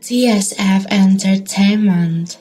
TSF Entertainment.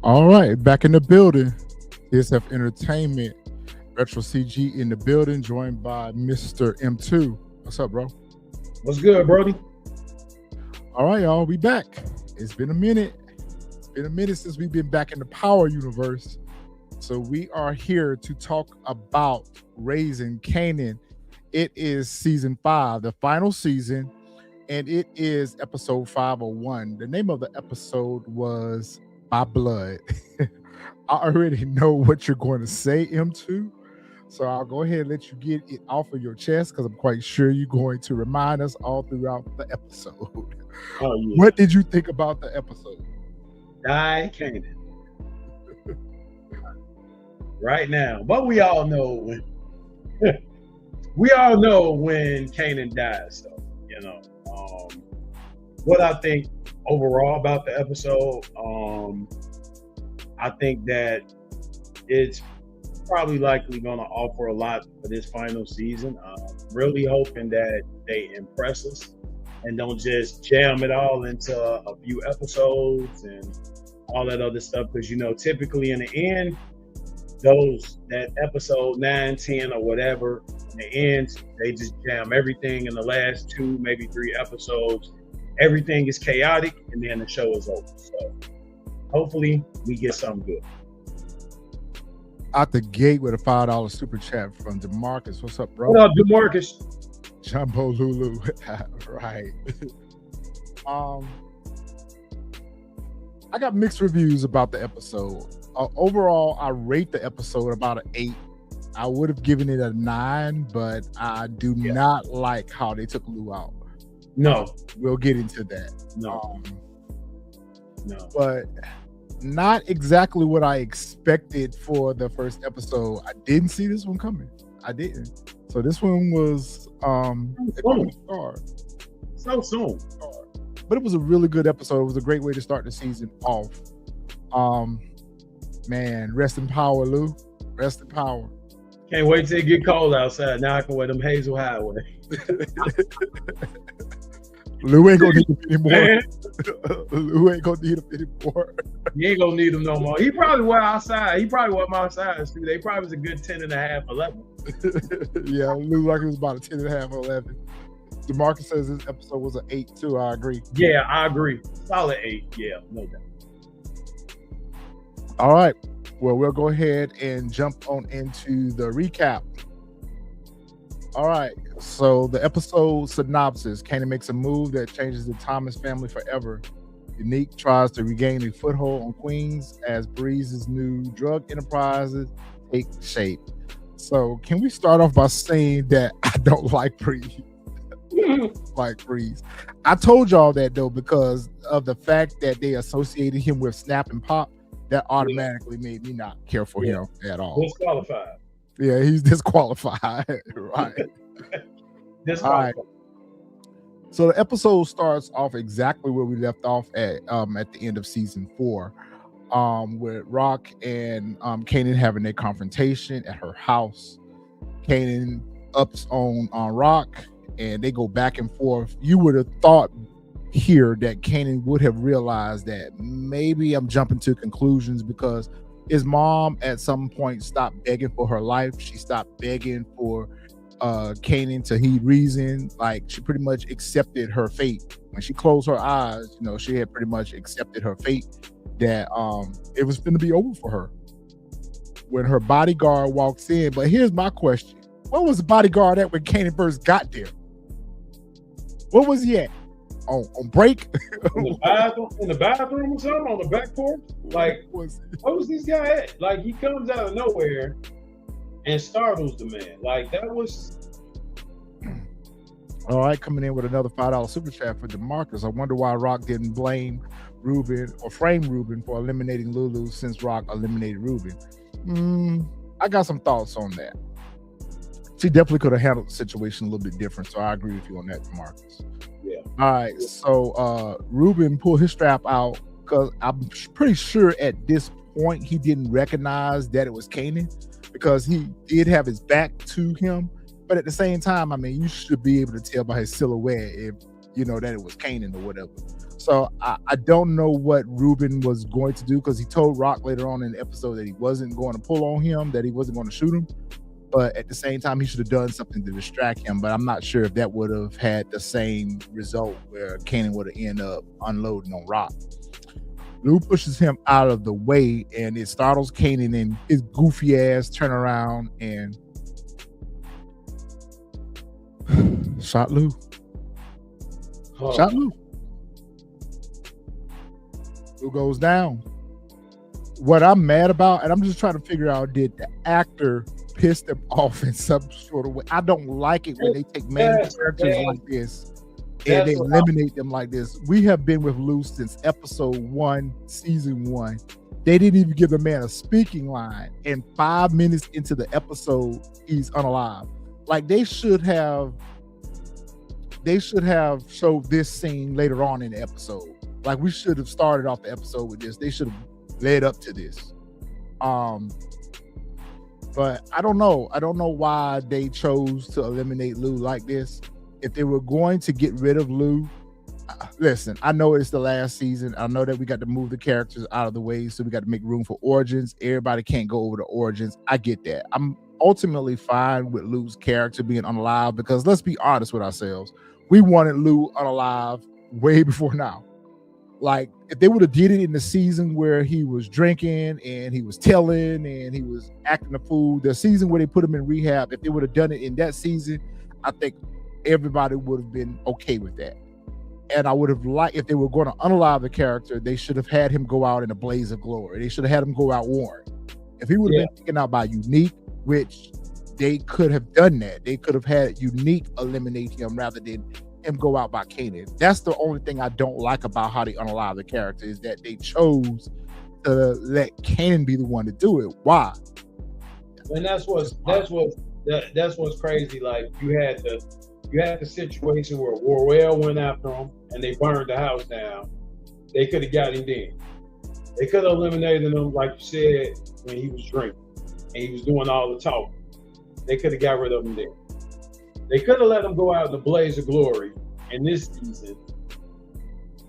All right, back in the building. TSF Entertainment, Retro CG in the building, joined by Mr. M2. What's up, bro? What's good, Brody? All right, y'all, we back. It's been a minute. It's been a minute since we've been back in the Power universe. So we are here to talk about Raising Kanan. It is season 5, the final season, and it is episode 501. The name of the episode was By Blood. I already know what you're going to say, M2. So I'll go ahead and let you get it off of your chest because I'm quite sure you're going to remind us all throughout the episode. Oh, yeah. What did you think about the episode? Die Kanan. Right now. But we all know when Kanan dies, so you know. What I think overall about the episode, I think that it's probably likely going to offer a lot for this final season. Really hoping that they impress us and don't just jam it all into a few episodes and all that other stuff. Because, you know, typically in the end, that episode 9, 10 or whatever, in the end, they just jam everything in the last 2, maybe 3 episodes. Everything is chaotic and then the show is over. So hopefully we get something good. Out the gate with a $5 super chat from DeMarcus. What's up, bro? What up, DeMarcus? Jumbo Lulu. Right. I got mixed reviews about the episode. Overall, I rate the episode about an 8. I would have given it a 9, but I do not like how they took Lou out. No. We'll get into that. No. But not exactly what I expected for the first episode. I didn't see this one coming. I didn't. So this one was so soon. But it was a really good episode. It was a great way to start the season off. Man, rest in power, Lou. Rest in power. Can't wait till it get cold outside. Now I can wear them Hazel Highway. Lou ain't gonna need them anymore. Lou ain't gonna need them anymore. You ain't gonna need him no more. He probably went outside. He probably went outside too. They probably was a good 10.5, 11. Yeah, Lou like it was about a 10.5, 11. DeMarcus says this episode was an 8 too. I agree. Yeah, I agree. Solid 8. Yeah, no doubt. All right. Well, we'll go ahead and jump on into the recap. All right. So the episode synopsis: Kanan makes a move that changes the Thomas family forever. Unique tries to regain a foothold on Queens as Breeze's new drug enterprises take shape. So can we start off by saying that I don't like Breeze? Like Breeze. I told y'all that though because of the fact that they associated him with Snap and Pop. That automatically made me not care for him at all. Disqualified. Yeah, he's disqualified. Right. Disqualified. All right. So the episode starts off exactly where we left off at the end of season 4, with Rock and Kanan having a confrontation at her house. Kanan ups on Rock, and they go back and forth. You would have thought here that Kanan would have realized that maybe I'm jumping to conclusions because his mom at some point stopped begging for her life. She stopped begging for Kanan to heed reason. Like she pretty much accepted her fate. When she closed her eyes, you know, she had pretty much accepted her fate that it was going to be over for her. When her bodyguard walks in, but here's my question. Where was the bodyguard at when Kanan first got there? Where was he at? On break? In the bathroom or something, on the back porch? Like, what was this guy at? Like, he comes out of nowhere and startles the man. Like, that was... All right, coming in with another $5 super chat for DeMarcus. I wonder why Rock didn't blame Ruben or frame Ruben for eliminating Lulu since Rock eliminated Ruben. I got some thoughts on that. She definitely could have handled the situation a little bit different, so I agree with you on that, DeMarcus. Yeah. All right, so Ruben pulled his strap out because I'm pretty sure at this point he didn't recognize that it was Kanan because he did have his back to him. But at the same time, I mean, you should be able to tell by his silhouette if you know that it was Kanan or whatever. So I don't know what Ruben was going to do because he told Rock later on in the episode that he wasn't going to pull on him, that he wasn't going to shoot him. But at the same time, he should have done something to distract him. But I'm not sure if that would have had the same result where Kanan would have ended up unloading on Rock. Lou pushes him out of the way, and it startles Kanan and his goofy ass turn around and shot Lou. Shot Lou. Lou goes down. What I'm mad about, and I'm just trying to figure out, did the actor piss them off in some sort of way? I don't like it when they take main characters like this and they eliminate them like this. We have been with Lou since episode 1, season 1. They didn't even give the man a speaking line, and 5 minutes into the episode, he's unalive. Like they should have showed this scene later on in the episode. Like we should have started off the episode with this. They should have led up to this. But I don't know. I don't know why they chose to eliminate Lou like this. If they were going to get rid of Lou, listen, I know it's the last season. I know that we got to move the characters out of the way, so we got to make room for origins. Everybody can't go over the origins. I get that. I'm ultimately fine with Lou's character being unalive because let's be honest with ourselves. We wanted Lou unalive way before now. Like if they would have did it in the season where he was drinking and he was telling and he was acting a fool, the season where they put him in rehab, if they would have done it in that season, I think everybody would have been okay with that. And I would have liked, if they were going to unalive the character, they should have had him go out in a blaze of glory. They should have had him go out worn. If he would have been taken out by Unique, which they could have done that. They could have had Unique eliminate him rather than him go out by Kanan. That's the only thing I don't like about how they unalive the character is that they chose to let Kanan be the one to do it. Why? And that's what's crazy. Like you had the situation where Warwell went after him and they burned the house down. They could have got him then. They could have eliminated him, like you said, when he was drinking and he was doing all the talking. They could have got rid of him then. They could have let him go out in the blaze of glory in this season,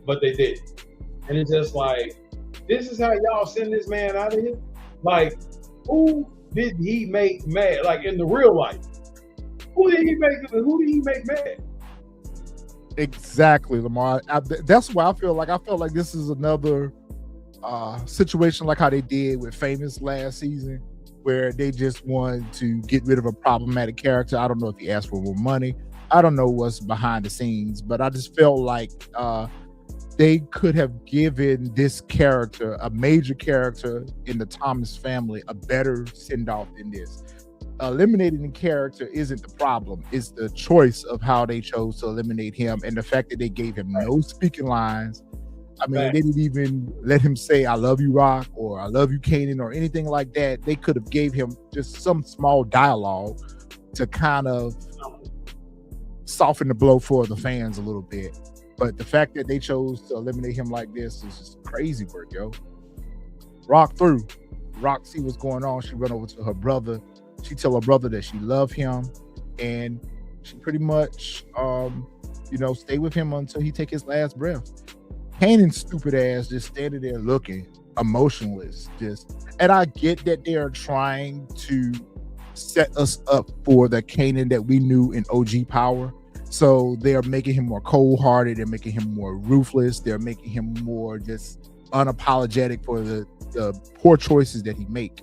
but they didn't. And it's just like, This is how y'all send this man out of here. Like, who did he make mad? Like in the real life, who did he make mad? Exactly, Lamar. That's why I feel like this is another situation like how they did with Famous last season, where they just wanted to get rid of a problematic character. I don't know if he asked for more money. I don't know what's behind the scenes, but I just felt like they could have given this character, a major character in the Thomas family, a better send-off than this. Eliminating the character isn't the problem. It's the choice of how they chose to eliminate him and the fact that they gave him no speaking lines. I mean, they didn't even let him say, "I love you, Rock," or "I love you, Kanan," or anything like that. They could have gave him just some small dialogue to kind of soften the blow for the fans a little bit. But the fact that they chose to eliminate him like this is just crazy work, yo. Rock through. Rock see what's going on. She run over to her brother. She tell her brother that she love him, and she pretty much, stay with him until he take his last breath. Kanan's stupid ass just standing there looking emotionless. And I get that they are trying to set us up for the Kanan that we knew in OG Power. So they are making him more cold-hearted. They're making him more ruthless. They're making him more just unapologetic for the poor choices that he make.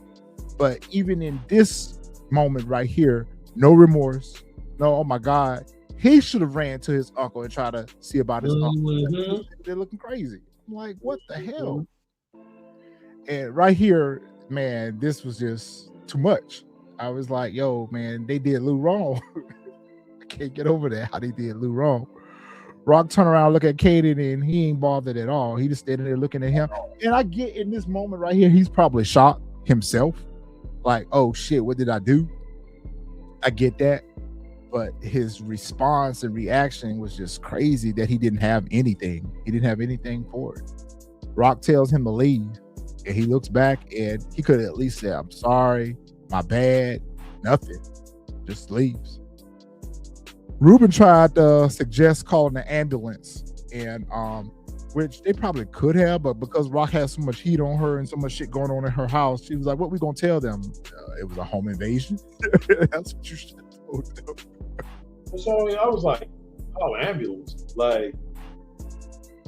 But even in this moment right here, no remorse. No, oh my God. He should have ran to his uncle and tried to see about his uncle. They're looking crazy. I'm like, what the hell? And right here, man, this was just too much. I was like, yo, man, they did Lou wrong. I can't get over that, how they did Lou wrong. Rock turn around, look at Kanan, and he ain't bothered at all. He just standing there looking at him. And I get in this moment right here, he's probably shocked himself. Like, oh shit, what did I do? I get that. But his response and reaction was just crazy that he didn't have anything. He didn't have anything for it. Rock tells him to leave, and he looks back, and he could at least say, "I'm sorry, my bad," nothing. Just leaves. Ruben tried to suggest calling the ambulance, and which they probably could have, but because Rock has so much heat on her and so much shit going on in her house, she was like, "What we gonna tell them? It was a home invasion." That's what you should have told them. So I was like, "Oh, ambulance! Like,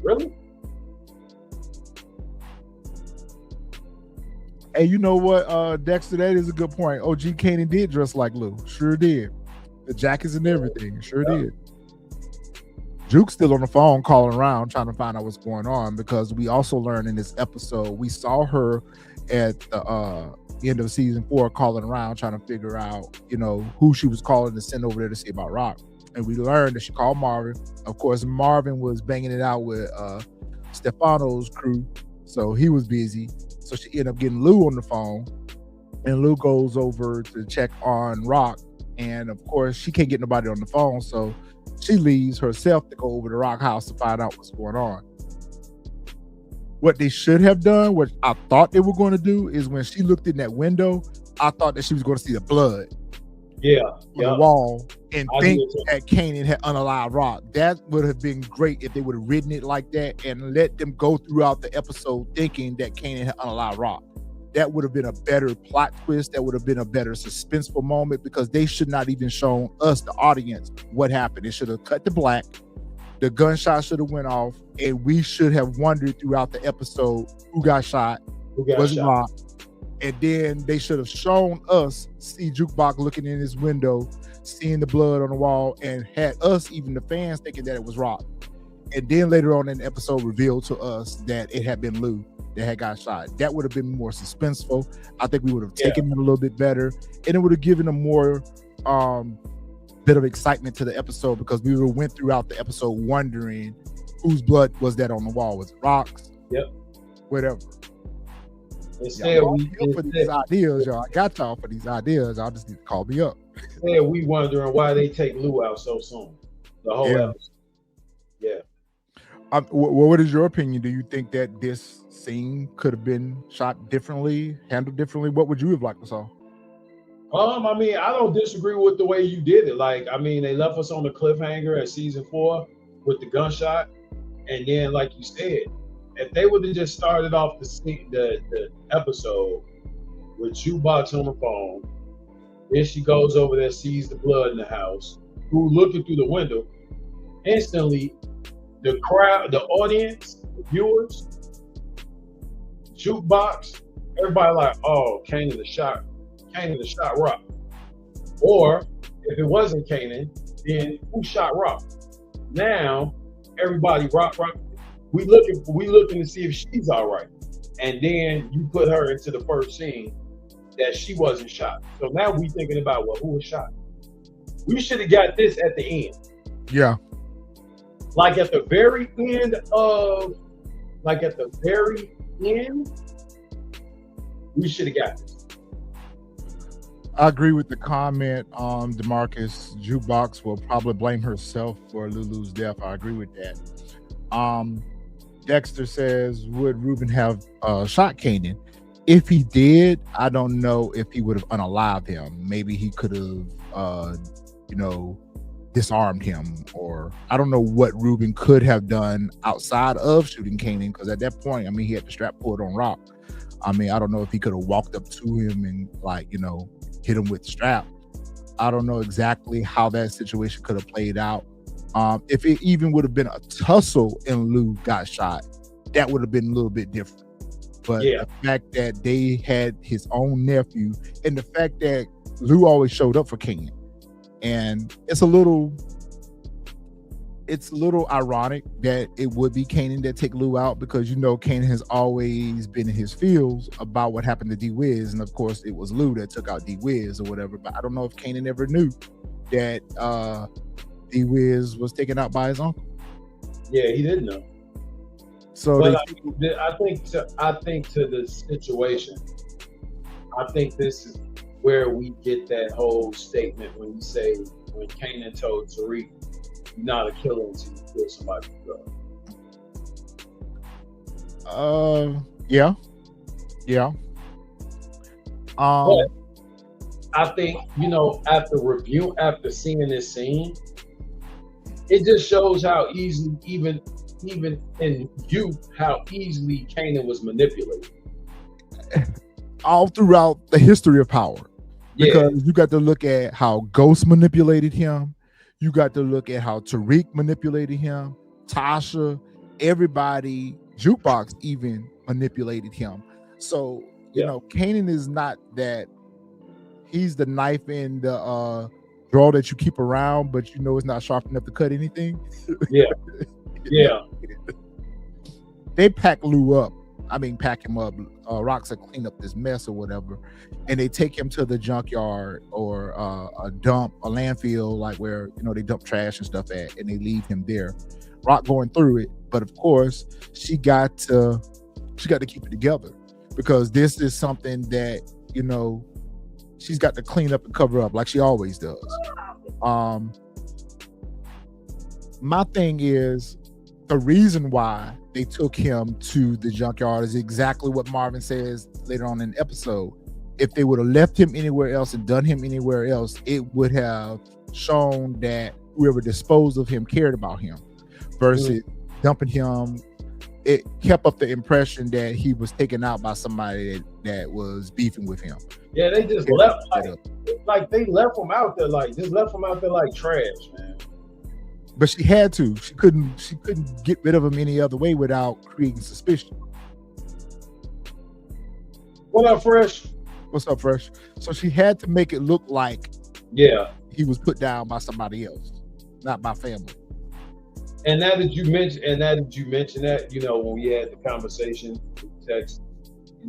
really?" Hey, you know what, Dexter? That is a good point. OG Kanan did dress like Lou, sure did. The jackets and everything, sure did. Juke's still on the phone calling around trying to find out what's going on, because we also learned in this episode, we saw her at the end of season 4 calling around trying to figure out, who she was calling to send over there to see about Rock. And we learned that she called Marvin. Of course, Marvin was banging it out with Stefano's crew, so he was busy. So she ended up getting Lou on the phone, and Lou goes over to check on Rock. And of course, she can't get nobody on the phone, so she leaves herself to go over to Rock House to find out what's going on. What they should have done, what I thought they were going to do, is when she looked in that window, I thought that she was going to see the blood on the wall and think that Kanan had unalived Rock. That would have been great if they would have written it like that and let them go throughout the episode thinking that Kanan had unalived Rock. That would have been a better plot twist. That would have been a better suspenseful moment, because they should not even shown us, the audience, what happened. It should have cut to black. The gunshot should have went off, and we should have wondered throughout the episode who got shot, was it Rock. And then they should have shown us, see Jukebox looking in his window, seeing the blood on the wall, and had us, even the fans, thinking that it was Rock. And then later on in the episode revealed to us that it had been Lou that had got shot. That would have been more suspenseful. I think we would have taken it a little bit better, and it would have given a more bit of excitement to the episode, because we would have went throughout the episode wondering whose blood was that on the wall. Was it Rock's? Yep. Whatever. Instead, for these ideas, y'all. I got y'all for these ideas. Y'all just need to call me up. Instead, we wondering why they take Lou out so soon. The whole episode. Yeah. What is your opinion? Do you think that this scene could have been shot differently, handled differently? What would you have liked to saw? I mean, I don't disagree with the way you did it. Like, I mean, they left us on the cliffhanger at season 4 with the gunshot, and then, like you said, if they would have just started off the episode with Jukebox on the phone, then she goes over there, sees the blood in the house, who looking through the window, instantly the crowd, the audience, the viewers, Jukebox, everybody like, oh, Kanan the shot Rock. Or if it wasn't Kanan, then who shot Rock? Now everybody rock. We looking to see if she's all right, and then you put her into the first scene that she wasn't shot. So now we thinking about, well, who was shot? We should have got this at the end. Yeah. Like at the very end, we should have got this. I agree with the comment. DeMarcus, Jukebox will probably blame herself for Lulu's death. I agree with that. Dexter says, would Ruben have shot Kanan? If he did, I don't know if he would have unalived him. Maybe he could have, disarmed him, or I don't know what Ruben could have done outside of shooting Kanan, because at that point, I mean, he had the strap pulled on Rock. I mean, I don't know if he could have walked up to him and hit him with the strap. I don't know exactly how that situation could have played out. If it even would have been a tussle and Lou got shot, that would have been a little bit different. But the fact that they had his own nephew, and the fact that Lou always showed up for Kanan, and it's a little ironic that it would be Kanan that take Lou out, because Kanan has always been in his feels about what happened to D-Wiz, and of course it was Lou that took out D-Wiz or whatever. But I don't know if Kanan ever knew that D-Wiz was taken out by his uncle. Yeah, he didn't know. So I think to the situation, I think this is where we get that whole statement when Kanan told Tariq, "You're not a killer until you kill somebody with drugs." Yeah. But I think after seeing this scene, it just shows how easily, even in youth, how easily Kanan was manipulated. All throughout the history of power. Because you got to look at how Ghost manipulated him. You got to look at how Tariq manipulated him. Tasha, everybody, Jukebox even manipulated him. So, Kanan is not that. He's the knife in the drawer that you keep around, but it's not sharp enough to cut anything. Yeah. They pack Lou up. I mean, pack him up. Rock said, clean up this mess or whatever, and they take him to the junkyard or a landfill, like where they dump trash and stuff at, and they leave him there. Rock going through it, but of course she got to keep it together, because this is something that she's got to clean up and cover up like she always does. My thing is, the reason why they took him to the junkyard is exactly what Marvin says later on in the episode. If they would have left him anywhere else and done him anywhere else, it would have shown that whoever disposed of him cared about him, versus dumping him. It kept up the impression that he was taken out by somebody that was beefing with him. Yeah, they just left like they left him out there like trash, man. But she had to. She couldn't get rid of him any other way without creating suspicion. What up, Fresh? What's up, Fresh? So she had to make it look like he was put down by somebody else, not by family. And now that you mention that, when we had the conversation, text,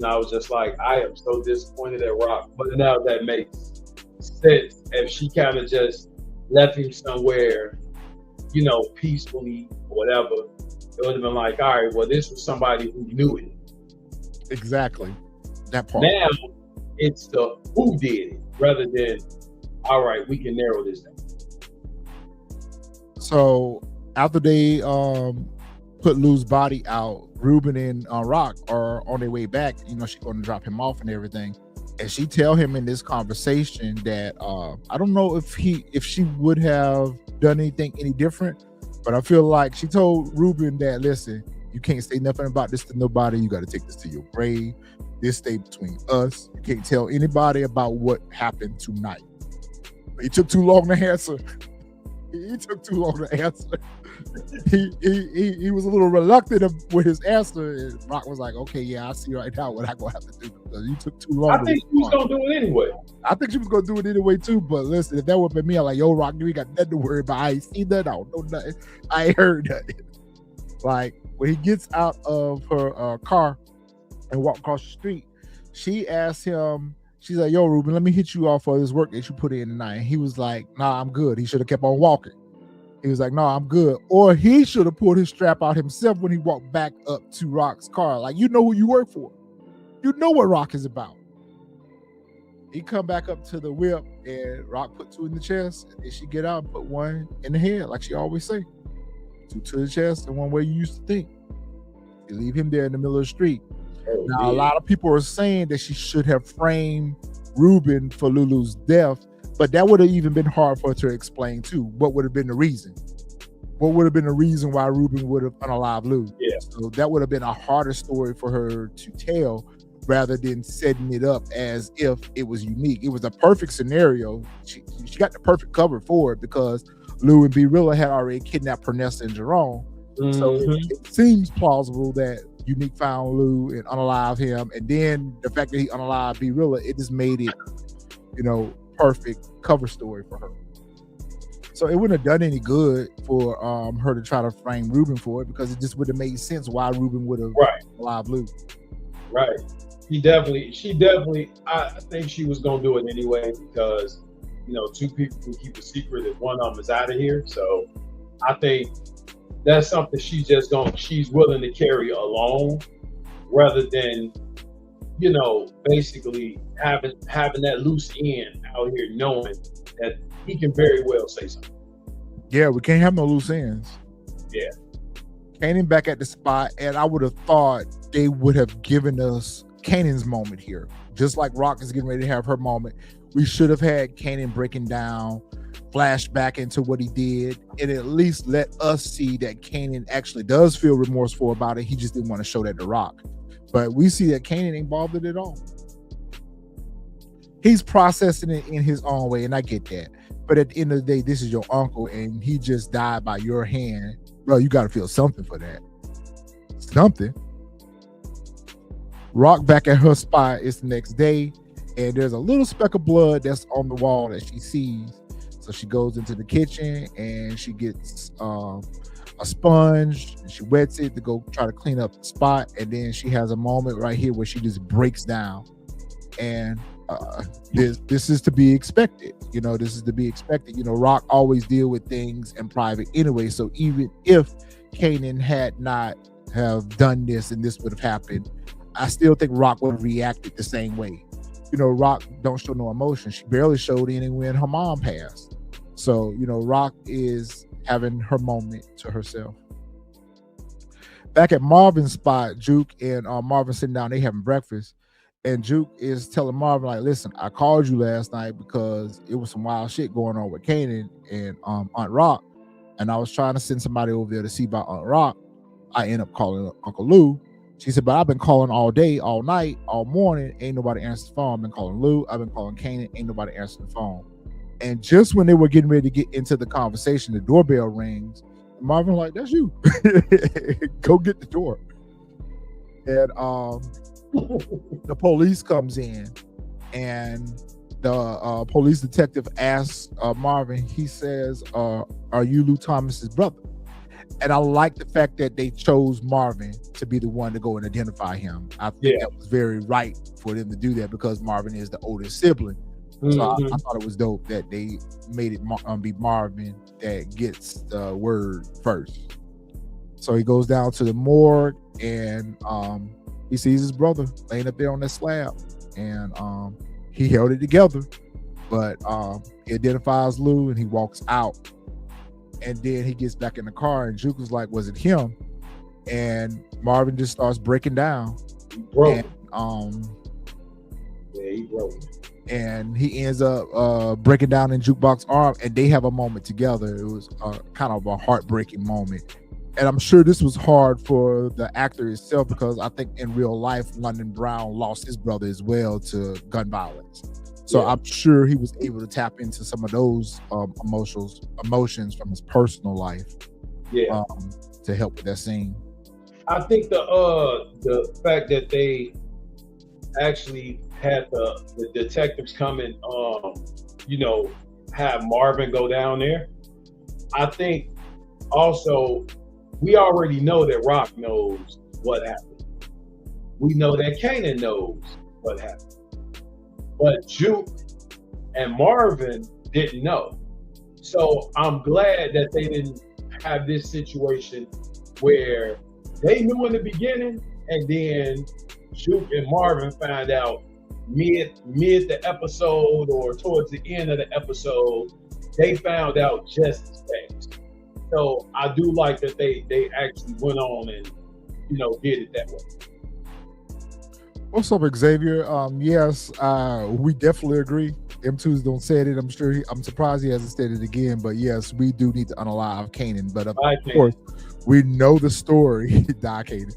I was just like, I am so disappointed at Rock. But now that makes sense. If she kind of just left him somewhere, peacefully or whatever, it would have been like, all right, well, this was somebody who knew it. Exactly. That part. Now it's the who did it, rather than, all right, we can narrow this down. So after they put Lou's body out, Ruben and Rock are on their way back. She's going to drop him off and everything. And she tell him in this conversation that I don't know if she would have done anything any different, but I feel like she told Ruben that, listen, You can't say nothing about this to nobody. You got to take this to your grave. This stay between us. You can't tell anybody about what happened tonight. He took too long to answer. He took too long to answer. He was a little reluctant with his answer, and Rock was like, "Okay, yeah, I see right now what I'm gonna have to do because you took too long." I think she was gonna do it anyway. I think she was gonna do it anyway too. But listen, if that would have been me, I'm like, "Yo, Rock, we got nothing to worry about. I ain't seen that. I don't know nothing. I ain't heard nothing." Like when he gets out of her car and walk across the street, she asks him. She's like, "Yo, Ruben, let me hit you off for this work that you put in tonight." And he was like, "Nah, I'm good." He should have kept on walking. He was like, "No, I'm good." Or he should have pulled his strap out himself when he walked back up to Rock's car. Like, you know who you work for. You know what Rock is about. He come back up to the whip and Rock put 2 in the chest. And then she get out and put 1 in the head, like she always say. 2 to the chest and 1 where you used to think. You leave him there in the middle of the street. Now, a lot of people are saying that she should have framed Ruben for Lulu's death, but that would have even been hard for her to explain too. What would have been the reason? What would have been the reason why Ruben would have unalived Lou? Yeah. So that would have been a harder story for her to tell rather than setting it up as if it was unique. It was a perfect scenario. She got the perfect cover for it because Lou and B Rilla had already kidnapped Pernessa and Jerome. So it seems plausible that Unique found Lou and unalived him, and then the fact that he unalived B Rilla, it just made it, perfect cover story for her. So it wouldn't have done any good for her to try to frame Ruben for it because it just would have made sense why Ruben would have unalived Lou. Right. She definitely. I think she was gonna do it anyway because 2 people can keep a secret if one of them is out of here. So I think that's something she's willing to carry alone rather than, basically having that loose end out here knowing that he can very well say something. Yeah, we can't have no loose ends. Yeah. Kanan back at the spot, and I would have thought they would have given us Kanan's moment here. Just like Rock is getting ready to have her moment. We should have had Kanan breaking down, flash back into what he did, and at least let us see that Kanan actually does feel remorseful about it. He just didn't want to show that to Rock. But we see that Kanan ain't bothered at all. He's processing it in his own way, and I get that. But at the end of the day, this is your uncle, and he just died by your hand. Bro, you got to feel something for that. Something. Rock back at her spot. It's the next day, and there's a little speck of blood that's on the wall that she sees. So she goes into the kitchen, and she gets a sponge, and she wets it to go try to clean up the spot. And then she has a moment right here where she just breaks down. And this is to be expected. This is to be expected. Rock always deal with things in private anyway. So even if Kanan had not have done this and this would have happened, I still think Rock would have reacted the same way. Rock don't show no emotion. She barely showed any when her mom passed. So, Rock is having her moment to herself. Back at Marvin's spot, Juke and Marvin sitting down, they having breakfast. And Juke is telling Marvin, like, listen, I called you last night because it was some wild shit going on with Kanan and Aunt Rock. And I was trying to send somebody over there to see about Aunt Rock. I end up calling Uncle Lou. She said, but I've been calling all day, all night, all morning. Ain't nobody answering the phone. I've been calling Lou. I've been calling Kanan. Ain't nobody answering the phone. And just when they were getting ready to get into the conversation, the doorbell rings. Marvin like, that's you. Go get the door. And the police comes in, and the police detective asks Marvin, he says, are you Lou Thomas's brother? And I like the fact that they chose Marvin to be the one to go and identify him. I think that was very right for them to do that because Marvin is the oldest sibling. So I thought it was dope that they made it be Marvin that gets the word first. So he goes down to the morgue, and he sees his brother laying up there on that slab, and he held it together, but he identifies Lou, and he walks out. And then he gets back in the car, and Juke was like, was it him? And Marvin just starts breaking down. He broke. And, he broke. And he ends up breaking down in Jukebox's arm, and they have a moment together. It was kind of a heartbreaking moment. and I'm sure this was hard for the actor itself, because I think in real life, London Brown lost his brother as well to gun violence. So I'm sure he was able to tap into some of those emotions from his personal life, to help with that scene. I think the fact that they actually had the detectives come and have Marvin go down there. I think also we already know that Rock knows what happened. We know that Kanan knows what happened. But Juke and Marvin didn't know. So I'm glad that they didn't have this situation where they knew in the beginning, and then Juke and Marvin found out mid the episode or towards the end of the episode. They found out just as fast. So I do like that they actually went on and did it that way. What's up, Xavier? Yes, we definitely agree. M2's don't say it. I'm surprised he hasn't said it again. But yes, we do need to unalive Kanan. But of course, we know the story. Die, Kanan.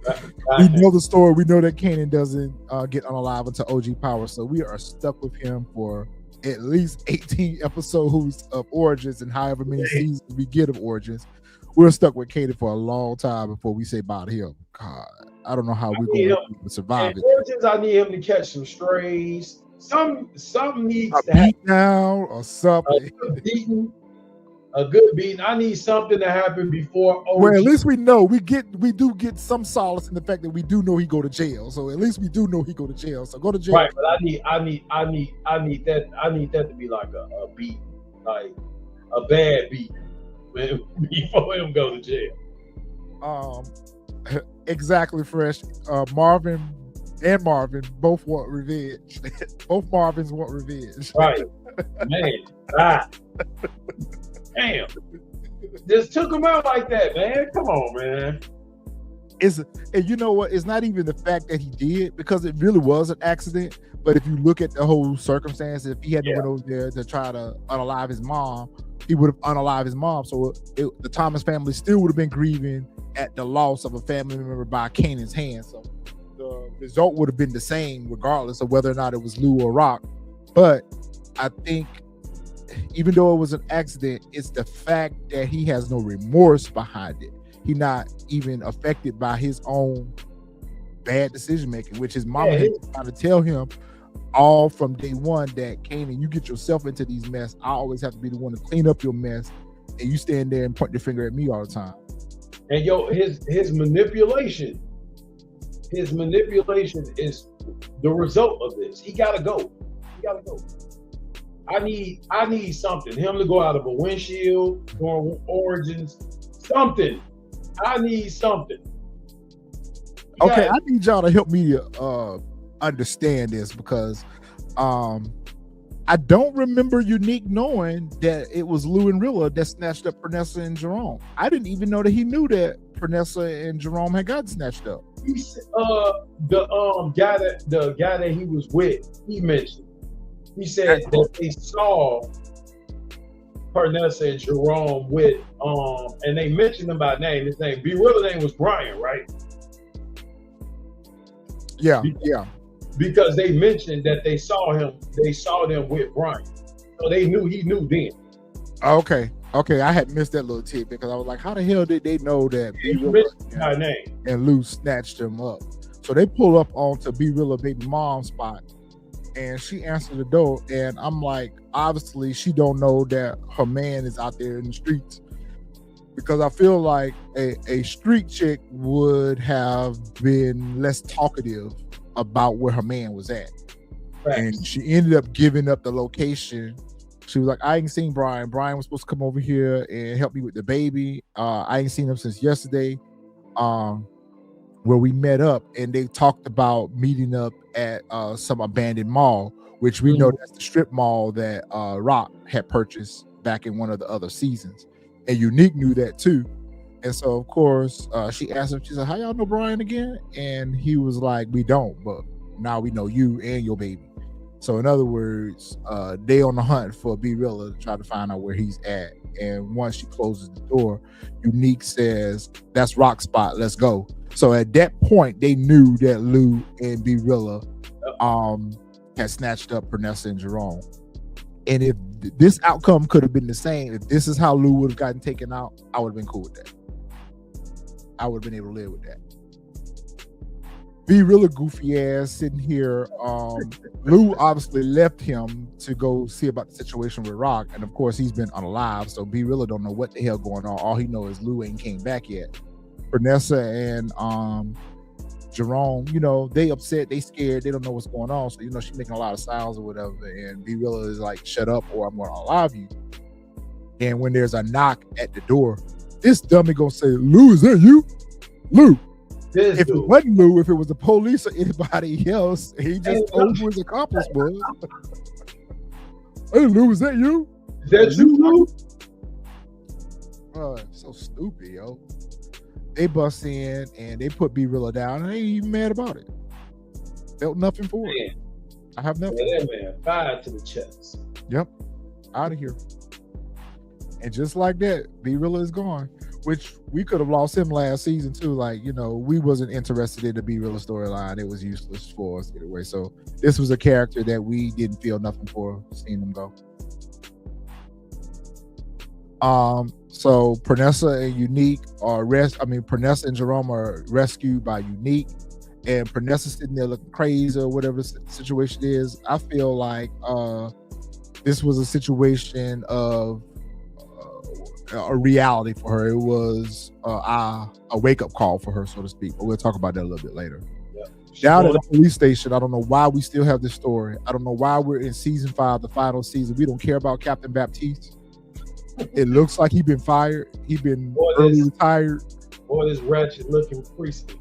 We know the story. We know that Kanan doesn't get unalive until OG Power. So we are stuck with him for at least 18 episodes of Origins, and however many seasons we get of Origins. We're stuck with Kanan for a long time before we say bye to him. God, I don't know how we're going to survive it. Origins, I need him to catch some strays. Some needs a to happen. beat down or something. A good beating. I need something to happen before OG. Well, at least we know we do get some solace in the fact that we do know he go to jail. So at least we do know he go to jail. So go to jail. Right, but I need that to be like a beat, like a bad beat before him go to jail. Exactly, Fresh. Marvin and Marvin both want revenge. Both Marvins want revenge. Right, man. Damn. Just took him out like that, man. Come on, man. And you know what? It's not even the fact that he did, because it really was an accident. But if you look at the whole circumstance, if he hadn't went over there to try to unalive his mom, he would have unalived his mom. So the Thomas family still would have been grieving at the loss of a family member by Kanan's hand. So the result would have been the same regardless of whether or not it was Lou or Rock. But I think even though it was an accident, it's the fact that he has no remorse behind it. He's not even affected by his own bad decision making, which his mama had to try to tell him all from day one that, Kanan, you get yourself into these mess. I always have to be the one to clean up your mess, and you stand there and point your finger at me all the time. And his manipulation is the result of this. He gotta go. I need something. Him to go out of a windshield during Origins. Something. I need something. Okay, I need y'all to help me understand this, because I don't remember Unique knowing that it was Lou and Rilla that snatched up Pernessa and Jerome. I didn't even know that he knew that Pernessa and Jerome had gotten snatched up. The guy that he was with, he mentioned. He said that they saw Pernessa and Jerome with and they mentioned him by name. His name, B-Rilla name was Brian, right? Yeah. Because they mentioned that they saw them with Brian. So he knew then. Okay, I had missed that little tip, because I was like, how the hell did they know that B-Rilla and Lou snatched him up? So they pull up onto B-Rilla baby mom's spot, and she answered the door, and I'm like, obviously she don't know that her man is out there in the streets, because I feel like a street chick would have been less talkative about where her man was at. Right. And she ended up giving up the location. She was like, I ain't seen Brian. Brian was supposed to come over here and help me with the baby. I ain't seen him since yesterday, where we met up, and they talked about meeting up at some abandoned mall, which we know that's the strip mall that Rock had purchased back in one of the other seasons. And Unique knew that too. And so, of course, she asked him, she said, how y'all know Brian again? And he was like, we don't, but now we know you and your baby. So in other words, they on the hunt for B Rilla to try to find out where he's at. And once she closes the door, Unique says, "That's Rock spot. Let's go." So at that point, they knew that Lou and B Rilla had snatched up Pernessa and Jerome. And if this outcome could have been the same, if this is how Lou would have gotten taken out, I would have been cool with that. I would have been able to live with that. B Rilla goofy ass sitting here. Lou obviously left him to go see about the situation with Rock, and of course he's been unalive, so B Rilla don't know what the hell going on. All he knows is Lou ain't came back yet. Pernessa and Jerome, they upset, they scared, they don't know what's going on. So she's making a lot of sounds or whatever, and B Rilla is like, "Shut up, or I'm gonna unalive you." And when there's a knock at the door, this dummy gonna say, "Lou, is that you, Lou?" If it wasn't Lou, if it was the police or anybody else, he just told who his accomplice was. "Hey, Lou, is that you? Is that you, Lou?" So stupid, yo. They bust in and they put B Rilla down, and they ain't even mad about it. Felt nothing for it. I have nothing. Yeah, man. Fire to the chest. Yep. Out of here. And just like that, B Rilla is gone. Which we could have lost him last season too. Like, we wasn't interested in the B Rilla storyline. It was useless for us to get away. So this was a character that we didn't feel nothing for seeing him go. So Pernessa and Unique Pernessa and Jerome are rescued by Unique, and Pernessa's sitting there looking crazy or whatever the situation is. I feel like this was a situation of a reality for her. It was a wake-up call for her, so to speak, but we'll talk about that a little bit later. Down at the police station, I don't know why we still have this story. I don't know why we're in season 5, the final season. We don't care about Captain Baptiste. It looks like he's been fired. He's been early retired. Boy, this ratchet looking priestly.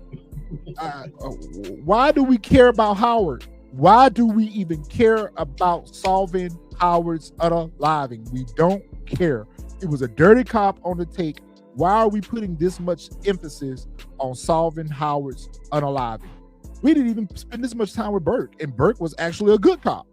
Why do we care about Howard? Why do we even care about solving Howard's unaliving? We don't care. It was a dirty cop on the take. Why are we putting this much emphasis on solving Howard's unaliving? We didn't even spend this much time with Burke, and Burke was actually a good cop.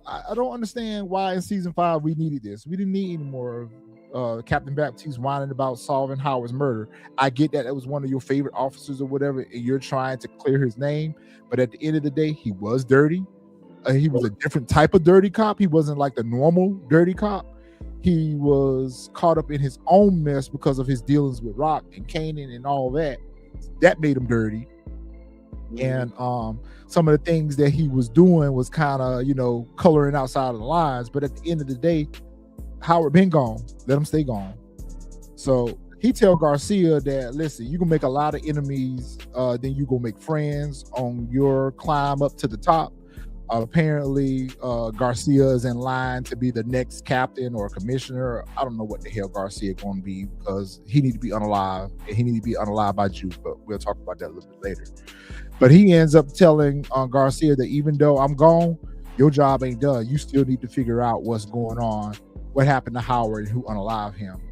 I don't understand why in season 5 we needed this. We didn't need any more of Captain Baptiste whining about solving Howard's murder. I get that it was one of your favorite officers or whatever, and you're trying to clear his name, but at the end of the day, he was dirty. He was a different type of dirty cop. He wasn't like the normal dirty cop. He was caught up in his own mess because of his dealings with Rock and Kanan and all that. That made him dirty. And some of the things that he was doing was kind of, coloring outside of the lines. But at the end of the day, Howard been gone. Let him stay gone. So he tell Garcia that, listen, you can make a lot of enemies, then you gonna make friends on your climb up to the top. Apparently, Garcia is in line to be the next captain or commissioner. I don't know what the hell Garcia going to be, because he need to be unalive, and he need to be unalive by Juke, but we'll talk about that a little bit later. But he ends up telling Garcia that even though I'm gone, your job ain't done. You still need to figure out what's going on, what happened to Howard, and who unalived him.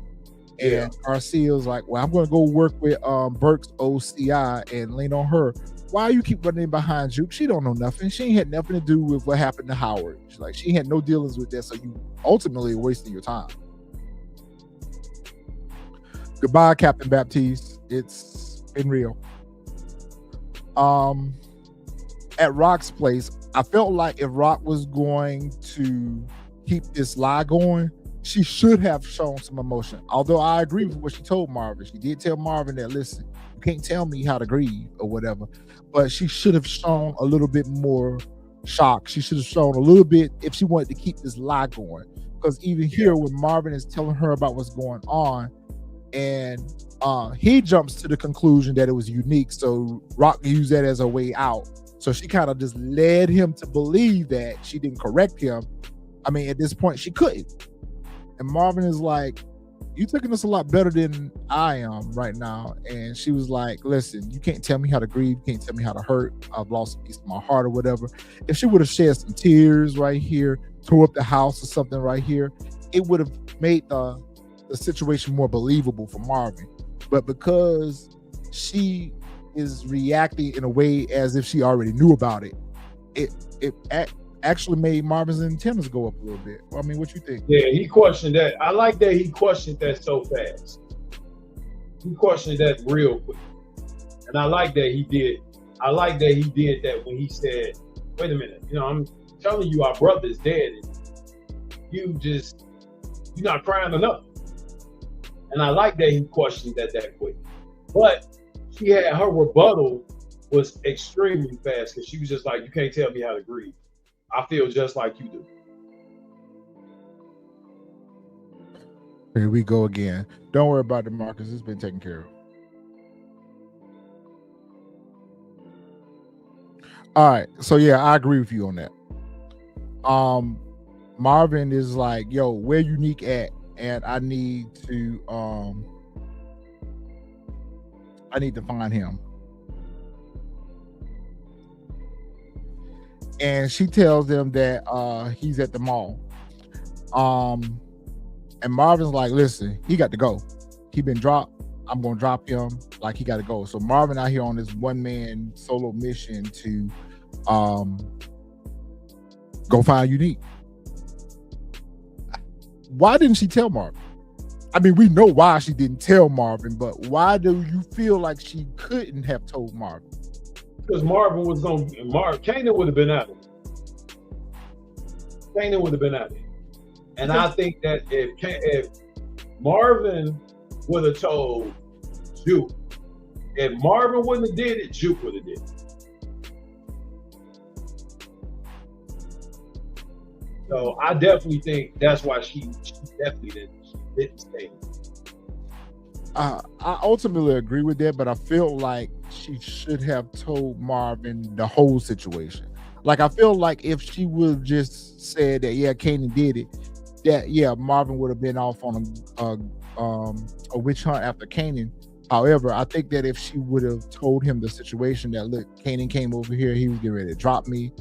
Yeah. And Garcia's like, well, I'm going to go work with Burke's OCI and lean on her. Why you keep running behind Juke? She don't know nothing. She ain't had nothing to do with what happened to Howard. She's like, she had no dealings with that, so you ultimately are wasting your time. Goodbye, Captain Baptiste. It's been real. At Rock's place, I felt like if Rock was going to keep this lie going, she should have shown some emotion. Although I agree with what she told Marvin. She did tell Marvin that, listen, you can't tell me how to grieve or whatever. But she should have shown a little bit more shock. She should have shown a little bit if she wanted to keep this lie going. Because even here, when Marvin is telling her about what's going on, and he jumps to the conclusion that it was Unique, so Rock used that as a way out. So she kind of just led him to believe that she didn't correct him. I mean, at this point, she couldn't. And Marvin is like, you're taking this a lot better than I am right now. And she was like, listen, you can't tell me how to grieve. You can't tell me how to hurt. I've lost a piece of my heart or whatever. If she would have shed some tears right here, tore up the house or something right here, it would have made the situation more believable for Marvin. But because she is reacting in a way as if she already knew about it, it actually made Marvin's antennas go up a little bit. I mean, what you think? Yeah, he questioned that. I like that he questioned that so fast. He questioned that real quick. And I like that he did. I like that he did that when he said, wait a minute, I'm telling you our brother's dead. And you're not crying enough. And I like that he questioned that quick. But she had her rebuttal was extremely fast because she was just like, you can't tell me how to grieve. I feel just like you do. Here we go again. Don't worry about it, Marcus. It's been taken care of. All right. So yeah, I agree with you on that. Marvin is like, yo, where Unique at? And I need to find him. And she tells them that he's at the mall. And Marvin's like, listen, he got to go. He been dropped. I'm gonna drop him. Like, he got to go. So Marvin out here on this one-man solo mission to go find Unique. Why didn't she tell Marvin? I mean, we know why she didn't tell Marvin, but why do you feel like she couldn't have told Marvin? Because Marvin was going to, Kanan would have been out of it. Kanan would have been out of it. And I think that if Marvin would have told Juke, if Marvin wouldn't have did it, Juke would have did it. So I definitely think that's why she definitely didn't stay. I ultimately agree with that, but I feel like she should have told Marvin the whole situation. Like, I feel like if she would have just said that, yeah, Kanan did it, that, yeah, Marvin would have been off on a witch hunt after Kanan. However, I think that if she would have told him the situation that, look, Kanan came over here, he was getting ready to drop me,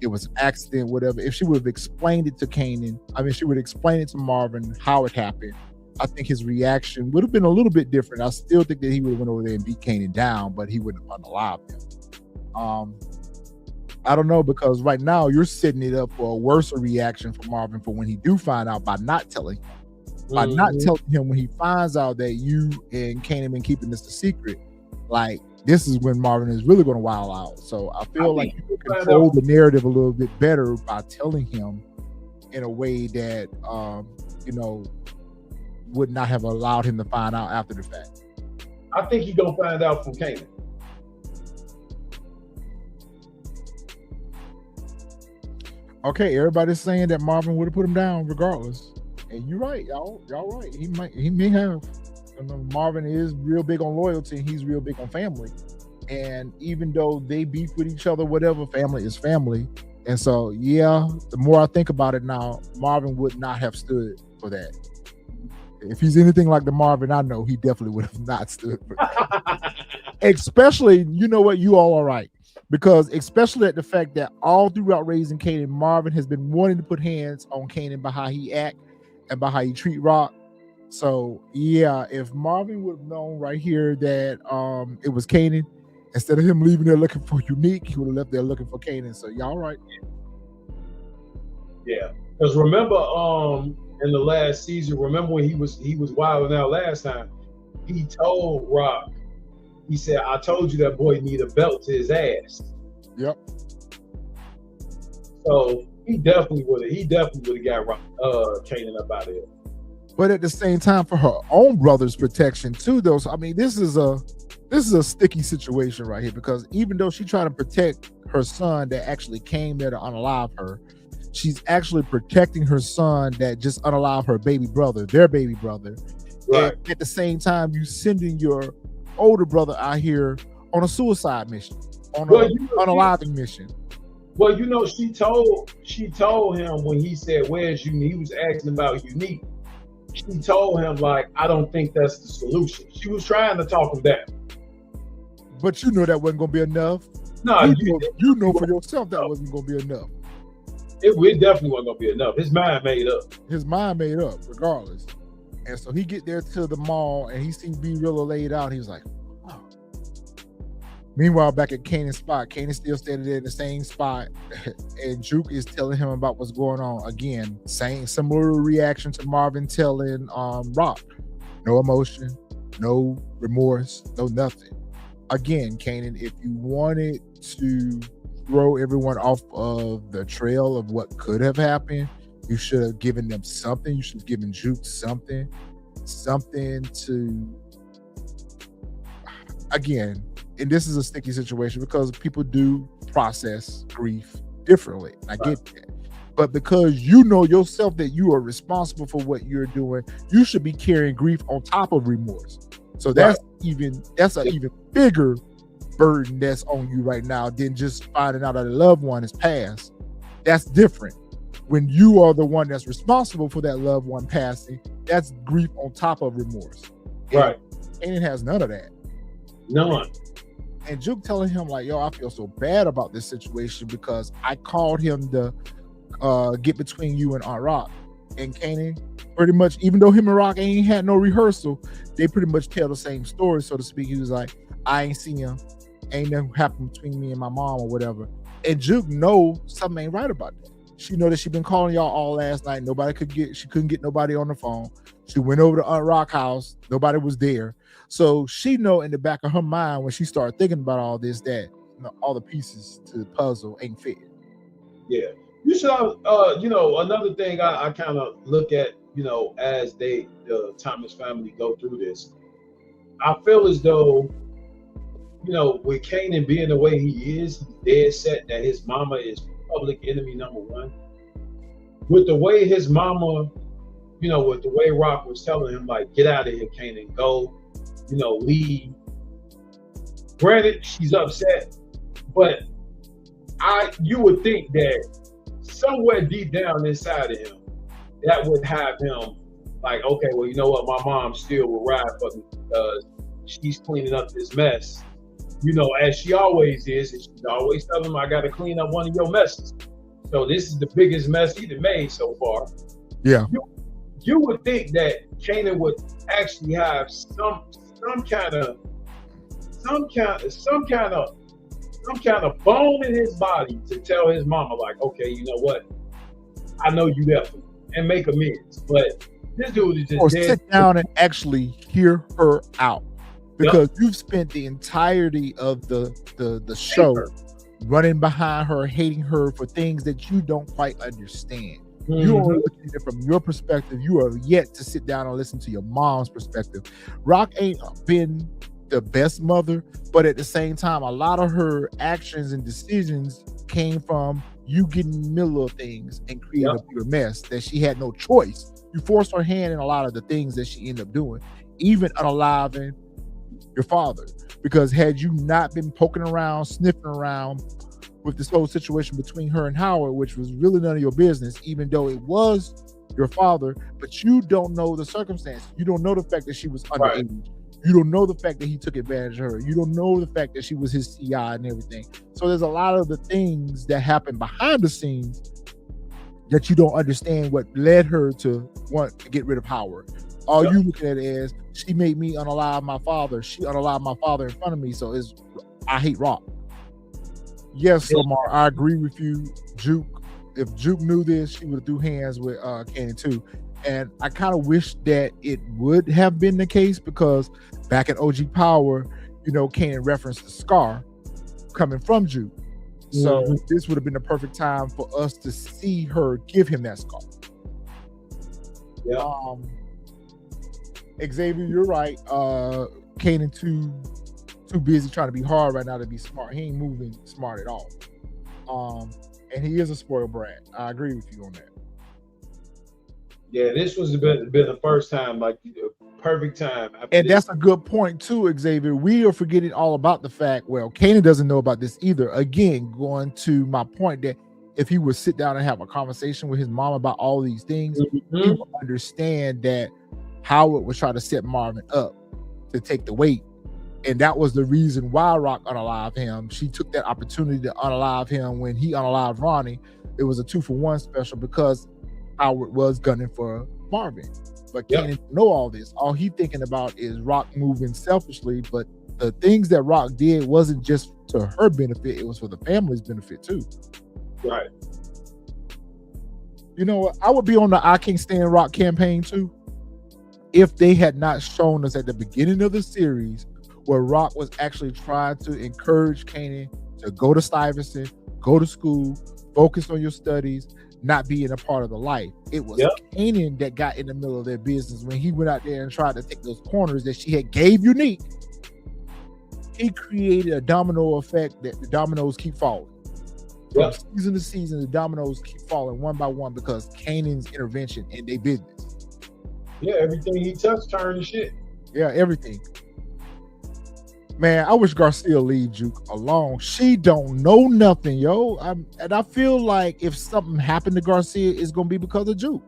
it was an accident, whatever. If she would have explained it to Kanan, she would explain it to Marvin how it happened, I think his reaction would have been a little bit different. I still think that he would have went over there and beat Kanan down, but he wouldn't have unalived him. I don't know, because right now you're setting it up for a worse reaction for Marvin for when he do find out by not telling him. By not telling him when he finds out that you and Kanan been keeping this a secret, like, this is when Marvin is really going to wild out. So I feel like you can control the narrative a little bit better by telling him in a way that, would not have allowed him to find out after the fact. I think he's going to find out from Kanan. Okay, everybody's saying that Marvin would have put him down regardless. And you're right, y'all right. He may have. Marvin is real big on loyalty, and he's real big on family. And even though they beef with each other, whatever, family is family. And so, yeah, the more I think about it now, Marvin would not have stood for that. If he's anything like the Marvin I know, he definitely would have not stood for that. Especially, you know what, you all are right. Because especially at the fact that all throughout raising Kanan, Marvin has been wanting to put hands on Kanan by how he act and by how he treat Rock. So yeah, if Marvin would have known right here that it was Kanan, instead of him leaving there looking for Unique, he would have left there looking for Kanan. So y'all right. Yeah, because remember, in the last season, remember when he was wilding out last time? He told Rock, he said, "I told you that boy need a belt to his ass." Yep. So he definitely would have got Rock, Kanan up out of there. But at the same time, for her own brother's protection too, though. So, I mean, this is a sticky situation right here, because even though she tried to protect her son that actually came there to unalive her, she's actually protecting her son that just unalived her baby brother, their baby brother. Right. And at the same time, you sending your older brother out here on a suicide mission, on an unaliving mission. Well, she told him when he said, "Where's Unique?" He was asking about Unique. She told him, like, "I don't think that's the solution." She was trying to talk him down. But you know that wasn't going to be enough. No, you know for yourself that wasn't going to be enough. It definitely wasn't going to be enough. His mind made up. His mind made up, regardless. And so he get there to the mall, and he seemed to be really laid out. He was like, "Oh, Meanwhile, back at Kanan's spot, Kanan still standing there in the same spot, and Juke is telling him about what's going on. Again, same similar reaction to Marvin telling Rock. No emotion, no remorse, no nothing. Again, Kanan, if you wanted to throw everyone off of the trail of what could have happened, you should have given them something. You should have given Juke something to, again, and this is a sticky situation because people do process grief differently. I get that. But because you know yourself that you are responsible for what you're doing, you should be carrying grief on top of remorse. So that's an even bigger burden that's on you right now than just finding out that a loved one has passed. That's different. When you are the one that's responsible for that loved one passing, that's grief on top of remorse. Right. And it has none of that. None. And Juke telling him like, yo, I feel so bad about this situation because I called him to get between you and Aunt Rock. And Kanan, pretty much, even though him and Rock ain't had no rehearsal, they pretty much tell the same story, so to speak. He was like, I ain't seen him. Ain't nothing happened between me and my mom or whatever. And Juke know something ain't right about that. She know that she been calling y'all all last night. She couldn't get nobody on the phone. She went over to Aunt Rock house. Nobody was there. So she know in the back of her mind when she started thinking about all this that all the pieces to the puzzle ain't fit. Yeah. You should, another thing I kind of look at, as the Thomas family go through this, I feel as though, with Kanan being the way he is, he's dead set that his mama is public enemy number one. With the way his mama, with the way Rock was telling him, like, get out of here, Kanan, go, leave. Granted, she's upset, but you would think that somewhere deep down inside of him, that would have him like, okay, well, you know what? My mom still will ride for me because she's cleaning up this mess, as she always is. And she's always telling him, I got to clean up one of your messes. So this is the biggest mess he's made so far. Yeah. You would think that Kanan would actually have some kind of bone in his body to tell his mama, like, okay, you know what? I know you there for me, and make amends. But this dude is just or sit down and actually hear her out, because you've spent the entirety of the show running behind her, hating her for things that you don't quite understand. Mm-hmm. You are looking at it from your perspective. You are yet to sit down and listen to your mom's perspective. Rock ain't been the best mother, but at the same time, a lot of her actions and decisions came from you getting in the middle of things and creating a bigger mess that she had no choice. You forced her hand in a lot of the things that she ended up doing, even unaliving your father. Because had you not been poking around, sniffing around with this whole situation between her and Howard, which was really none of your business, even though it was your father, but you don't know the circumstances. You don't know the fact that she was underage. You don't know the fact that he took advantage of her. You don't know the fact that she was his CI and everything. So there's a lot of the things that happen behind the scenes that you don't understand what led her to want to get rid of Howard. All you looking at it as, she made me unalive my father. She unalived my father in front of me, so I hate Rock. Yes, Lamar, I agree with you. Juke, if Juke knew this, she would have threw hands with Kanan too. And I kind of wish that it would have been the case, because back at OG Power, Kanan referenced the scar coming from Juke. So this would have been the perfect time for us to see her give him that scar. Yeah. Xavier, you're right. Kanan too busy trying to be hard right now to be smart. He ain't moving smart at all. And he is a spoiled brat. I agree with you on that. Yeah, this was been the first time, like perfect time. And that's a good point too, Xavier. We are forgetting all about the fact, Kanan doesn't know about this either. Again, going to my point that if he would sit down and have a conversation with his mom about all these things, he would understand that Howard was trying to set Marvin up to take the weight. And that was the reason why Rock unalived him. She took that opportunity to unalive him when he unalived Ronnie. It was a 2-for-1 special because Howard was gunning for Marvin. But Kanan didn't know all this. All he thinking about is Rock moving selfishly, but the things that Rock did wasn't just to her benefit, it was for the family's benefit too. Right. You know what? I would be on the I Can't Stand Rock campaign too if they had not shown us at the beginning of the series where Rock was actually trying to encourage Kanan to go to Stuyvesant, go to school, focus on your studies, not being a part of the life. It was Kanan that got in the middle of their business when he went out there and tried to take those corners that she had gave Unique. He created a domino effect that the dominoes keep falling. From season to season, the dominoes keep falling one by one because Kanan's intervention in their business. Yeah, everything he touched turned to shit. Yeah, everything. Man, I wish Garcia leave Juke alone. She don't know nothing, yo. And I feel like if something happened to Garcia, it's gonna be because of Juke.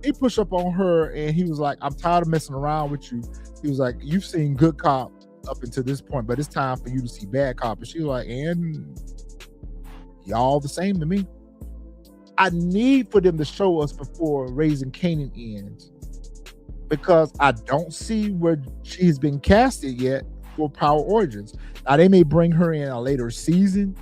He pushed up on her and he was like, "I'm tired of messing around with you." He was like, "You've seen good cop up until this point, but it's time for you to see bad cop." And she was like, "And y'all the same to me." I need for them to show us before Raising Kanan ends, because I don't see where she's been casted yet for Power Origins. Now they may bring her in a later season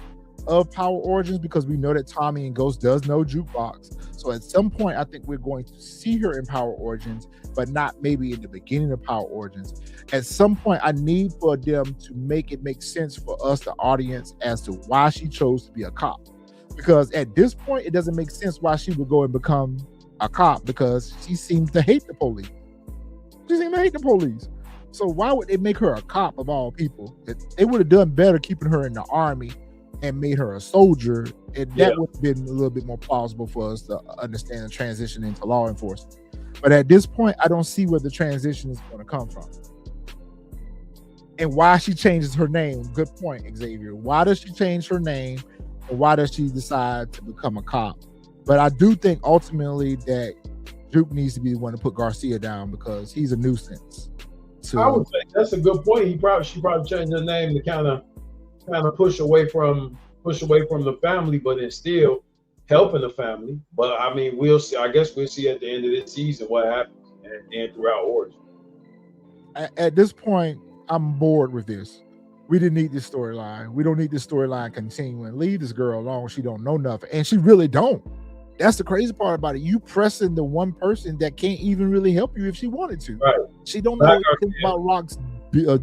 of Power Origins because we know that Tommy and Ghost does know Jukebox. So at some point, I think we're going to see her in Power Origins, but not maybe in the beginning of Power Origins. At some point, I need for them to make it make sense for us, the audience, as to why she chose to be a cop. Because at this point, it doesn't make sense why she would go and become a cop, because she seems to hate the police. She seems to hate the police. So why would they make her a cop of all people? They would have done better keeping her in the army and made her a soldier, and that would have been a little bit more plausible for us to understand the transition into law enforcement. But at this point, I don't see where the transition is going to come from. And why she changes her name. Good point, Xavier. Why does she change her name? And why does she decide to become a cop? But I do think ultimately that Duke needs to be the one to put Garcia down, because he's a nuisance. I would say that's a good point. She probably changed her name to kind of push away from the family, but it's still helping the family. But I mean, we'll see. I guess we'll see at the end of this season what happens and throughout Origin. At this point, I'm bored with this. We didn't need this storyline. We don't need this storyline continuing. Leave this girl alone. She don't know nothing, and she really don't. That's the crazy part about it. You pressing the one person that can't even really help you if she wanted to. Right. She don't know anything about Rock's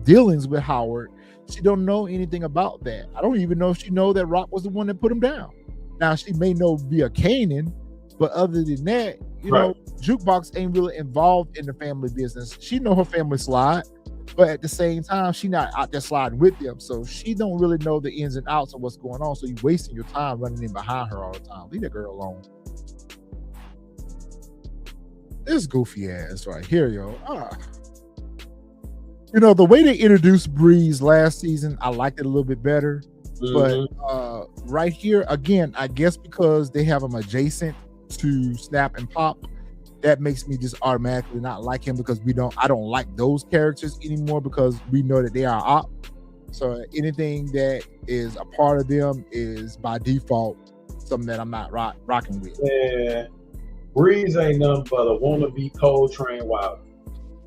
dealings with Howard. She don't know anything about that. I don't even know if she know that Rock was the one that put him down. Now, she may know via Kanan, but other than that, you know, Jukebox ain't really involved in the family business. She know her family slide, but at the same time, she not out there sliding with them. So she don't really know the ins and outs of what's going on. So you wasting your time running in behind her all the time. Leave that girl alone. This goofy ass right here, yo. You know, the way they introduced Breeze last season, I liked it a little bit better. But right here, again, I guess because they have him adjacent to Snap and Pop, that makes me just automatically not like him, because I don't like those characters anymore, because we know that they are op. So anything that is a part of them is by default something that I'm not rocking with. Yeah. Breeze ain't nothing but a wannabe Coltrane Wilder.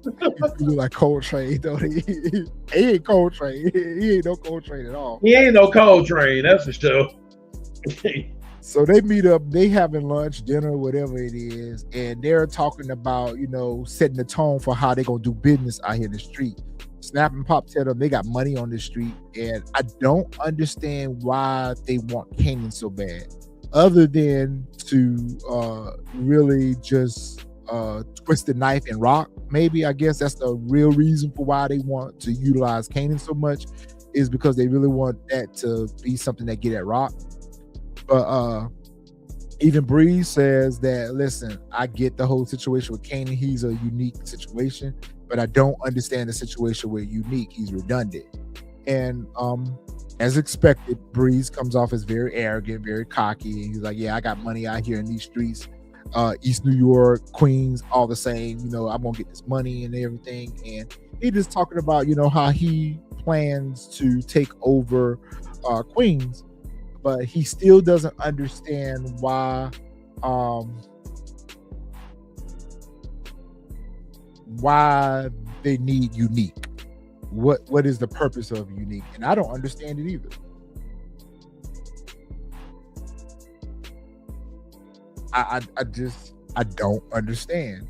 He look like Coltrane, though. He ain't Coltrane. He ain't no Coltrane at all. He ain't no Coltrane, that's for sure. So they meet up, they having lunch, dinner, whatever it is, and they're talking about, you know, setting the tone for how they're gonna do business out here in the street. Snap and Pop tell them they got money on the street, and I don't understand why they want Kanan so bad, other than to really just twist the knife and Rock. Maybe, I guess that's the real reason for why they want to utilize Kanan so much, is because they really want that to be something that get at Rock. But even Breeze says that, listen, I get the whole situation with Kanan. He's a unique situation, but I don't understand the situation where Unique, he's redundant. And as expected, Breeze comes off as very arrogant, very cocky. And he's like, yeah, I got money out here in these streets. East New York, Queens, all the same. You know, I'm going to get this money and everything. And he just talking about, you know, how he plans to take over Queens. But he still doesn't understand why they need Unique. what is the purpose of Unique? And I don't understand it either. I don't understand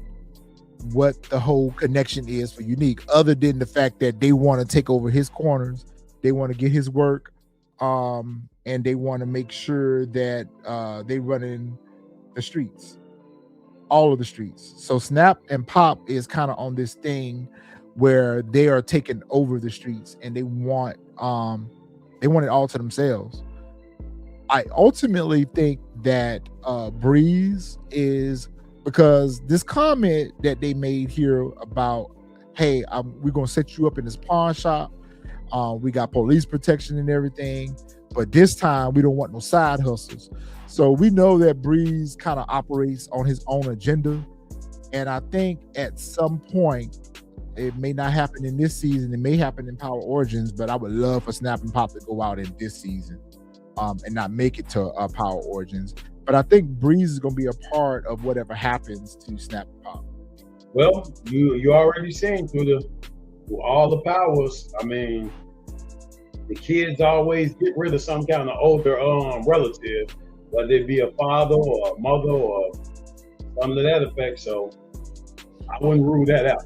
what the whole connection is for Unique, other than the fact that they want to take over his corners, they want to get his work, and they want to make sure that they run in the streets, all of the streets. So Snap and Pop is kind of on this thing where they are taking over the streets and they want it all to themselves. I ultimately think that Breeze is, because this comment that they made here about, hey, we're gonna set you up in this pawn shop. We got police protection and everything, but this time we don't want no side hustles. So we know that Breeze kind of operates on his own agenda. And I think at some point, it may not happen in this season, it may happen in Power Origins, but I would love for Snap and Pop to go out in this season and not make it to Power Origins. But I think Breeze is going to be a part of whatever happens to Snap and Pop. Well, you already seen through all the powers. I mean, the kids always get rid of some kind of older relative, whether it be a father or a mother or something to that effect. So I wouldn't rule that out.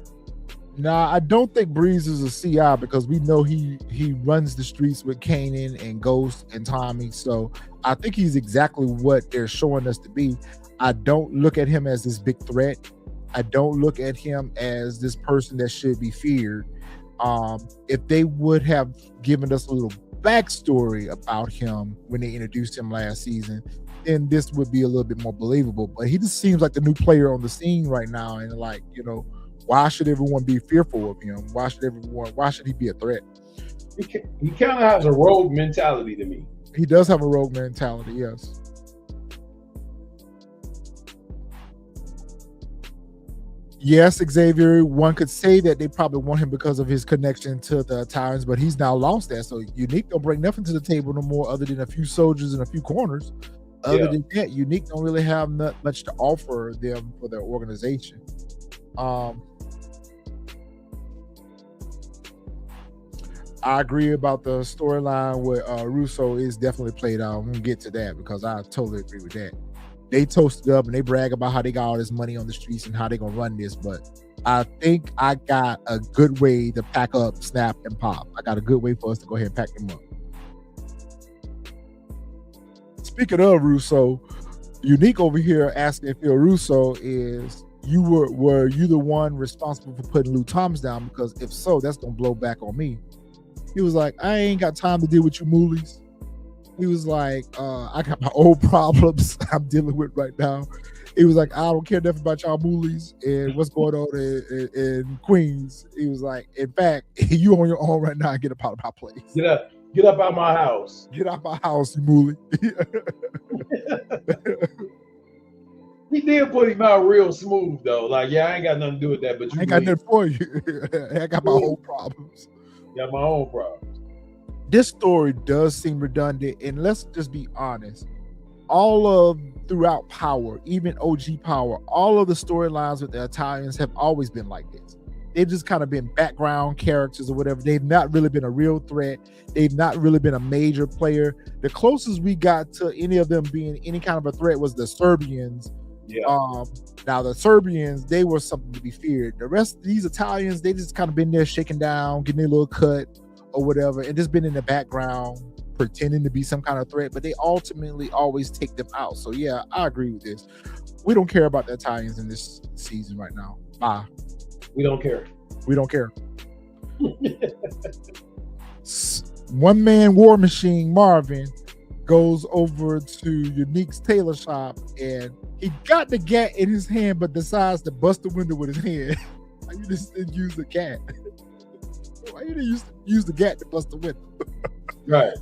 Nah, I don't think Breeze is a CI, because we know he runs the streets with Kanan and Ghost and Tommy. So I think he's exactly what they're showing us to be. I don't look at him as this big threat. I don't look at him as this person that should be feared. If they would have given us a little backstory about him when they introduced him last season, then this would be a little bit more believable. But he just seems like the new player on the scene right now, and like, why should everyone be fearful of him? Why should he be a threat? He kind of has a rogue mentality to me. He does have a rogue mentality, yes. Yes, Xavier, one could say that they probably want him because of his connection to the Italians, but he's now lost that. So Unique don't bring nothing to the table no more other than a few soldiers and a few corners. Other than that, Unique don't really have much to offer them for their organization. I agree about the storyline with Russo is definitely played out. I'm gonna get to that because I totally agree with that. They toasted up and they brag about how they got all this money on the streets and how they gonna run this, but I think I got a good way to pack up Snap and Pop. I got a good way for us to go ahead and pack them up. Speaking of Russo, Unique over here asking if Phil Russo is, were you the one responsible for putting Lou Thomas down? Because if so, that's gonna blow back on me. He was like, I ain't got time to deal with you moolies. He was like, I got my own problems I'm dealing with right now. He was like, I don't care nothing about y'all moolies and what's going on in Queens. He was like, in fact, you on your own right now. Get up out of my place. Get up out my house. Get out my house, you moolie. He did put him out real smooth though. Like, yeah, I ain't got nothing to do with that, but you I ain't got nothing for you. I got my own problems. Got my own problems. This story does seem redundant, and let's just be honest. All of throughout Power, even OG Power, all of the storylines with the Italians have always been like this. They've just kind of been background characters or whatever. They've not really been a real threat. They've not really been a major player. The closest we got to any of them being any kind of a threat was the Serbians. Yeah. Now the Serbians, they were something to be feared. The rest of these Italians, they just kind of been there shaking down, getting a little cut or whatever, and just been in the background pretending to be some kind of threat, but they ultimately always take them out. So yeah, I agree with this. We don't care about the Italians in this season right now. Bye. We don't care. We don't care. One man war machine Marvin goes over to Unique's tailor shop and he got the gat in his hand but decides to bust the window with his hand. Why you just didn't use the gat? Why you didn't use the gat to bust the window? Right.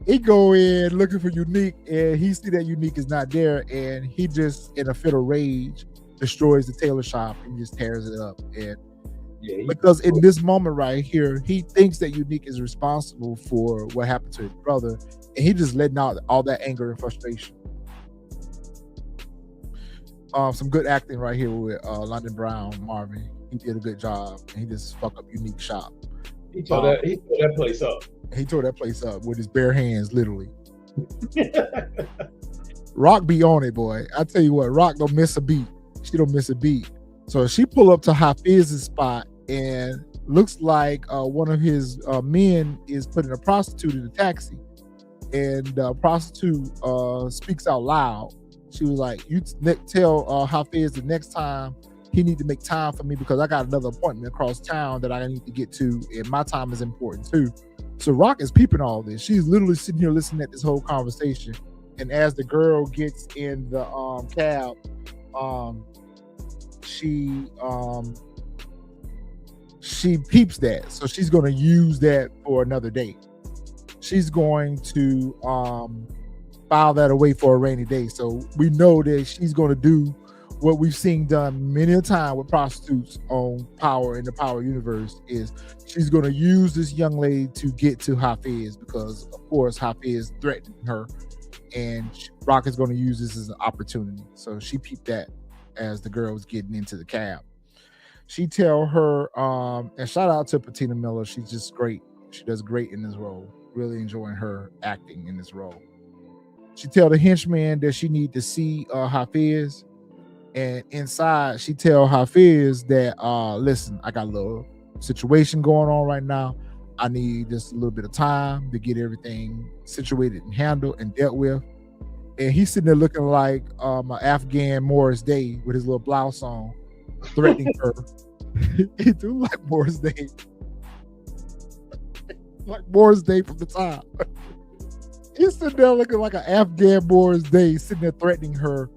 He go in looking for Unique and he see that Unique is not there and he just in a fit of rage destroys the tailor shop and just tears it up. And because in this moment right here, he thinks that Unique is responsible for what happened to his brother, and he just letting out all that anger and frustration. Some good acting right here with London Brown, Marvin. He did a good job, and he just fucked up Unique shop. He tore that place up. He tore that place up with his bare hands, literally. Rock be on it, boy. I tell you what, Rock don't miss a beat. She don't miss a beat. So she pull up to Hafiz's spot, and looks like one of his men is putting a prostitute in a taxi. And the prostitute speaks out loud. She was like, "You tell Hafiz the next time he need to make time for me because I got another appointment across town that I need to get to, and my time is important too." So Rock is peeping all this. She's literally sitting here listening at this whole conversation. And as the girl gets in the cab, she peeps that. So she's going to use that for another day. She's going to file that away for a rainy day. So we know that she's going to do what we've seen done many a time with prostitutes on Power in the Power universe, is she's going to use this young lady to get to Hafiz, because of course Hafiz threatened her, and Rock is going to use this as an opportunity. So she peeped that as the girl was getting into the cab. She tell her, and shout out to Patina Miller, she's just great. She does great in this role. Really enjoying her acting in this role. She tell the henchman that she need to see Hafiz. And inside, she tell Hafiz that, listen, I got a little situation going on right now. I need just a little bit of time to get everything situated and handled and dealt with. And he's sitting there looking like an Afghan Morris Day with his little blouse on, threatening her. He do like Morris Day. Like Morris Day from the top. He's sitting there looking like an Afghan Morris Day, sitting there threatening her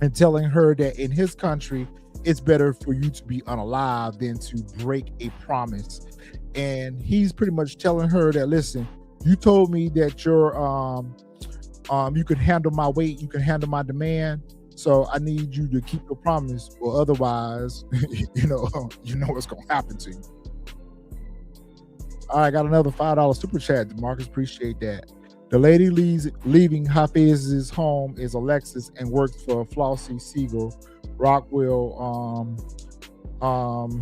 and telling her that in his country, it's better for you to be unalive than to break a promise. And he's pretty much telling her that, listen, you told me that you're you can handle my weight, you can handle my demand, so I need you to keep your promise, or otherwise, you know what's gonna happen to you. All right, got another $5 super chat, DeMarcus, appreciate that. The lady leaving Hafiz's home is Alexis and works for Flossie Siegel. Rock will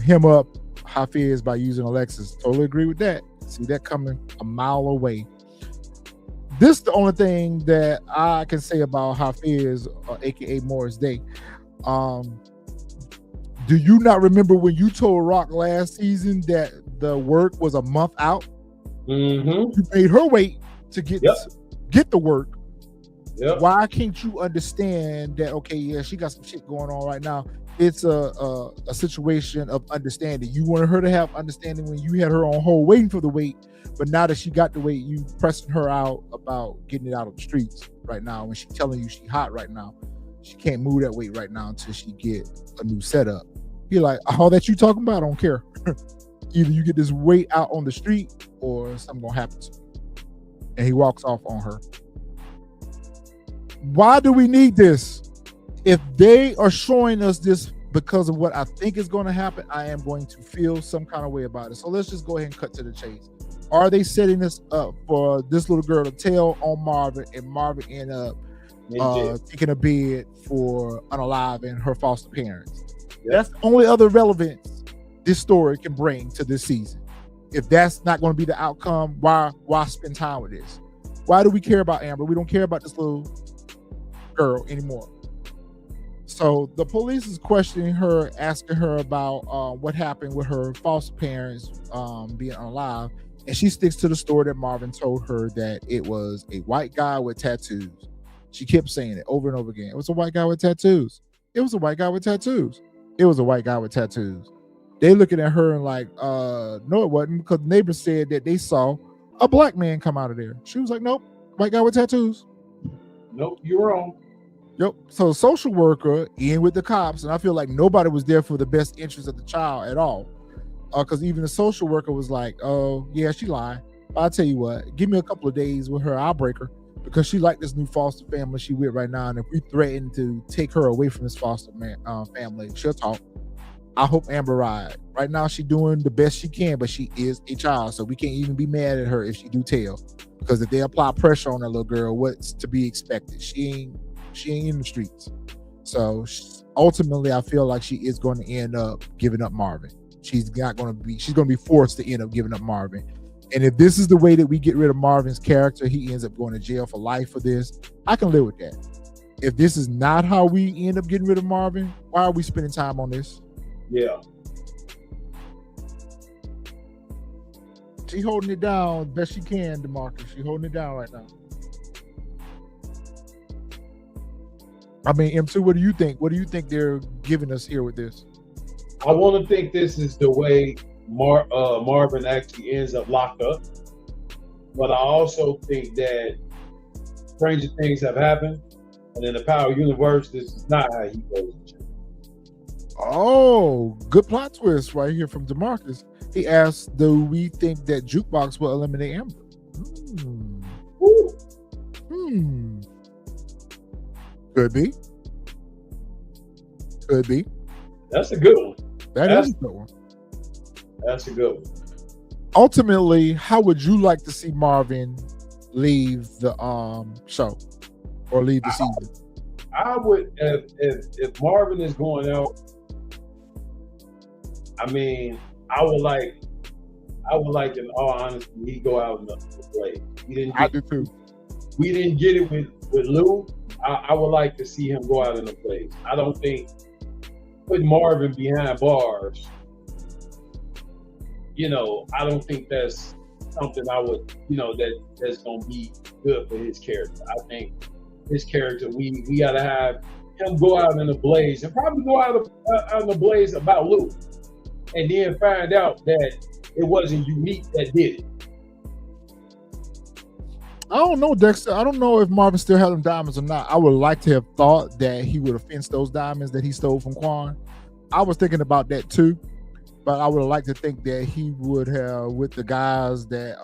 hem up Hafiz by using Alexis. Totally agree with that. See that coming a mile away. This is the only thing that I can say about Hafiz, aka Morris Day. Do you not remember when you told Rock last season that the work was a month out? Mm-hmm. You made her wait to get the work. Yep. Why can't you understand that? Okay, yeah, she got some shit going on right now. It's a situation of understanding. You wanted her to have understanding when you had her on hold waiting for the wait, but now that she got the wait, you pressing her out about getting it out of the streets right now. When she telling you she hot right now, she can't move that weight right now until she get a new setup. You're like, all that you talking about, I don't care. Either you get this weight out on the street or something gonna happen to you. And he walks off on her. Why do we need this? If they are showing us this because of what I think is going to happen, I am going to feel some kind of way about it. So let's just go ahead and cut to the chase. Are they setting this up for this little girl to tell on Marvin, and Marvin end up taking a bid for unaliving her foster parents? Yep. That's the only other relevance this story can bring to this season. If that's not going to be the outcome, why spend time with this? Why do we care about Amber? We don't care about this little girl anymore. So the police is questioning her, asking her about what happened with her foster parents being alive, and she sticks to the story that Marvin told her, that it was a white guy with tattoos. She kept saying it over and over again. It was a white guy with tattoos. It was a white guy with tattoos. It was a white guy with tattoos. They looking at her and like, no, it wasn't, because neighbors said that they saw a black man come out of there. She was like, nope, white guy with tattoos. Nope, you're wrong. Yep. So the social worker in with the cops, and I feel like nobody was there for the best interest of the child at all. Because even the social worker was like, oh, yeah, she lied. But I'll tell you what, give me a couple of days with her, I'll break her. Because she like this new foster family she with right now. And if we threaten to take her away from this foster family, she'll talk. I hope Amber ride. Right now, she doing the best she can, but she is a child. So we can't even be mad at her if she do tell. Because if they apply pressure on that little girl, what's to be expected? She ain't in the streets. So ultimately, I feel like she is going to end up giving up Marvin. she's going to be forced to end up giving up Marvin. And if this is the way that we get rid of Marvin's character, he ends up going to jail for life for this, I can live with that. If this is not how we end up getting rid of Marvin, why are we spending time on this? Yeah. She holding it down best she can, DeMarcus. She holding it down right now. I mean, M2, what do you think? What do you think they're giving us here with this? I want to think this is the way Marvin actually ends up locked up. But I also think that stranger things have happened. And in the Power universe, this is not how he goes to jail. Oh, good plot twist right here from DeMarcus. He asked, do we think that Jukebox will eliminate Amber? Could be. Could be. That's a good one. That's a good one. That's a good one. Ultimately, how would you like to see Marvin leave the show or leave the season? I would, if Marvin is going out, I mean, I would like, in all honesty, he go out in the play. I do too. We didn't get it with Lou. I would like to see him go out in the place. I don't think putting Marvin behind bars, I don't think that's something I would, that's going to be good for his character. I think his character, we got to have him go out in the blaze and probably go out in the blaze about Lou, and then find out that it wasn't Unique that did it. I don't know, Dexter. I don't know if Marvin still had them diamonds or not. I would like to have thought that he would have fenced those diamonds that he stole from Quan. I was thinking about that too, but I would have liked to think that he would have, with the guys that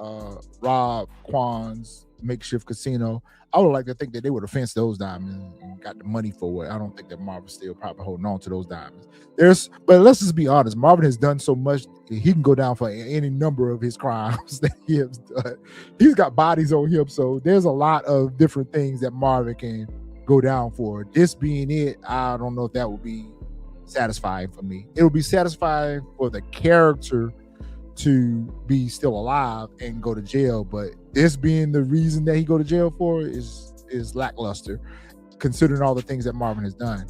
robbed Quan's makeshift casino, I would like to think that they would have fenced those diamonds and got the money for it. I don't think that Marvin's still probably holding on to those diamonds. But let's just be honest. Marvin has done so much; he can go down for any number of his crimes that he has done. He's got bodies on him, so there's a lot of different things that Marvin can go down for. This being it, I don't know if that would be satisfying for me. It would be satisfying for the character to be still alive and go to jail, but this being the reason that he go to jail for is lackluster, considering all the things that Marvin has done.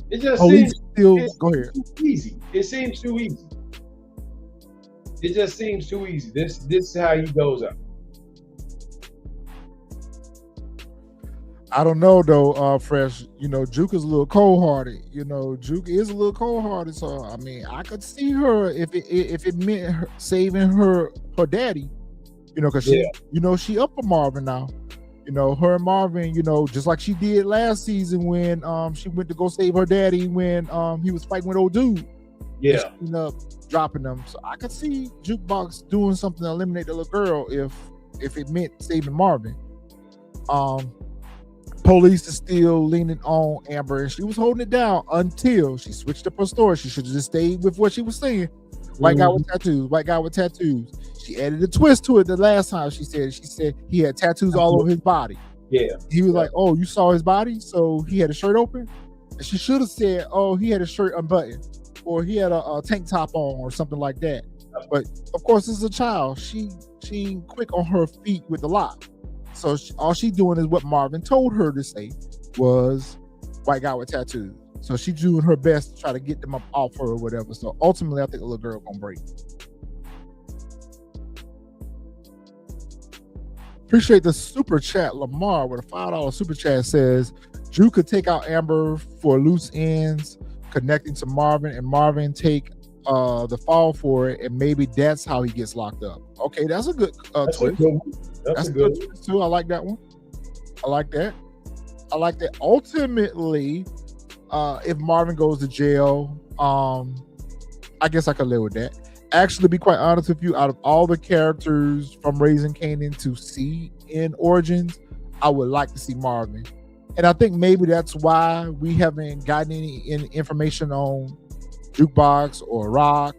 It just seems go ahead. Too easy. It seems too easy. It just seems too easy. This is how he goes out. I don't know though, Fresh. Juke is a little cold-hearted. Juke is a little cold-hearted. So I mean, I could see her if it meant saving her daddy. Because she up for Marvin now. Her and Marvin. Just like she did last season when she went to go save her daddy when he was fighting with old dude. Yeah. She ended up dropping them. So I could see Jukebox doing something to eliminate the little girl if it meant saving Marvin. Police is still leaning on Amber, and she was holding it down until she switched up her story. She should have just stayed with what she was saying. White guy with tattoos. White guy with tattoos. She added a twist to it the last time she said he had tattoos all over his body. Yeah. He was like, oh, you saw his body? So he had a shirt open? And she should have said, oh, he had a shirt unbuttoned, or he had a tank top on, or something like that. But of course, this is a child. She ain't quick on her feet with the lock. So all she doing is what Marvin told her to say was white guy with tattoos. So she's doing her best to try to get them up off her or whatever. So ultimately, I think the little girl gonna break. Appreciate the super chat. Lamar with a $5 super chat says Drew could take out Amber for loose ends connecting to Marvin, and Marvin take the fall for it, and maybe that's how he gets locked up. Okay, that's a good twist. That's a good twist too. I like that one. I like that. Ultimately, if Marvin goes to jail, I guess I could live with that. Actually, to be quite honest with you, out of all the characters from Raising Kanan to see in Origins, I would like to see Marvin. And I think maybe that's why we haven't gotten any information on Jukebox or Rock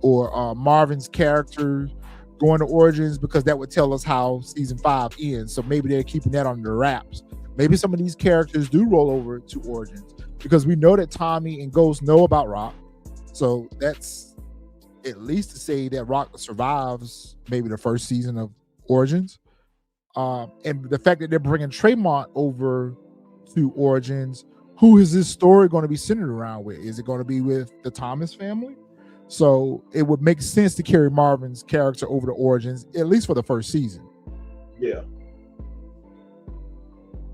or Marvin's character going to Origins, because that would tell us how season 5 ends. So maybe they're keeping that under wraps. Maybe some of these characters do roll over to Origins, because we know that Tommy and Ghost know about Rock. So that's at least to say that Rock survives maybe the first season of Origins. And the fact that they're bringing Tremont over to Origins, who is this story going to be centered around with? Is it going to be with the Thomas family? So it would make sense to carry Marvin's character over to Origins, at least for the first season. Yeah.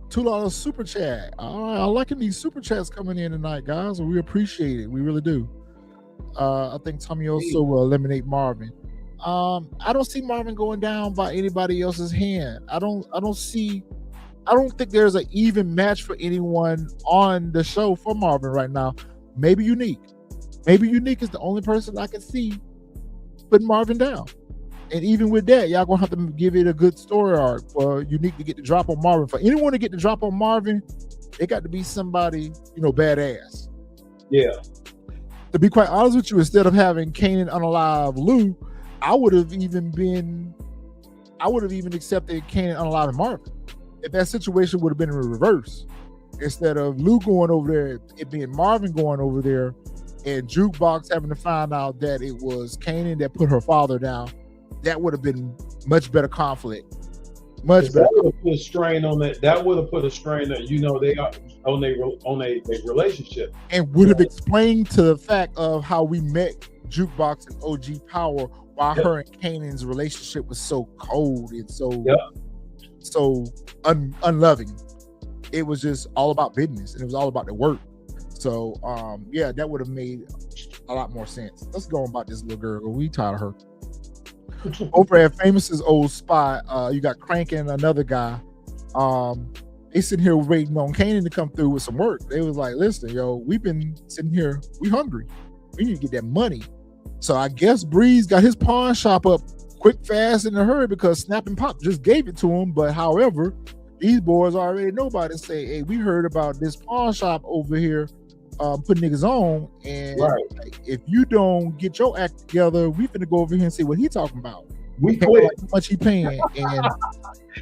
$2 super chat. All right, I'm liking these super chats coming in tonight, guys. We appreciate it. We really do. I think Tommy also will eliminate Marvin. I don't see Marvin going down by anybody else's hand. I don't think there's an even match for anyone on the show for Marvin right now. Maybe Unique. Maybe Unique is the only person I can see putting Marvin down. And even with that, y'all gonna have to give it a good story arc for Unique to get the drop on Marvin. For anyone to get the drop on Marvin, it got to be somebody, badass. Yeah. To be quite honest with you, instead of having Kanan unalive Lou, I would have even accepted Kanan unalive Marvin. If that situation would have been in reverse, instead of Lou going over there, it being Marvin going over there, and Jukebox having to find out that it was Kanan that put her father down, that would have been much better conflict. Much better. That would have put a strain on that. That would have put a strain that they are on their relationship, and would have explained to the fact of how we met Jukebox and OG Power, why her and Kanan's relationship was so cold and so unloving. It was just all about business, and it was all about the work. So that would have made a lot more sense. Let's go on about this little girl. We tired of her. Over at Famous's old spot, you got Crank and another guy. They sitting here waiting on Kanan to come through with some work. They was like, listen, yo, we've been sitting here, we hungry. We need to get that money. So I guess Breeze got his pawn shop up quick, fast, in a hurry because Snap and Pop just gave it to him. But however, these boys already know about it. Say, hey, we heard about this pawn shop over here putting niggas on. And if you don't get your act together, we finna go over here and see what he talking about. We quit. Like, how much he paying? And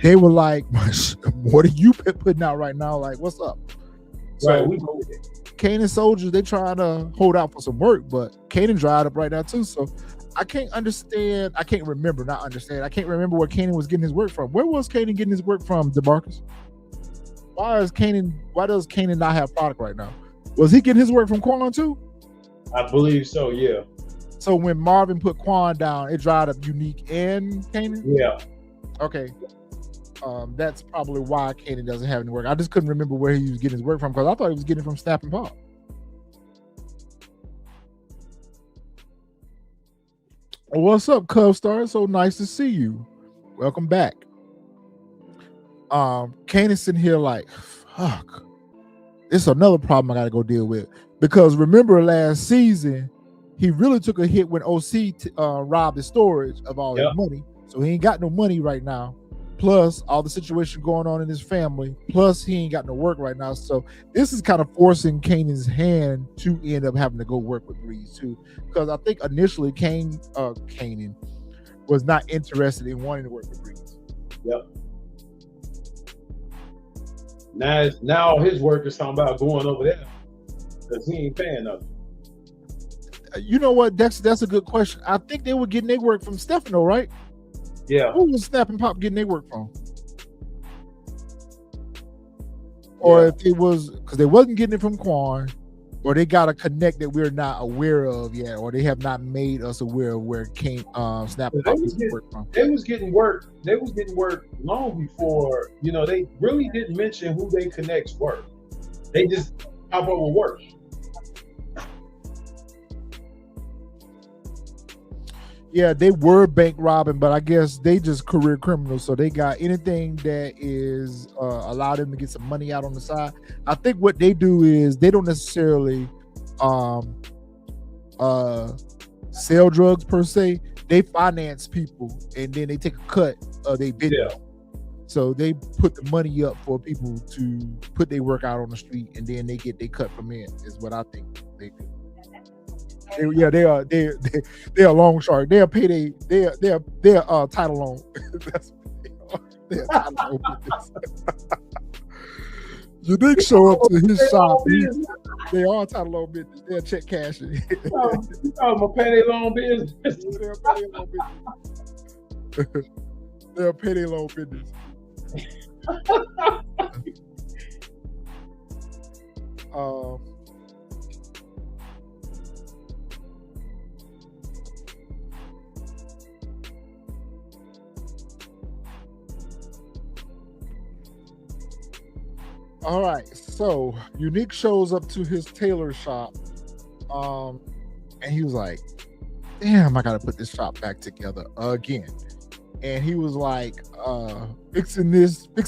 they were like, what are you putting out right now? Like, what's up? So we quit. Kanan soldiers, they trying to hold out for some work, but Kanan dried up right now too. So I can't remember where Kanan was getting his work from. Where was Kanan getting his work from, DeMarcus? Why does Kanan not have product right now? Was he getting his work from Quan too? I believe so, yeah. So when Marvin put Quan down, it dried up Unique and Kanan? Yeah. Okay. That's probably why Kanan doesn't have any work. I just couldn't remember where he was getting his work from because I thought he was getting it from Snap and Pop. What's up, Cub Star? So nice to see you. Welcome back. Kanan's sitting here like, fuck. It's another problem I got to go deal with. Because remember last season, he really took a hit when OC robbed the storage of all his money. So he ain't got no money right now. Plus all the situation going on in his family. Plus he ain't got no work right now. So this is kind of forcing Kanan's hand to end up having to go work with Breeze too. Because I think initially Kanan was not interested in wanting to work with Breeze. Yep. Now his work is talking about going over there because he ain't paying nothing. You know what? That's a good question. I think they were getting their work from Stefano, right? Yeah. Who was Snap and Pop getting their work from? Or if it was because they wasn't getting it from Quan, or they got a connect that we're not aware of yet, or they have not made us aware of where Snap and Pop was getting work from. They was getting work. They was getting work long before. They really didn't mention who they connects were. They just pop up with work. Yeah, they were bank robbing, but I guess they just career criminals. So they got anything that is allow them to get some money out on the side. I think what they do is they don't necessarily sell drugs per se. They finance people and then they take a cut of their business. Yeah. So they put the money up for people to put their work out on the street and then they get their cut from it, is what I think they do. They are long shark. They'll pay their title loan. That's their title loan. Unique show up to his shop. They all title loan business. They'll check cash it. You talking about pay their loan business? They'll pay their loan business. They'll pay their loan business. All right, so Unique shows up to his tailor shop, and he was like, "Damn, I gotta put this shop back together again." And he was like, "Fixing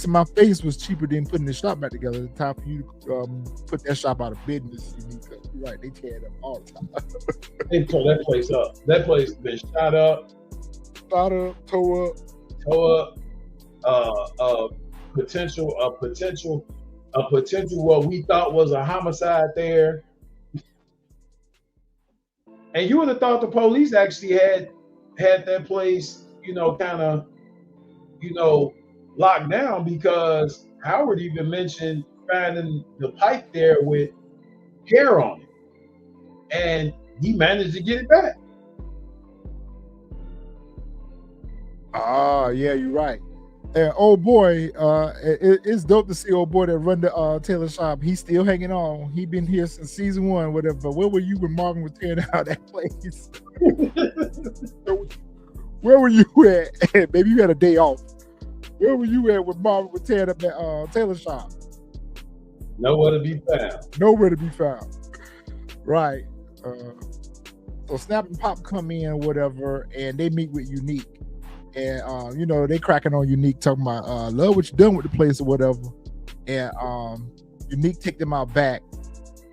my face was cheaper than putting the shop back together. It's time for you to put that shop out of business." You're right, they tear it up all the time. They tore that place up. That place been shot up, tore up. Potential what we thought was a homicide there. And you would have thought the police actually had that place, kind of, locked down, because Howard even mentioned finding the pipe there with hair on it, and he managed to get it back. Yeah, you're right. And old boy, it's dope to see old boy that run the tailor shop. He's still hanging on. He been here since season 1, whatever. But where were you when Marvin was tearing out that place? Where were you at? Maybe you had a day off. Where were you at when Marvin was tearing up that tailor shop? Nowhere to be found. Nowhere to be found. Right. So Snap and Pop come in, whatever, and they meet with Unique. And they cracking on Unique, talking about love what you done with the place or whatever. And Unique take them out back,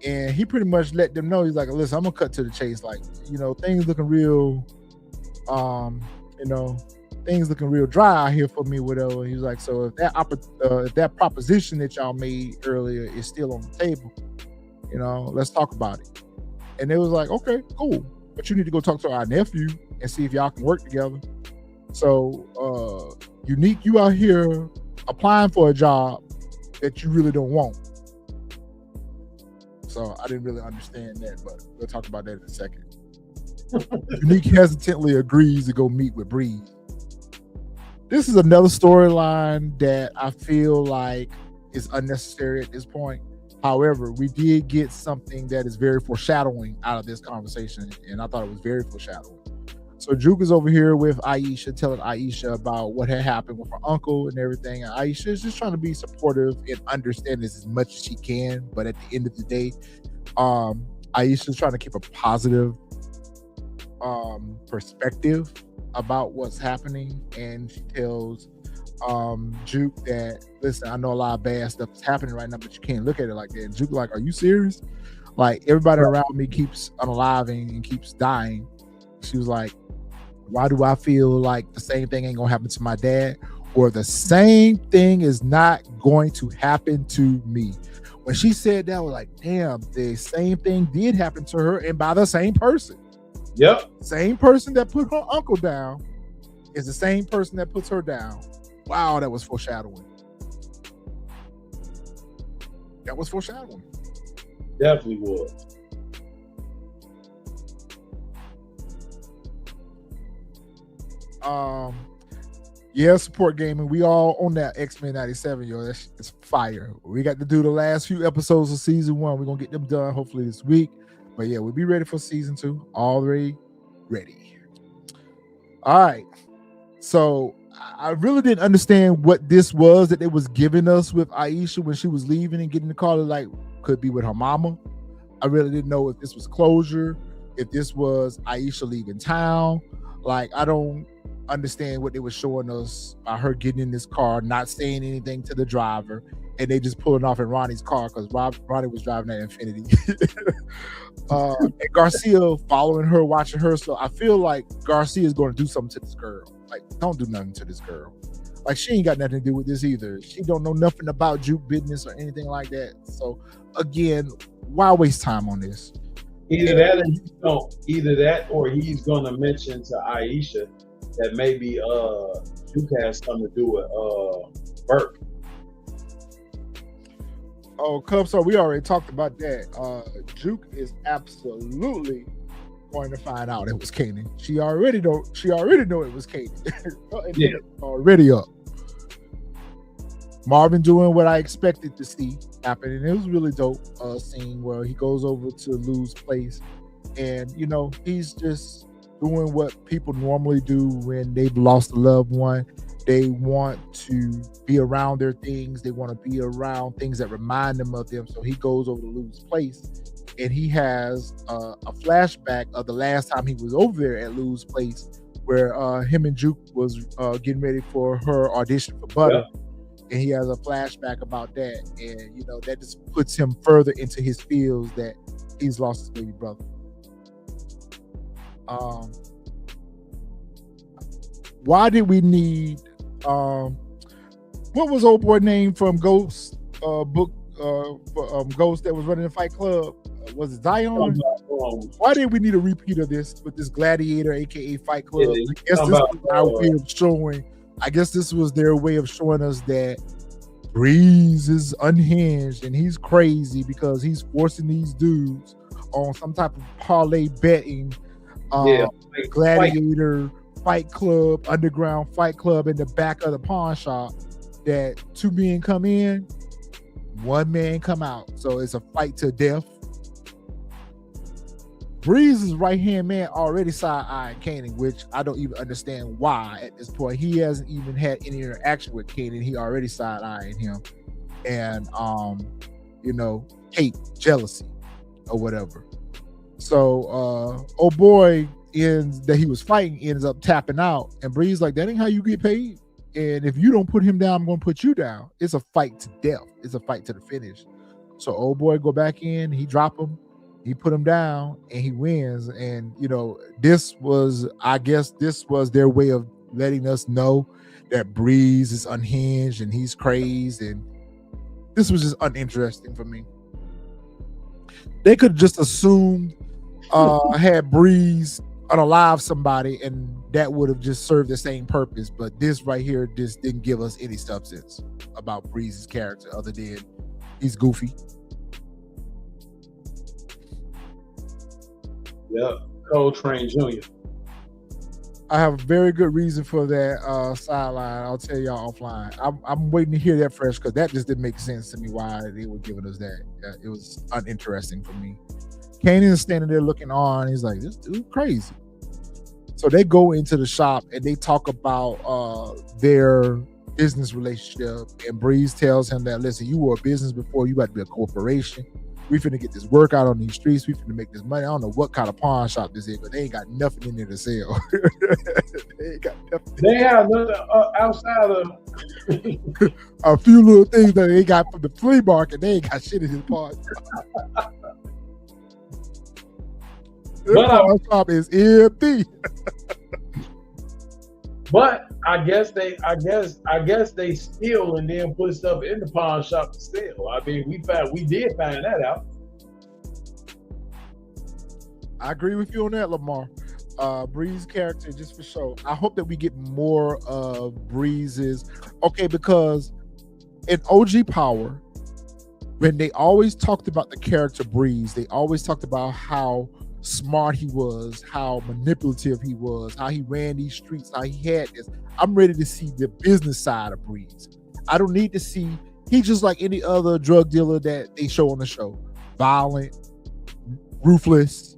and he pretty much let them know, he's like, "Listen, I'm gonna cut to the chase. Like, things looking real, things looking real dry out here for me, whatever." He's like, "So if that proposition that y'all made earlier is still on the table, let's talk about it." And they was like, "Okay, cool, but you need to go talk to our nephew and see if y'all can work together." So, Unique, you out here applying for a job that you really don't want. So I didn't really understand that, but we'll talk about that in a second. Unique hesitantly agrees to go meet with Breeze. This is another storyline that I feel like is unnecessary at this point. However, we did get something that is very foreshadowing out of this conversation, and I thought it was very foreshadowing. So Juke is over here with Aisha, telling Aisha about what had happened with her uncle and everything. And Aisha is just trying to be supportive and understand this as much as she can. But at the end of the day, Aisha is trying to keep a positive perspective about what's happening. And she tells Juke that, "Listen, I know a lot of bad stuff is happening right now, but you can't look at it like that." And Juke like, "Are you serious? Like, everybody around me keeps unaliving and keeps dying." She was like, "Why do I feel like the same thing ain't gonna happen to my dad, or the same thing is not going to happen to me?" When she said that, I was like, damn, the same thing did happen to her, and by the same person. Yep. Same person that put her uncle down is the same person that puts her down. Wow, that was foreshadowing. That was foreshadowing. Definitely was. Support gaming. We all on that X-Men 97, yo. It's fire. We got to do the last few episodes of season 1. We're gonna get them done hopefully this week. But yeah, we'll be ready for season 2. Already ready. All right. So I really didn't understand what this was that they was giving us with Aisha when she was leaving and getting the call. Like, could be with her mama. I really didn't know if this was closure, if this was Aisha leaving town. Like, I don't understand what they were showing us by her getting in this car, not saying anything to the driver, and they just pulling off in Ronnie's car because Ronnie was driving that Infinity. And Garcia following her, watching her. So I feel like Garcia is going to do something to this girl. Like, don't do nothing to this girl. Like, she ain't got nothing to do with this either. She don't know nothing about juke business or anything like that. So again, why waste time on this? Either that or he's gonna mention to Aisha that maybe Juke has something to do with Burke. Oh, Club Star, we already talked about that. Juke is absolutely going to find out it was Kanan. She already know. She already know it was Kanan. Yeah. Already up. Marvin doing what I expected to see happen, and it was really dope. Scene where he goes over to Lou's place, and he's just doing what people normally do when they've lost a loved one. They want to be around their things. They want to be around things that remind them of them. So he goes over to Lou's place, and he has a flashback of the last time he was over there at Lou's place, where him and Juke was getting ready for her audition for Butter. Yeah. And he has a flashback about that, and that just puts him further into his feels that he's lost his baby brother. Why did we need what was old boy name from Ghost book Ghost that was running the Fight Club? Was it Zion? Why did we need a repeat of this with this Gladiator, aka Fight Club? Yeah, I guess this was our way of showing. I guess this was their way of showing us that Breeze is unhinged and he's crazy because he's forcing these dudes on some type of parlay betting. Gladiator Fight Club, underground Fight Club in the back of the pawn shop. That 2 men come in, 1 man come out. So it's a fight to death. Breeze's right-hand man already side-eyeing Kanan, which I don't even understand why at this point. He hasn't even had any interaction with Kanan. He already side-eyeing him. And, hate, jealousy, or whatever. So, old boy that he was fighting ends up tapping out. And Breeze like, that ain't how you get paid. And if you don't put him down, I'm going to put you down. It's a fight to death. It's a fight to the finish. So, old boy go back in. He drop him. He put him down and he wins. And, this was their way of letting us know that Breeze is unhinged and he's crazed. And this was just uninteresting for me. They could have just assumed had Breeze unalive somebody and that would have just served the same purpose. But this right here just didn't give us any substance about Breeze's character other than he's goofy. Yep, Coltrane Jr. I have a very good reason for that sideline. I'll tell y'all offline. I'm waiting to hear that fresh because that just didn't make sense to me why they were giving us that. It was uninteresting for me. Kanan is standing there looking on. He's like, this dude crazy. So they go into the shop and they talk about their business relationship. And Breeze tells him that, listen, you were a business before, you got to be a corporation. We finna get this work out on these streets. We finna make this money. I don't know what kind of pawn shop this is, but they ain't got nothing in there to sell. They ain't got nothing. They have nothing outside of a few little things that they got from the flea market. They ain't got shit in his pawn shop. This pawn shop is empty. But I guess they steal and then put stuff in the pawn shop to steal. I mean, we did find that out. I agree with you on that, Lamar. Breeze's character, just for show. I hope that we get more of Breeze's. Okay, because in OG Power, when they always talked about the character Breeze, they always talked about how smart he was, how manipulative he was, how he ran these streets, how he had this. I'm ready to see the business side of Breeze. I don't need to see, he's just like any other drug dealer that they show on the show. Violent, ruthless.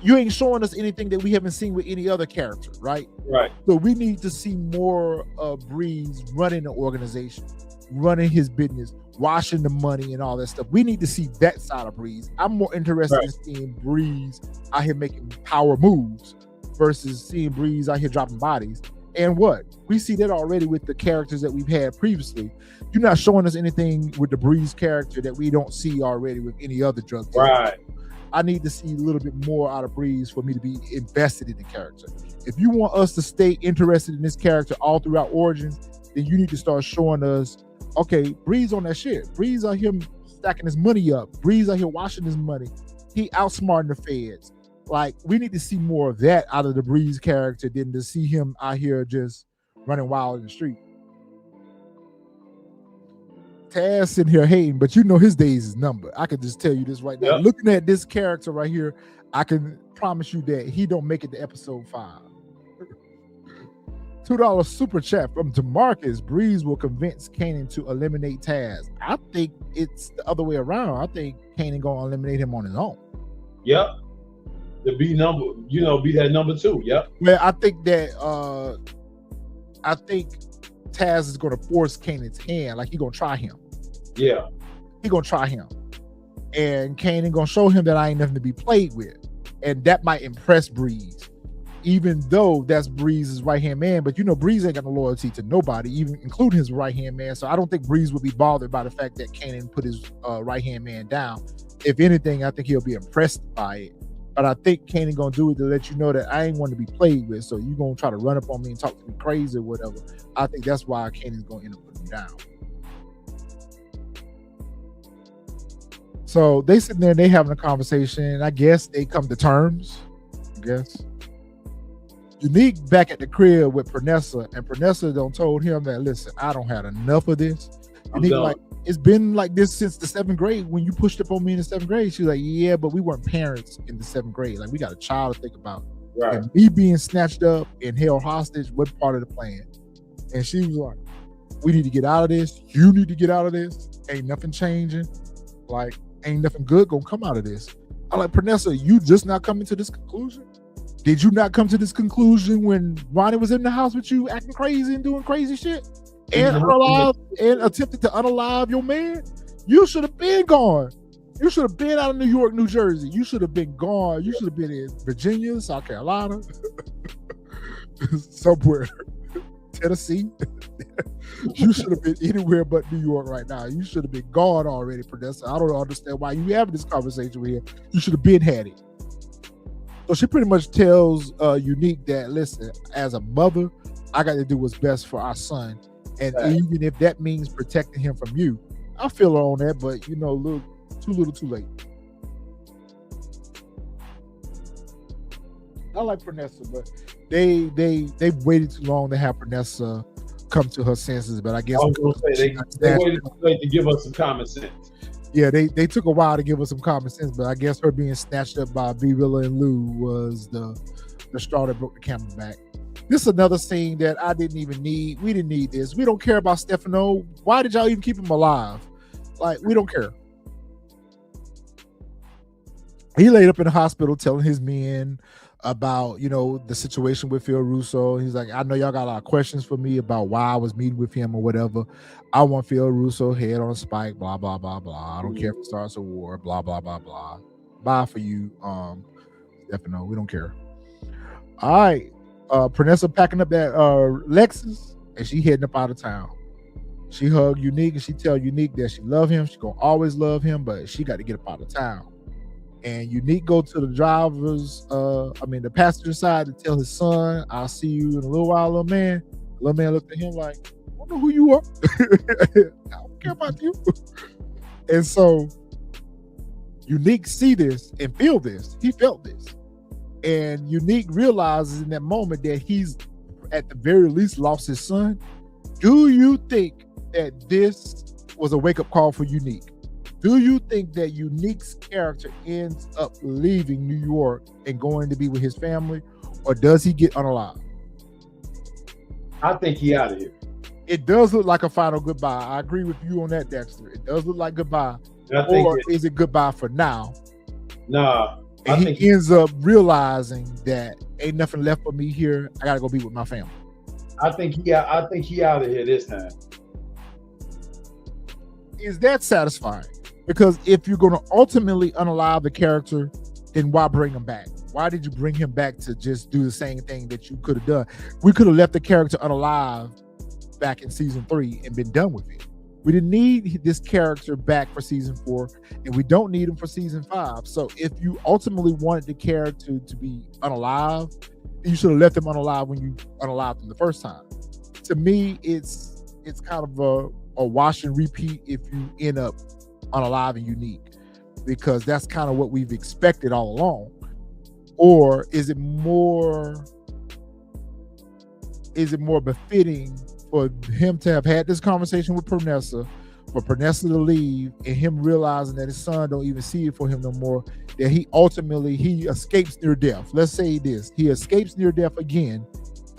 You ain't showing us anything that we haven't seen with any other character, right? Right. So we need to see more of Breeze running the organization, running his business, washing the money and all that stuff. We need to see that side of Breeze. I'm more interested in seeing Breeze out here making power moves versus seeing Breeze out here dropping bodies. And what? We see that already with the characters that we've had previously. You're not showing us anything with the Breeze character that we don't see already with any other drug dealer. Right. I need to see a little bit more out of Breeze for me to be invested in the character. If you want us to stay interested in this character all throughout Origins, then you need to start showing us, okay, Breeze on that shit. Breeze out here stacking his money up. Breeze out here washing his money. He outsmarting the feds. Like, we need to see more of that out of the Breeze character than to see him out here just running wild in the street. Taz sitting here hating, but you know his days is numbered. I can just tell you this right now. Yep. Looking at this character right here, I can promise you that he don't make it to episode 5. $2 super chat from DeMarcus. Breeze will convince Kanan to eliminate Taz. I think it's the other way around. I think Kanan gonna eliminate him on his own. Yep. To be that number 2. Yep. Well, I think that Taz is gonna force Kanan's hand, like he gonna try him. Yeah. He gonna try him. And Kanan gonna show him that I ain't nothing to be played with. And that might impress Breeze. Even though that's Breeze's right-hand man, but Breeze ain't got no loyalty to nobody, even including his right-hand man. So I don't think Breeze would be bothered by the fact that Kanan put his right-hand man down. If anything, I think he'll be impressed by it. But I think Kanan gonna do it to let you know that I ain't want to be played with. So you gonna try to run up on me and talk to me crazy or whatever. I think that's why Kanan's gonna end up putting me down. So they sitting there, they having a conversation. I guess they come to terms. I guess. Unique back at the crib with Pernessa, and Pernessa don't told him that, listen, I don't have enough of this. Unique like, it's been like this since the 7th grade when you pushed up on me in the 7th grade. She's like, yeah, but we weren't parents in the 7th grade. Like, we got a child to think about. Right. And me being snatched up and held hostage was part of the plan. And she was like, we need to get out of this. You need to get out of this. Ain't nothing changing. Like, ain't nothing good gonna come out of this. I'm like, Pernessa, you just not coming to this conclusion? Did you not come to this conclusion when Ronnie was in the house with you acting crazy and doing crazy shit? And attempted to unalive your man? You should have been gone. You should have been out of New York, New Jersey. You should have been gone. You should have been in Virginia, South Carolina, somewhere, Tennessee. You should have been anywhere but New York right now. You should have been gone already, Pernessa. I don't understand why you having this conversation with him. You should have been had it. So she pretty much tells Unique that, listen, as a mother, I got to do what's best for our son. And even if that means protecting him from you, I feel her on that, but too little too late. I like Pernessa, but they waited too long to have Pernessa come to her senses. But I guess I was gonna say, they waited too late to give us some common sense. Yeah, they took a while to give us some common sense, but I guess her being snatched up by B. Willa and Lou was the straw that broke the camel's back. This is another scene that I didn't even need. We didn't need this. We don't care about Stefano. Why did y'all even keep him alive? Like, we don't care. He laid up in the hospital telling his men about, the situation with Phil Russo. He's like, I know y'all got a lot of questions for me about why I was meeting with him or whatever. I want Phil Russo head on a spike, blah, blah, blah, blah. I don't care if it starts a war, blah, blah, blah, blah. Bye for you, Stefano. We don't care. All right. Pernessa packing up that Lexus, and she heading up out of town. She hugged Unique, and she tell Unique that she love him. She gonna always love him, but she got to get up out of town. And Unique go to the the passenger side to tell his son, I'll see you in a little while, little man. The little man looked at him like, I don't know who you are. I don't care about you. And so Unique see this and feel this. He felt this. And Unique realizes in that moment that he's at the very least lost his son. Do you think that this was a wake-up call for Unique? Do you think that Unique's character ends up leaving New York and going to be with his family, or does he get unalive? I think he out of here. It does look like a final goodbye. I agree with you on that, Dexter. It does look like goodbye. Or is it goodbye for now? Nah. And he ends up realizing that ain't nothing left for me here. I gotta go be with my family. I think he out of here this time. Is that satisfying? Because if you're going to ultimately unalive the character, then why bring him back? Why did you bring him back to just do the same thing that you could have done? We could have left the character unalive back in season 3 and been done with it. We didn't need this character back for season 4, and we don't need him for season 5. So if you ultimately wanted the character to be unalive, you should have left him unalive when you unalived him the first time. To me, it's kind of a wash and repeat if you end up unalive and Unique, because that's kind of what we've expected all along. Or is it more befitting for him to have had this conversation with Pernessa for Pernessa to leave and him realizing that his son don't even see it for him no more, that he escapes near death. Let's say this. He escapes near death again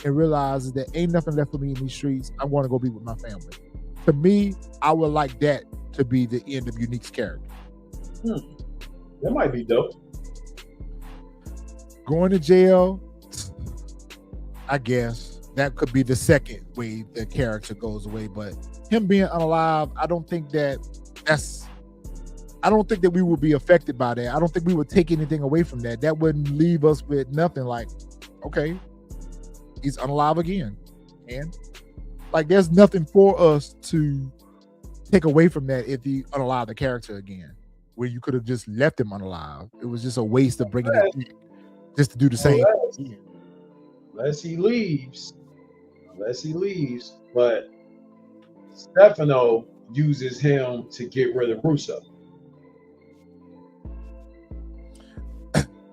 and realizes that ain't nothing left for me in these streets. I want to go be with my family. To me, I would like that to be the end of Unique's character. That might be dope. Going to jail, I guess that could be the second way the character goes away. But him being unalive, I don't think that we would be affected by that. I don't think we would take anything away from that. That wouldn't leave us with nothing. Like, okay, he's unalive again. And like, there's nothing for us to take away from that if he unalive the character again, where you could have just left him unalive. It was just a waste of bringing it back just to do the same. Unless he leaves. But Stefano uses him to get rid of Russo.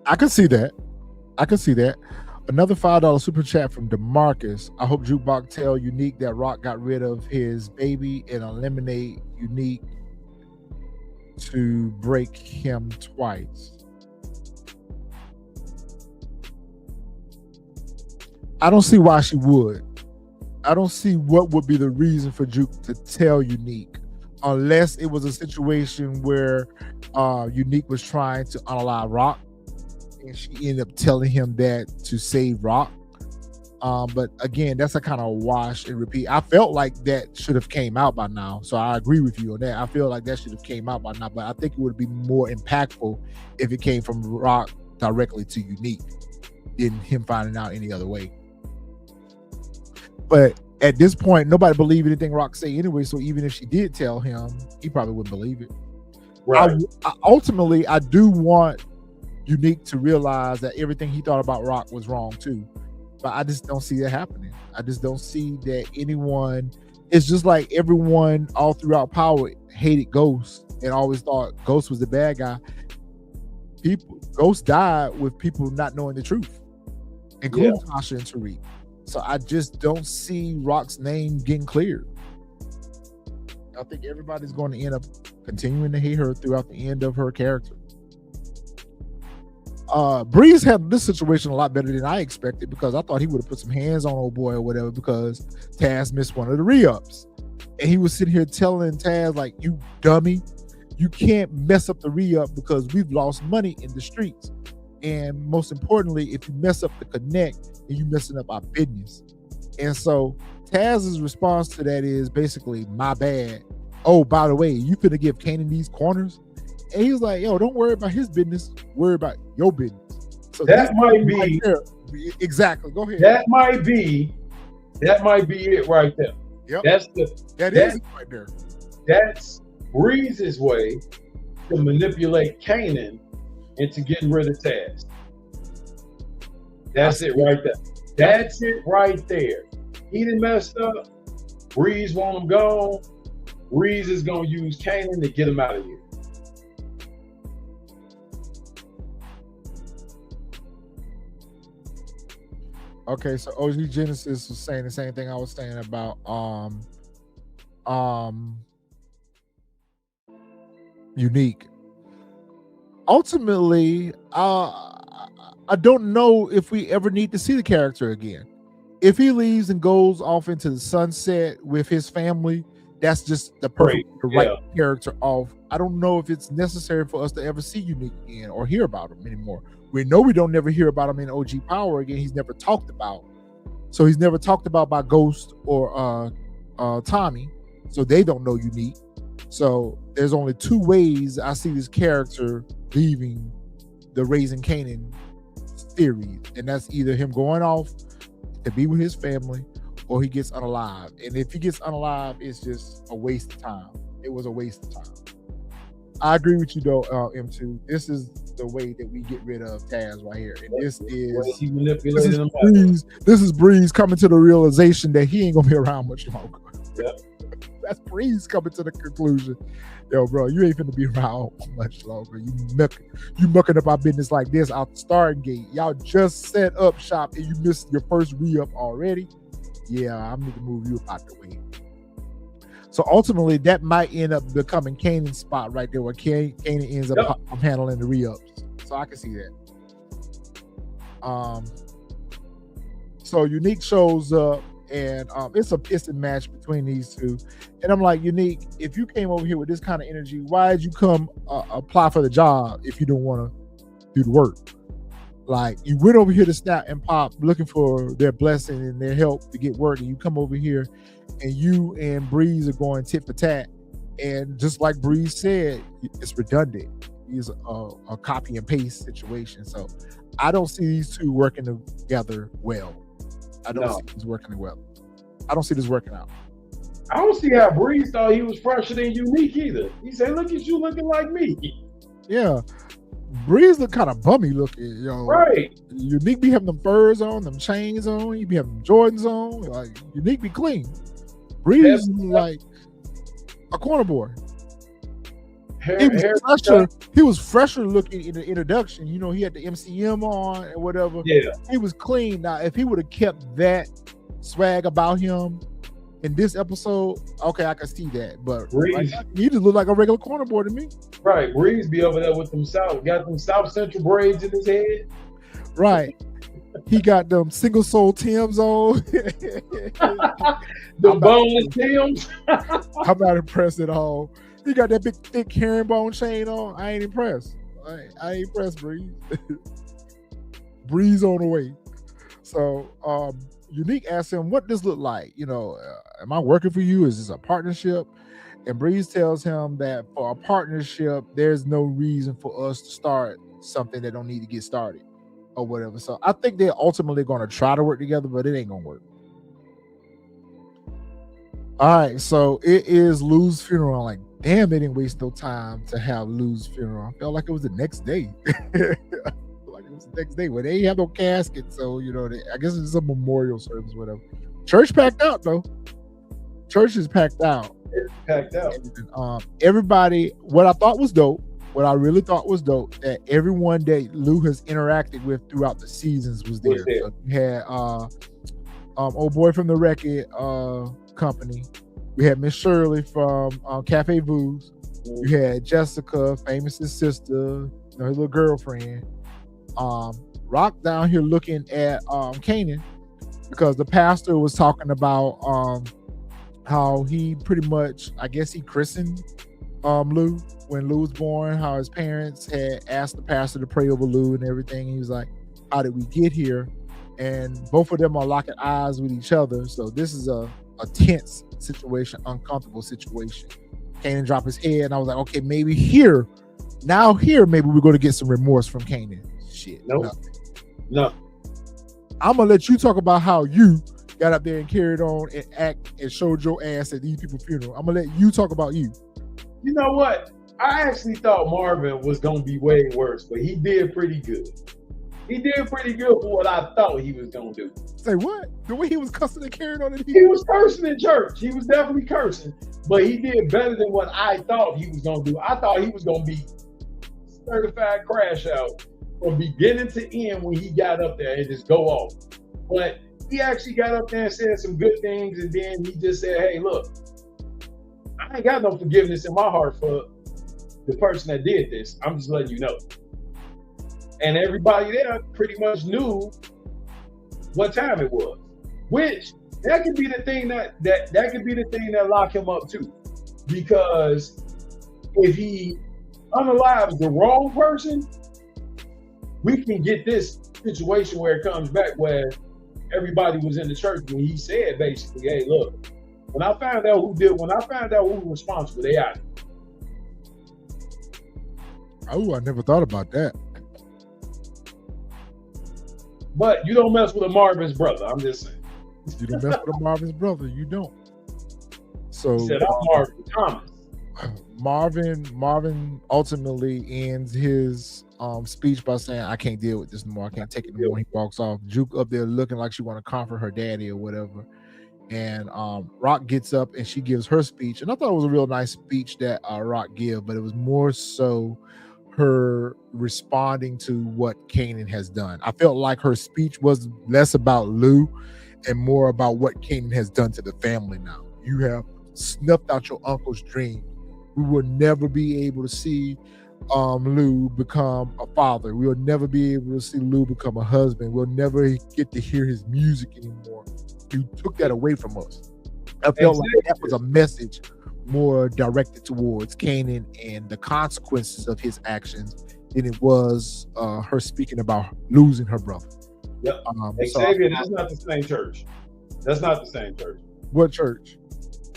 I can see that. Another $5 super chat from DeMarcus. I hope Jukebox tell Unique that Rock got rid of his baby and eliminate Unique to break him twice. I don't see why she would. I don't see what would be the reason for Juke to tell Unique, unless it was a situation where Unique was trying to unalive Rock and she ended up telling him that to save Rock. But again, that's a kind of wash and repeat. I felt like that should have came out by now. So I agree with you on that. I feel like that should have came out by now, but I think it would be more impactful if it came from Rock directly to Unique than him finding out any other way. But at this point, nobody believed anything Rock say anyway. So even if she did tell him, he probably wouldn't believe it. Right. Ultimately, I do want Unique to realize that everything he thought about Rock was wrong too. But I just don't see that happening. I just don't see that anyone. It's just like everyone all throughout Power hated Ghost and always thought Ghost was the bad guy. Ghost died with people not knowing the truth, including Tasha and Tariq. So I just don't see Rock's name getting cleared. I think everybody's going to end up continuing to hate her throughout the end of her character. Breeze handled this situation a lot better than I expected, because I thought he would have put some hands on old boy or whatever, because Taz missed one of the re-ups. And he was sitting here telling Taz, like, you dummy, you can't mess up the re-up because we've lost money in the streets. And most importantly, if you mess up the connect, then you messing up our business. And so Taz's response to that is basically, my bad. Oh, by the way, you finna give Kanan these corners? And he was like, yo, don't worry about his business, worry about your business. So that might be right there. Exactly. Go ahead. That might be it right there. Yep. That is right there. That's Breeze's way to manipulate Kanan into getting rid of Taz. That's it right there. That's it right there. He done messed up. Breeze want him gone. Breeze is gonna use Kanan to get him out of here. Okay, so OG Genesis was saying the same thing I was saying about Unique. Ultimately, I don't know if we ever need to see the character again. If he leaves and goes off into the sunset with his family, that's just the right character off. I don't know if it's necessary for us to ever see Unique again or hear about him anymore. We know we don't never hear about him in OG Power again. He's never talked about. So he's never talked about by Ghost or Tommy. So they don't know Unique. So there's only two ways I see this character leaving the Raising Kanan series. And that's either him going off to be with his family, or he gets unalive. And if he gets unalive, it's just a waste of time. It was a waste of time. I agree with you though, M2. This is the way that we get rid of Taz right here. And this is Breeze coming to the realization that he ain't gonna be around much longer. Yep. That's Breeze coming to the conclusion. Yo, bro, you ain't finna be around much longer. You mucking up our business like this out the starting gate. Y'all just set up shop and you missed your first re-up already. Yeah, I need to move you out the way. So ultimately, that might end up becoming Kanan's spot right there, where Kanan ends up handling the re-ups. So I can see that. So Unique shows up, and it's a pissing match between these two. And I'm like, Unique, if you came over here with this kind of energy, why did you come apply for the job if you don't want to do the work? Like, you went over here to Snap and Pop looking for their blessing and their help to get work, and you come over here and you and Breeze are going tit for tat. And just like Breeze said, it's redundant. It's a copy and paste situation. So I don't see these two working together well. I don't see this working well. I don't see this working out. I don't see how Breeze thought he was fresher than Unique either. He said, "Look at you looking like me." Yeah. Breeze look kind of bummy looking, yo. Right. Unique be having them furs on, them chains on. You be having them Jordans on. Like, Unique be clean. Breeze like a corner boy. He was fresher looking in the introduction. You know, he had the MCM on and whatever. Yeah. He was clean. Now, if he would have kept that swag about him in this episode, okay, I can see that. But Breeze, he just looked like a regular corner boy to me. Right. Breeze be over there with them got them South Central braids in his head. Right. He got them single sole Timbs on. The boneless Timbs. I'm not impressed at all. He got that big, thick herringbone chain on. I ain't impressed. I ain't impressed, Breeze. Breeze on the way. So, Unique asked him, what does this look like? You know, am I working for you? Is this a partnership? And Breeze tells him that for a partnership, there's no reason for us to start something that don't need to get started or whatever. So I think they're ultimately going to try to work together, but it ain't going to work. All right, so it is Lou's funeral. I'm like, damn, they didn't waste no time to have Lou's funeral. I felt like it was the next day. Like it was the next day where they have no casket. So, you know, I guess it's a memorial service, whatever. Church packed out, though. Church is packed out. It's packed out. And, everybody, what I thought was dope, what I really thought was dope, that everyone that Lou has interacted with throughout the seasons was there. So you had old boy from the record company. We had Miss Shirley from Cafe Voo's. You had Jessica, Famous's sister, you know, his little girlfriend. Rock down here looking at Kanan, because the pastor was talking about how he pretty much, I guess he christened Lou when Lou was born, how his parents had asked the pastor to pray over Lou and everything. And he was like, how did we get here? And both of them are locking eyes with each other. So this is a tense situation, uncomfortable situation. Kanan dropped his head, and I was like, okay, maybe here, maybe we're going to get some remorse from Kanan. Shit. Nope. No. I'm going to let you talk about how you got up there and carried on and act and showed your ass at these people's funeral. I'm going to let you talk about you. You know what? I actually thought Marvin was going to be way worse, but he did pretty good. He did pretty good for what I thought he was going to do. Say what? The way he was cussing and carrying on it. He was cursing in church. He was definitely cursing, but he did better than what I thought he was going to do. I thought he was going to be certified crash out from beginning to end when he got up there and just go off. But he actually got up there and said some good things, and then he just said, hey, look, I ain't got no forgiveness in my heart for the person that did this. I'm just letting you know. And everybody there pretty much knew what time it was, which that could be the thing that could be the thing that locked him up too, because if he unalives the wrong person, we can get this situation where it comes back where everybody was in the church when he said basically, hey, look, when I found out who was responsible, they out. Oh, I never thought about that. But you don't mess with a Marvin's brother. I'm just saying. You don't mess with a Marvin's brother. You don't. So he said, I'm Marvin Thomas. Marvin ultimately ends his speech by saying, I can't deal with this anymore. I can't take it anymore. He walks off. Juke up there looking like she want to comfort her daddy or whatever. And Rock gets up and she gives her speech. And I thought it was a real nice speech that Rock gave, but it was more so her responding to what Kanan has done. I felt like her speech was less about Lou and more about what Kanan has done to the family now. You have snuffed out your uncle's dream. We will never be able to see Lou become a father. We'll never be able to see Lou become a husband. We'll never get to hear his music anymore. You took that away from us. I felt like that was a message more directed towards Kanan and the consequences of his actions than it was her speaking about losing her brother. Yep. Xavier, that's not the same church. That's not the same church. What church?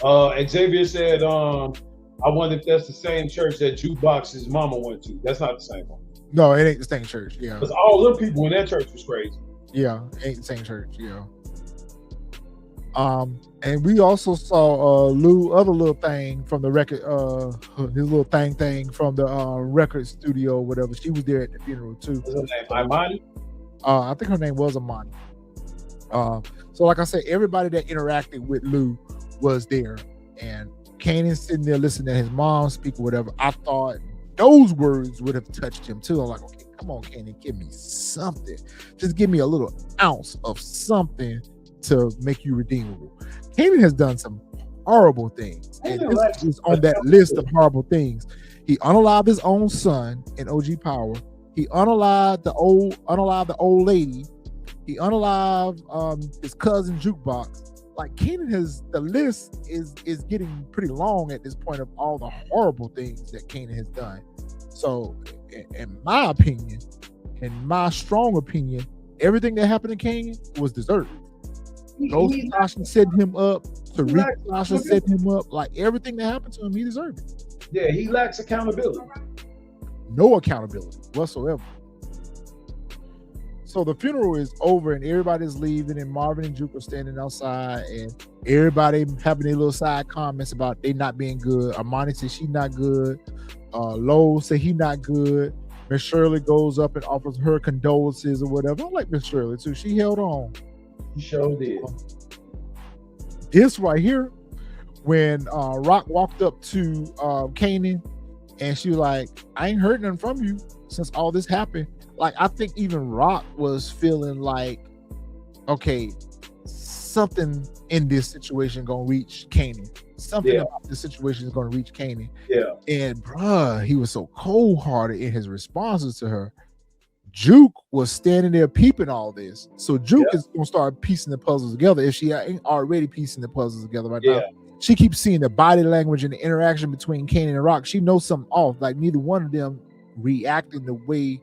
Xavier said, I wonder if that's the same church that Jukebox's mama went to. That's not the same one. No, it ain't the same church. Yeah. Because all them people in that church was crazy. Yeah, ain't the same church. Yeah. And we also saw Lou other little thing from the record, his little thing from the record studio, whatever. She was there at the funeral too. What's her name? Imani? I think her name was Imani. So like I said, everybody that interacted with Lou was there, and Kanan sitting there listening to his mom speak or whatever. I thought those words would have touched him too. I'm like, okay, come on, Kanan, give me something. Just give me a little ounce of something to make you redeemable. Kanan has done some horrible things, and this is on that list of horrible things. He unalived his own son in OG Power. He unalived the old lady. He unalived his cousin Jukebox. Like, Kanan has, the list is getting pretty long at this point of all the horrible things that Kanan has done. So, in my opinion, in my strong opinion, everything that happened to Kanan was deserved. Ghost Sasha set him up. Tariq Sasha set him up. Like, everything that happened to him, he deserved it. Yeah, he lacks accountability. No accountability whatsoever. So the funeral is over and everybody's leaving, and Marvin and Juke are standing outside, and everybody having their little side comments about they not being good. Armani says she not good. Lowe said he not good. Miss Shirley goes up and offers her condolences or whatever. I like Miss Shirley too. She held on. She sure did. This right here, when Rock walked up to Kanan, and she was like, I ain't heard nothing from you since all this happened. Like, I think even Rock was feeling like, okay, something in this situation gonna reach Kanan. Something about this situation is gonna reach Kanan. Yeah. And bruh, he was so cold-hearted in his responses to her. Juke was standing there peeping all this. So Juke is gonna start piecing the puzzles together if she ain't already piecing the puzzles together right now. She keeps seeing the body language and the interaction between Kanan and Rock. She knows something off. Like, neither one of them reacting the way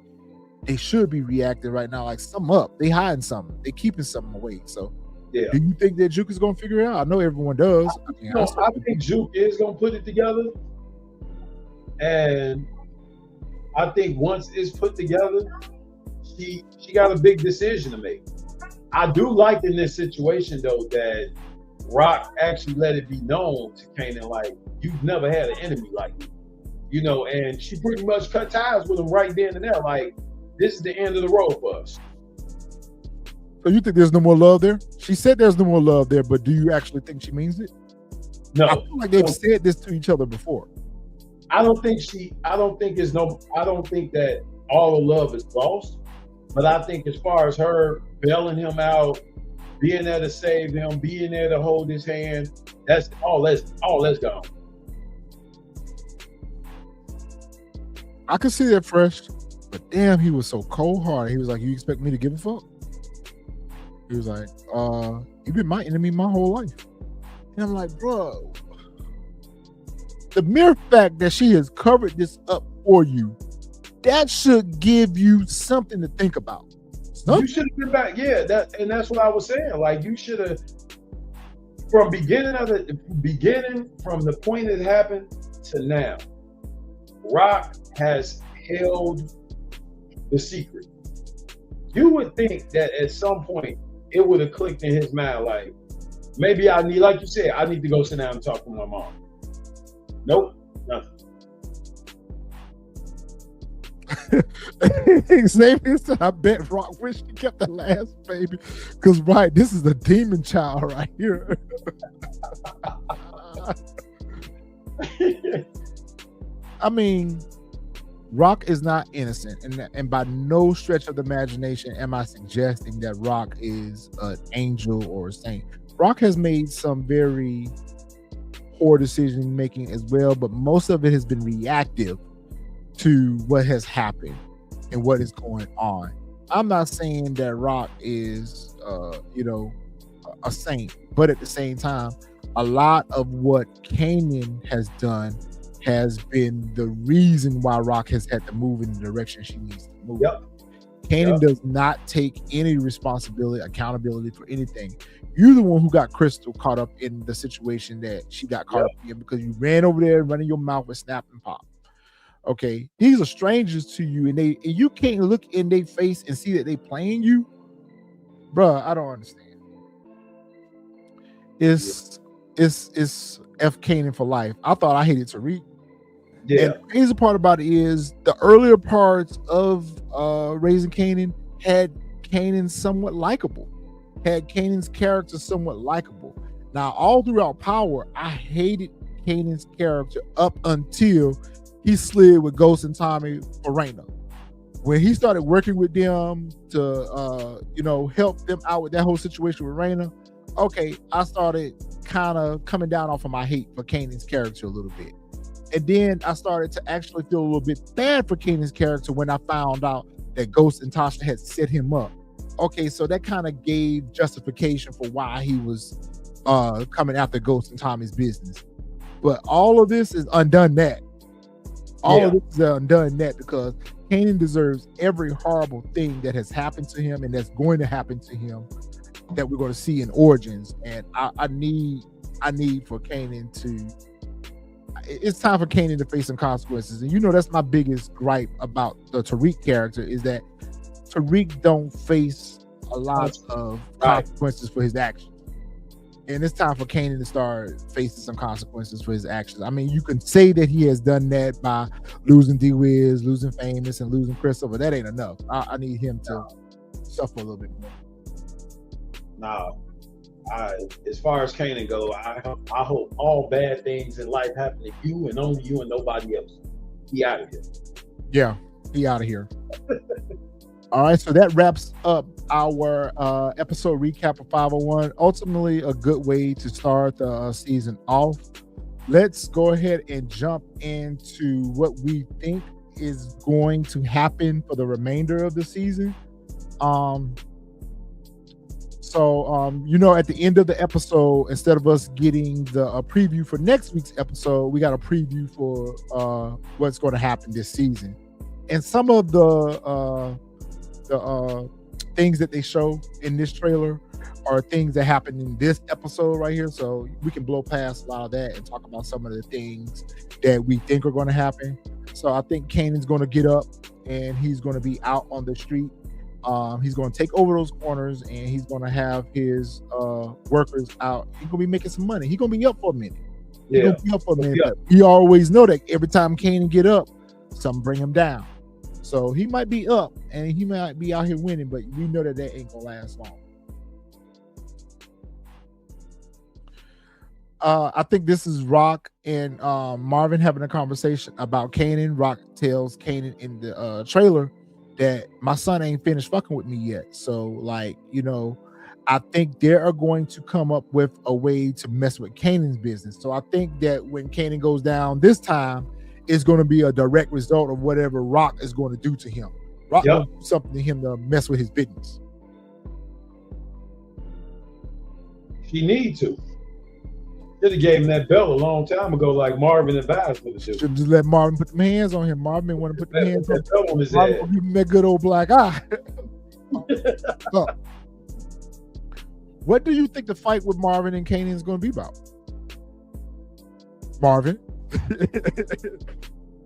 they should be reacting right now. Like, something up. They hiding something. They keeping something away. So, do you think that Juke is gonna figure it out? I know everyone does. I think Juke is gonna put it together, and I think once it's put together, she got a big decision to make. I do like in this situation though that Rock actually let it be known to Kanan, like, you've never had an enemy like me, you know, and she pretty much cut ties with him right then and there. Like, this is the end of the road for us. So you think there's no more love there? She said there's no more love there, but do you actually think she means it? No. I feel like they've said this to each other before. I don't think that all the love is lost, but I think as far as her bailing him out, being there to save him, being there to hold his hand, that's gone. I could see that fresh, but damn, he was so cold-hearted. He was like, you expect me to give a fuck? He was like, you've been my enemy my whole life. And I'm like, bro, the mere fact that she has covered this up for you, that should give you something to think about. You should have been back, that's what I was saying. Like, you should have, from the point it happened to now, Rock has held the secret. You would think that at some point it would have clicked in his mind, like, maybe I need, like you said, I need to go sit down and talk to my mom. Nope, nothing. Xavier said, I bet Rock wish he kept the last baby. Because, right, this is the demon child right here. I mean, Rock is not innocent. And by no stretch of the imagination am I suggesting that Rock is an angel or a saint. Rock has made some very poor decision making as well, but most of it has been reactive to what has happened and what is going on. I'm not saying that Rock is, a saint, but at the same time, a lot of what Kanan has done has been the reason why Rock has had to move in the direction she needs to move. Yep. Kanan does not take any accountability for anything. You're the one who got Crystal caught up in the situation that she got caught up in because you ran over there running your mouth with Snap and Pop. Okay, these are strangers to you, and you can't look in their face and see that they playing you, bruh. I don't understand. It's F Kanan for life. I thought I hated Tariq. Yeah. And the crazy part about it is the earlier parts of Raising Kanan had Kanan somewhat likable, had Kanan's character somewhat likable. Now, all throughout Power, I hated Kanan's character up until he slid with Ghost and Tommy for Raina. When he started working with them to help them out with that whole situation with Raina, okay, I started kind of coming down off of my hate for Kanan's character a little bit. And then I started to actually feel a little bit bad for Kanan's character when I found out that Ghost and Tasha had set him up. Okay, so that kind of gave justification for why he was coming after Ghost and Tommy's business. But all of this is undone that. All of this is undone that because Kanan deserves every horrible thing that has happened to him and that's going to happen to him that we're going to see in Origins. And I need for Kanan to... It's time for Kanan to face some consequences. And that's my biggest gripe about the Tariq character is that Tariq don't face a lot of consequences for his actions. And it's time for Kanan to start facing some consequences for his actions. I mean, you can say that he has done that by losing D-Wiz, losing Famous, and losing Crystal, but that ain't enough. I need him to suffer a little bit more. No. As far as Kanan go, I hope all bad things in life happen to you and only you and nobody else. He out of here. Yeah, he out of here. All right, so that wraps up our episode recap of 501. Ultimately, a good way to start the season off. Let's go ahead and jump into what we think is going to happen for the remainder of the season. At the end of the episode, instead of us getting the preview for next week's episode, we got a preview for what's going to happen this season. And some of the things that they show in this trailer are things that happen in this episode right here. So we can blow past a lot of that and talk about some of the things that we think are going to happen. So I think Kanan's going to get up and he's going to be out on the street. He's going to take over those corners and he's going to have his workers out. He's going to be making some money. He's going to be up for a minute. But we always know that every time Kanan get up, something bring him down. So he might be up and he might be out here winning, but we know that ain't going to last long. I think this is Rock and Marvin having a conversation about Kanan. Rock tells Kanan in the trailer that my son ain't finished fucking with me yet. So, I think they are going to come up with a way to mess with Kanan's business. So I think that when Kanan goes down this time, it's going to be a direct result of whatever Rock is going to do to him. Rock will do something to him to mess with his business. She need to. Should have gave him that belt a long time ago, like Marvin advised me to do. Should just let Marvin put them hands on him. Marvin want to put the hands on his Marvin will give him that good old black eye. So, what do you think the fight with Marvin and Kanan is going to be about? Marvin,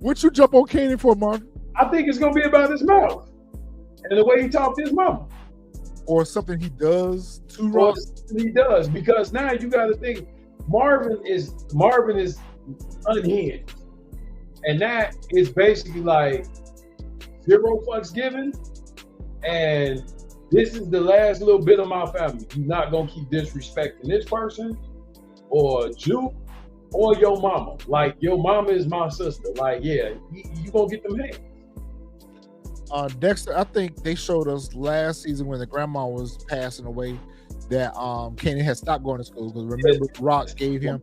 what you jump on Kanan for, Marvin? I think it's going to be about his mouth and the way he talked to his mama, or something he does to Ross. He does, because now you got to think. Marvin is unhinged, and that is basically like zero fucks given. And this is the last little bit of my family. You're not gonna keep disrespecting this person, or Jew, or your mama. Like your mama is my sister. Like you gonna get them hands. Dexter, I think they showed us last season when the grandma was passing away that Kanan had stopped going to school, because remember Rock gave him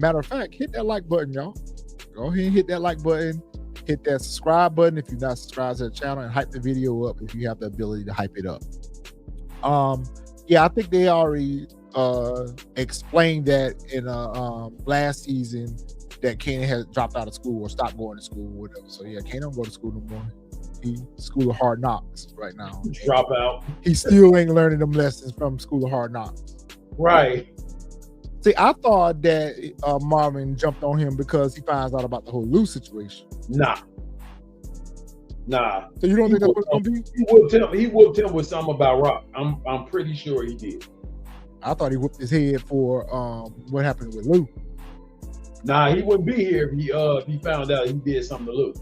Matter of fact, hit that like button, y'all. Go ahead and hit that like button. Hit that subscribe button if you're not subscribed to the channel, and hype the video up if you have the ability to hype it up. Yeah, I think they already explained that in last season that Kanan has dropped out of school or stopped going to school or whatever. So yeah, Kanan don't go to school no more. He's School of Hard Knocks right now. Drop out. He still ain't learning them lessons from School of Hard Knocks. Right. See, I thought that Marvin jumped on him because he finds out about the whole Lou situation. Nah. So you don't think that's what's gonna be? He whooped him with something about Rock. I'm pretty sure he did. I thought he whooped his head for what happened with Lou. Nah, he wouldn't be here if he found out he did something to Lou.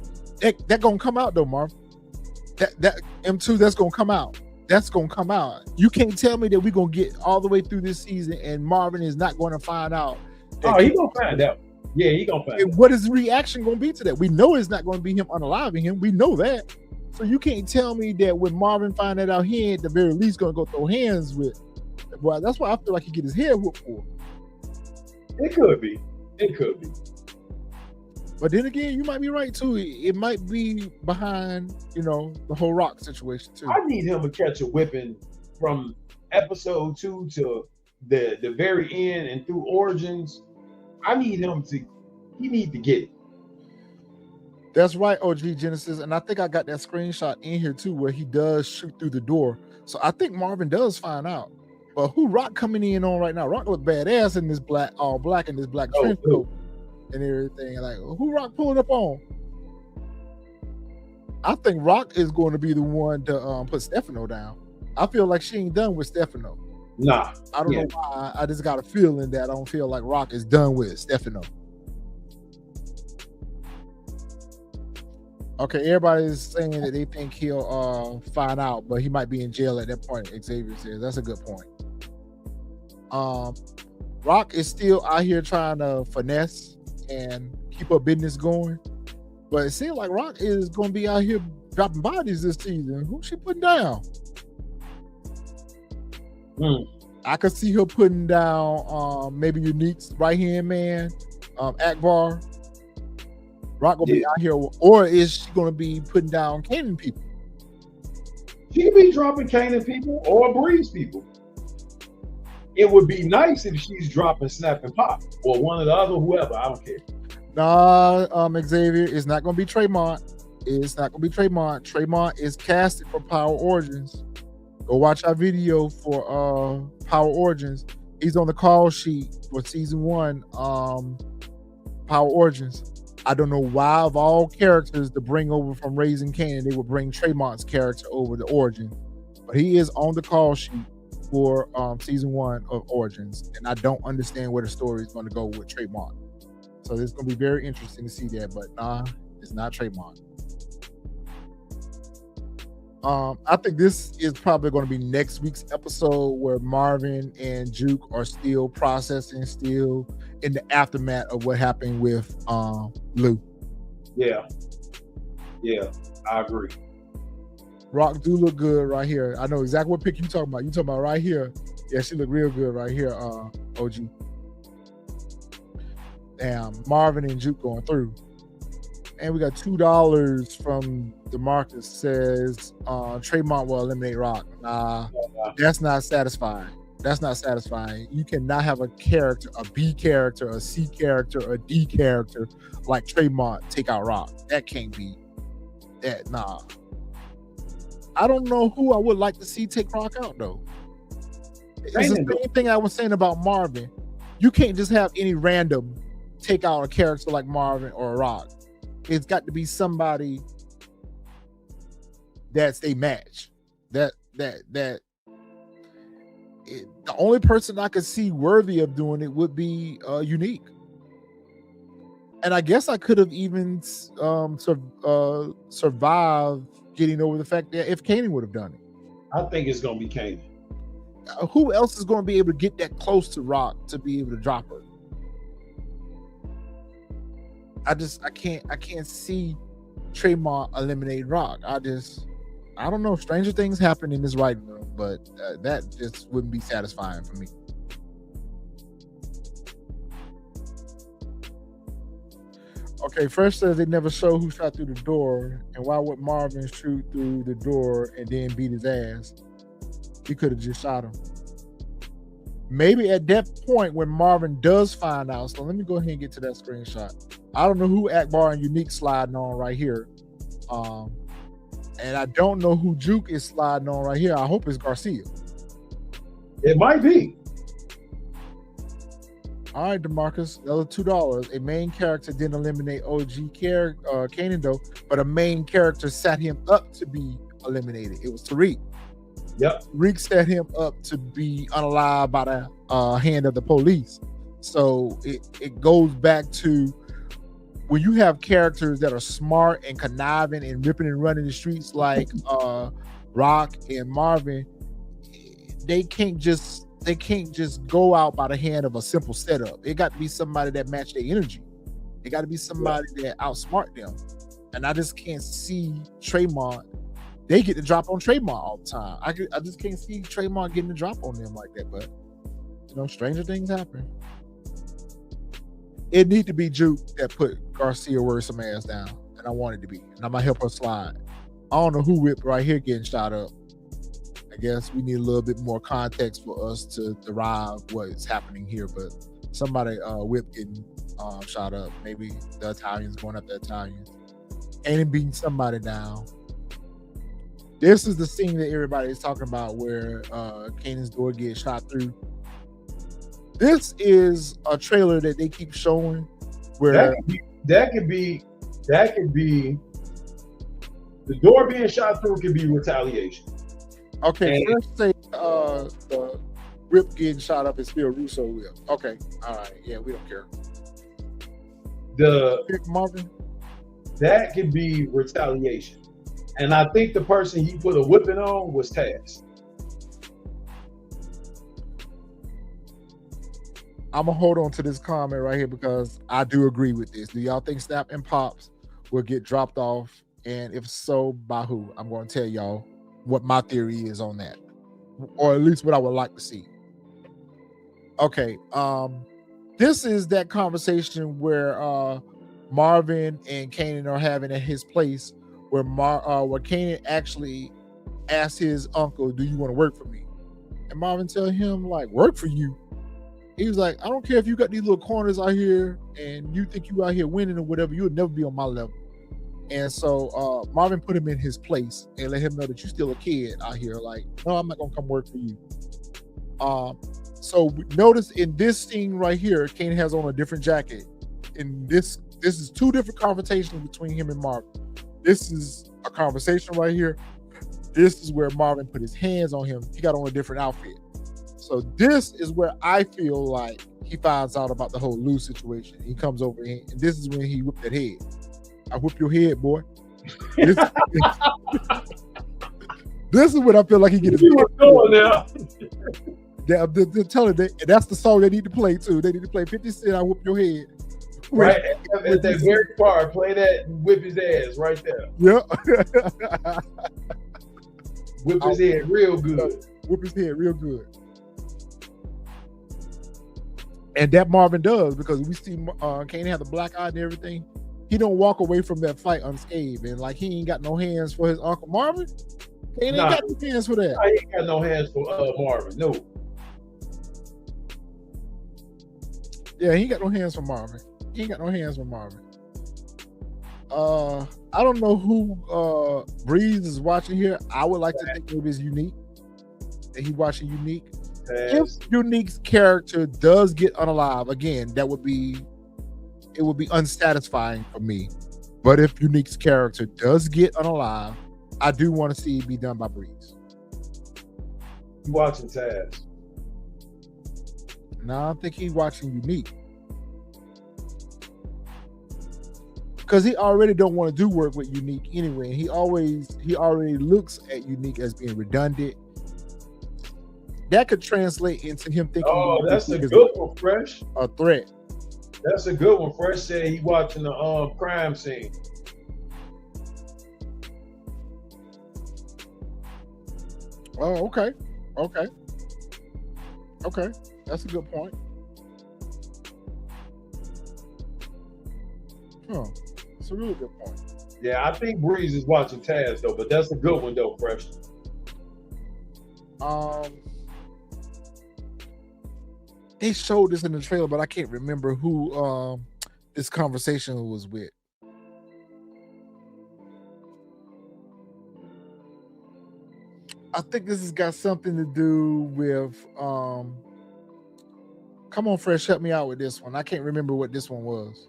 That gonna come out though, Marv. That M2, that's gonna come out. That's gonna come out. You can't tell me that we're gonna get all the way through this season and Marvin is not going to find out. Oh, he gonna find out. Yeah, he gonna find out. What is the reaction gonna be to that? We know it's not gonna be him unaliving him. We know that. So you can't tell me that when Marvin find that out, he ain't at the very least gonna go throw hands with. Well, that's why I feel like he get his head whooped for. It could be. It could be. But then again, you might be right too. It might be behind, the whole Rock situation too. I need him to catch a whipping from episode 2 to the very end and through Origins. I need him to. He need to get it. That's right, OG Genesis, and I think I got that screenshot in here too, where he does shoot through the door. So I think Marvin does find out. But who Rock coming in on right now? Rock look badass in this all black and this black trench coat and everything. Like, who Rock pulling up on? I think Rock is going to be the one to put Stefano down. I feel like she ain't done with Stefano. Nah. I don't know why. I just got a feeling that I don't feel like Rock is done with Stefano. Okay, everybody's saying that they think he'll find out, but he might be in jail at that point. Xavier says that's a good point. Rock is still out here trying to finesse and keep her business going, but it seems like Rock is going to be out here dropping bodies this season. Who's she putting down? I could see her putting down maybe Unique's right hand man, Akbar. Rock gonna be out here, or is she gonna be putting down Kanan people? She could be dropping Kanan people or Breeze people. It would be nice if she's dropping Snap and Pop or one of the other, whoever. I don't care. Nah, Xavier, it's not gonna be Tremont. It's not gonna be Tremont. Tremont is casted for Power Origins. Go watch our video for Power Origins. He's on the call sheet for season 1, Power Origins. I don't know why of all characters to bring over from Raising Kanan, they would bring Tremont's character over to Origin. But he is on the call sheet for season 1 of Origins. And I don't understand where the story is going to go with Tremont. So it's going to be very interesting to see that. But nah, it's not Tremont. I think this is probably going to be next week's episode where Marvin and Juke are still processing, still in the aftermath of what happened with Lou. Yeah, I agree. Rock do look good right here. I know exactly what pic you talking about. You talking about right here. Yeah, she look real good right here, OG. Damn, Marvin and Juke going through. And we got $2 from DeMarcus says Tremont will eliminate Rock. Nah, that's not satisfying. That's not satisfying. You cannot have a character, a B character, a C character, a D character like Tremont take out Rock. That can't be that. Nah. I don't know who I would like to see take Rock out though. It's the same thing I was saying about Marvin. You can't just have any random take out a character like Marvin or Rock. It's got to be somebody that's a match. The only person I could see worthy of doing it would be Unique. And I guess I could have even survived getting over the fact that if Kanan would have done it. I think it's going to be Kanan. Who else is going to be able to get that close to Rock to be able to drop her? I can't see Tremont eliminate Rock. I don't know. Stranger things happen in this writing room, but that just wouldn't be satisfying for me. Okay, first says they never show who shot through the door, and why would Marvin shoot through the door and then beat his ass? He could have just shot him. Maybe at that point when Marvin does find out. So let me go ahead and get to that screenshot. I don't know who Akbar and Unique sliding on right here. And I don't know who Juke is sliding on right here. I hope it's Garcia. It might be. All right, DeMarcus, the other $2. A main character didn't eliminate OG Kanan though, but a main character set him up to be eliminated. It was Tariq. Yep. Tariq set him up to be unalive by the hand of the police. So it goes back to when you have characters that are smart and conniving and ripping and running the streets like Rock and Marvin, they can't just go out by the hand of a simple setup. It got to be somebody that match their energy. It got to be somebody that outsmart them. And I just can't see Tremont. They get the drop on Tremont all the time. I just can't see Tremont getting the drop on them like that. But stranger things happen. It need to be Juke that put Garcia Worsham ass down, and I want it to be. And I'm gonna help her slide. I don't know who whipped right here getting shot up. I guess we need a little bit more context for us to derive what is happening here. But somebody whipped getting shot up. Maybe the Italians going up the Italians. And beating somebody down. This is the scene that everybody is talking about where Kanan's door gets shot through. This is a trailer that they keep showing where that could be the door being shot through could be retaliation. Okay, let's say the whip getting shot up is still Russo whip. Okay, all right, yeah, we don't care. Marvin, that could be retaliation, and I think the person he put a whipping on was Taz. I'm gonna hold on to this comment right here because I do agree with this. Do y'all think Snap and Pops will get dropped off? And if so, by who? I'm going to tell y'all what my theory is on that, or at least what I would like to see. Okay, this is that conversation where Marvin and Kanan are having at his place, where Kanan actually asked his uncle, "Do you want to work for me?" And Marvin tell him, like, "Work for you?" He was like, "I don't care if you got these little corners out here and you think you out here winning or whatever, you'll never be on my level." And so Marvin put him in his place and let him know that you're still a kid out here. Like, no, I'm not gonna come work for you. So notice in this scene right here, Kanan has on a different jacket. And this is two different conversations between him and Marvin. This is a conversation right here. This is where Marvin put his hands on him. He got on a different outfit. So this is where I feel like he finds out about the whole Lou situation. He comes over here, and this is when he whipped that head. I whip your head, boy. This is what I feel like he get. You were going now. They're telling that's the song they need to play too. They need to play 50 Cent, "I Whip Your Head." Right at that very part, play that and whip his ass right there. Yeah. Whip his head real good. Whip his head real good. And that Marvin does, because we see Kanan have the black eye and everything. He don't walk away from that fight unscathed, and like he ain't got no hands for his Uncle Marvin. Kanan ain't got no hands for that. He ain't got no hands for Marvin. No. Yeah, he ain't got no hands for Marvin. He ain't got no hands for Marvin. I don't know who Breeze is watching here. I would like to think maybe it's Unique. That he watching Unique. If Unique's character does get unalive, again, it would be unsatisfying for me. But if Unique's character does get unalive, I do want to see it be done by Breeze. You watching Taz? No, I think he's watching Unique. Because he already don't want to do work with Unique anyway. He already looks at Unique as being redundant. That could translate into him thinking. Oh, that's a good one, Fresh. A threat. That's a good one. Fresh said he watching the crime scene. Oh, okay. That's a good point. Huh. It's a really good point. Yeah, I think Breeze is watching Taz though, but that's a good one though, Fresh. They showed this in the trailer, but I can't remember who this conversation was with. I think this has got something to do with come on, Fresh, help me out with this one. I can't remember what this one was.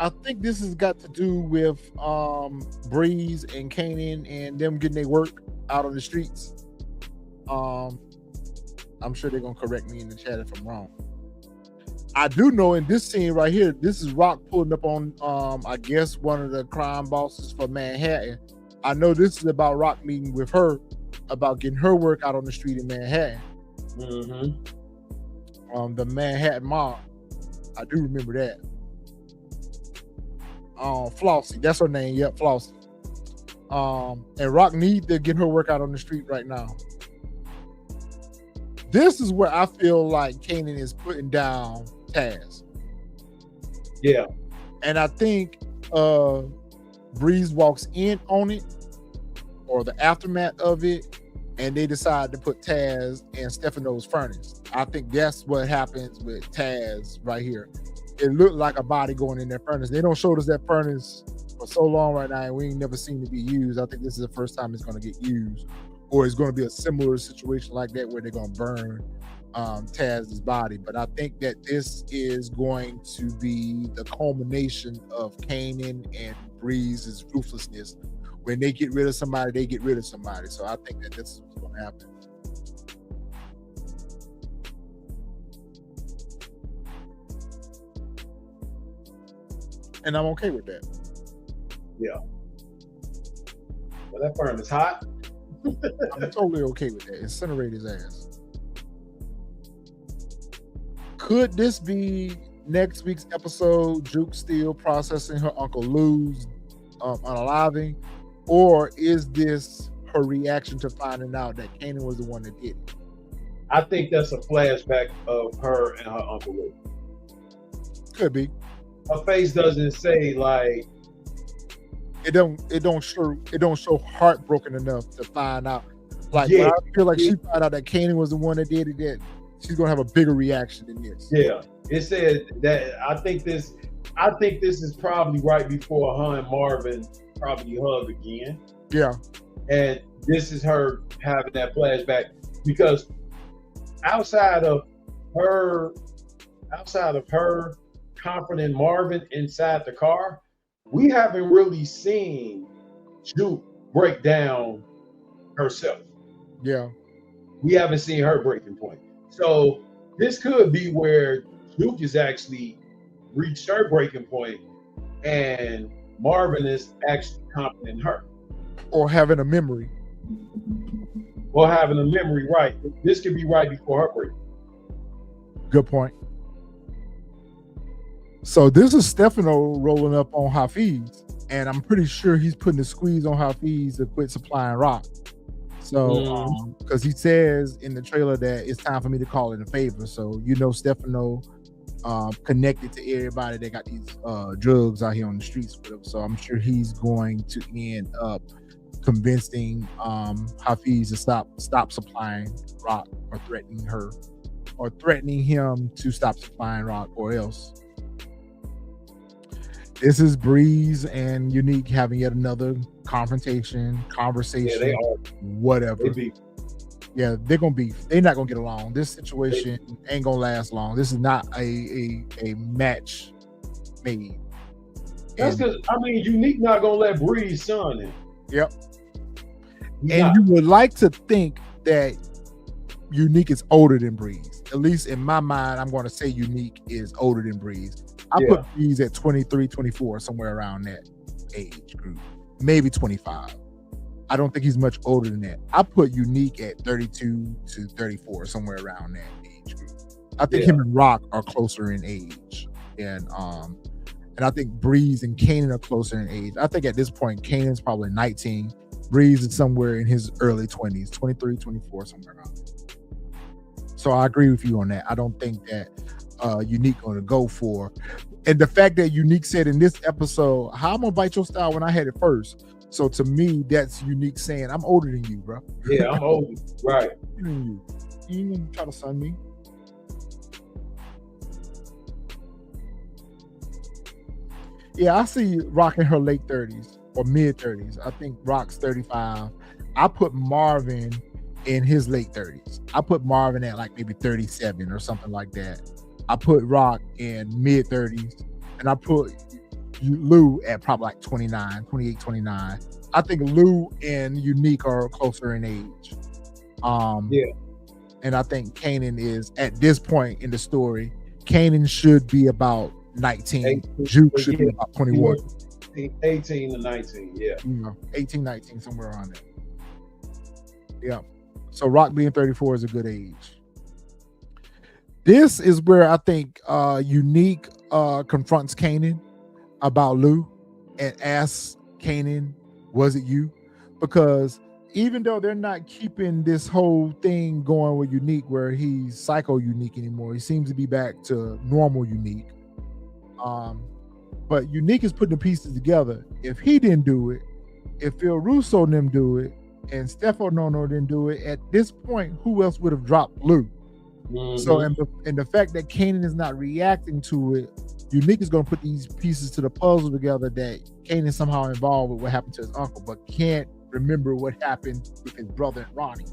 I think this has got to do with Breeze and Kanan and them getting their work out on the streets. I'm sure they're gonna correct me in the chat if I'm wrong. I do know in this scene right here, this is Rock pulling up on I guess one of the crime bosses for Manhattan. I know this is about Rock meeting with her about getting her work out on the street in Manhattan. Mm-hmm. The Manhattan Mob. I do remember that. Flossie, that's her name. Yep, Flossie. And Rock needs to get her work out on the street right now. This is where I feel like Kanan is putting down Taz. Yeah. And I think Breeze walks in on it or the aftermath of it, and they decide to put Taz in Stefano's furnace. I think that's what happens with Taz right here. It looked like a body going in that furnace. They don't show us that furnace for so long right now, and we ain't never seen it be used. I think this is the first time it's going to get used, or it's going to be a similar situation like that where they're going to burn Taz's body. But I think that this is going to be the culmination of Kanan and Breeze's ruthlessness. When they get rid of somebody, they get rid of somebody. So I think that this is what's going to happen. And I'm okay with that. Yeah. Well, that firm is hot. I'm totally okay with that. Incinerate his ass. Could this be next week's episode? Juke still processing her Uncle Lou's unaliving, or is this her reaction to finding out that Kanan was the one that did it? I think that's a flashback of her and her Uncle Lou. Could be. Her face doesn't say like it don't show heartbroken enough to find out. Like, yeah, I feel like she found out that Kanan was the one that did it, that she's gonna have a bigger reaction than this. Yeah. It said that I think this is probably right before her and Marvin probably hug again. Yeah. And this is her having that flashback, because outside of her confronting Marvin inside the car, we haven't really seen Juke break down herself. Yeah. We haven't seen her breaking point. So this could be where Juke is actually reached her breaking point and Marvin is actually confident in her. Or having a memory. Or having a memory, right. This could be right before her break. Good point. So this is Stefano rolling up on Hafiz, and I'm pretty sure he's putting the squeeze on Hafiz to quit supplying Rock. So, because he says in the trailer that it's time for me to call in a favor. So, Stefano connected to everybody that got these drugs out here on the streets with him. So I'm sure he's going to end up convincing Hafiz to stop supplying Rock, or threatening her, or threatening him to stop supplying Rock, or else. This is Breeze and Unique having yet another conversation, Yeah, they are. whatever. They beef. Yeah, they're gonna beef. They're not gonna get along. This situation ain't gonna last long. This is not a match made. That's because Unique not gonna let Breeze son in. Yep. He's And not. you would like to think that Unique is older than Breeze. At least in my mind, I'm going to say Unique is older than Breeze. I put Breeze at 23, 24, somewhere around that age group. Maybe 25. I don't think he's much older than that. I put Unique at 32 to 34, somewhere around that age group. I think him and Rock are closer in age And I think Breeze and Kanan are closer in age. I think at this point, Kanan's probably 19. Breeze is somewhere in his early 20s, 23, 24, somewhere around there. So I agree with you on that. I don't think that Unique going to go for. And the fact that Unique said in this episode, how I'm going to bite your style when I had it first. So to me, that's Unique saying, I'm older than you, bro. Yeah, I'm older. Right. You ain't going to try to son me. Yeah, I see Rock in her late 30s or mid 30s. I think Rock's 35. I put Marvin in his late 30s. I put Marvin at like maybe 37 or something like that. I put Rock in mid 30s, and I put Lou at probably like 29, 28, 29. I think Lou and Unique are closer in age. Yeah. And I think Kanan is, at this point in the story, Kanan should be about 19. 18, Juke should be about 21. 18 to 19, yeah. 18, 19, somewhere around there. Yeah. So Rock being 34 is a good age. This is where I think Unique confronts Kanan about Lou and asks Kanan, was it you? Because even though they're not keeping this whole thing going with Unique where he's psycho Unique anymore, he seems to be back to normal Unique. But Unique is putting the pieces together. If he didn't do it, if Phil Russo didn't do it, and Stefano Nono didn't do it, at this point, who else would have dropped Lou? Mm-hmm. So, and the fact that Kanan is not reacting to it, Unique is going to put these pieces to the puzzle together that Kanan is somehow involved with what happened to his uncle, but can't remember what happened with his brother and Ronnie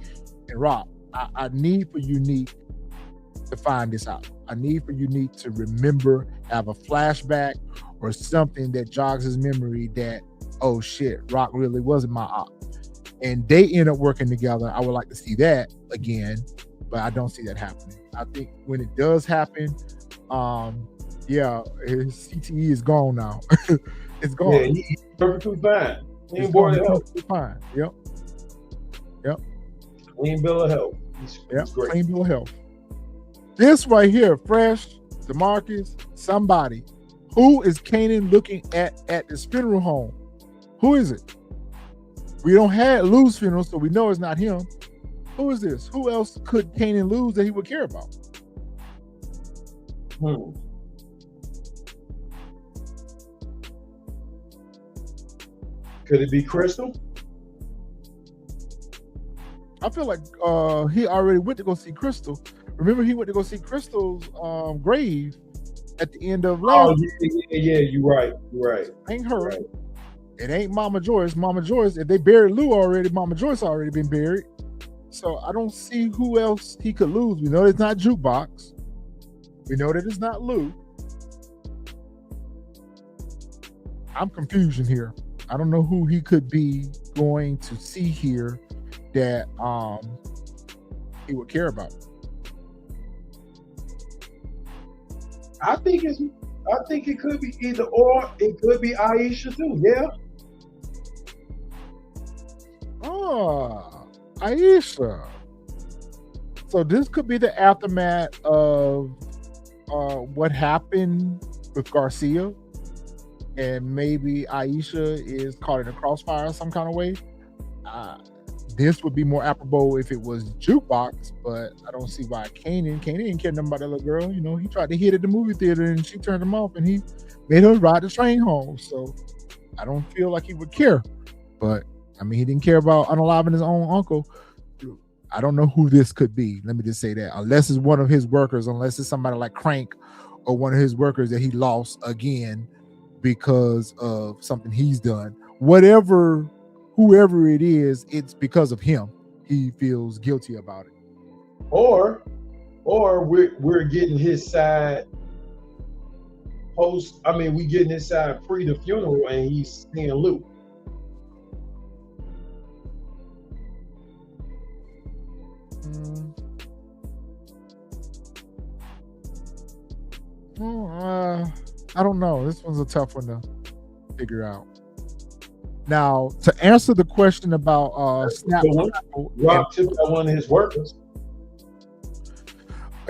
and Rob. I need for Unique to find this out. I need for Unique to remember, have a flashback or something that jogs his memory that, oh shit, Rock really wasn't my op. And they end up working together. I would like to see that again, but I don't see that happening. I think when it does happen, his CTE is gone now. It's gone. Yeah, he's perfectly fine. Clean board of health. Fine. Yep. Clean bill of health. He's great. Clean bill of health. This right here, Fresh, DeMarcus, somebody. Who is Kanan looking at this funeral home? Who is it? We don't have Lou's funeral, so we know it's not him. Who is this? Who else could Kanan lose that he would care about? Could it be Crystal? I feel like he already went to go see Crystal. Remember, he went to go see Crystal's grave at the end of last. Oh, yeah, you're right. Ain't her. Right. It ain't Mama Joyce. Mama Joyce, if they buried Lou already, Mama Joyce already been buried. So I don't see who else he could lose. We know it's not Jukebox. We know that it's not Lou. I'm confusion here. I don't know who he could be going to see here that he would care about. I think it could be either or. It could be Aisha too. Yeah. Oh, Aisha. So this could be the aftermath of what happened with Garcia, and maybe Aisha is caught in a crossfire some kind of way. This would be more apropos if it was Jukebox, but I don't see why Kanan didn't care nothing about that little girl. You know, he tried to hit at the movie theater and she turned him off and he made her ride the train home. So I don't feel like he would care. But I mean, he didn't care about unaliving his own uncle. I don't know who this could be. Let me just say that. Unless it's one of his workers, unless it's somebody like Crank or one of his workers that he lost again because of something he's done. Whoever it is, it's because of him. He feels guilty about it. Or we're getting his side post. I mean, we getting his side pre the funeral, and he's seeing Luke. I don't know. This one's a tough one to figure out. Now, to answer the question about Snap, Rock took out one of his workers.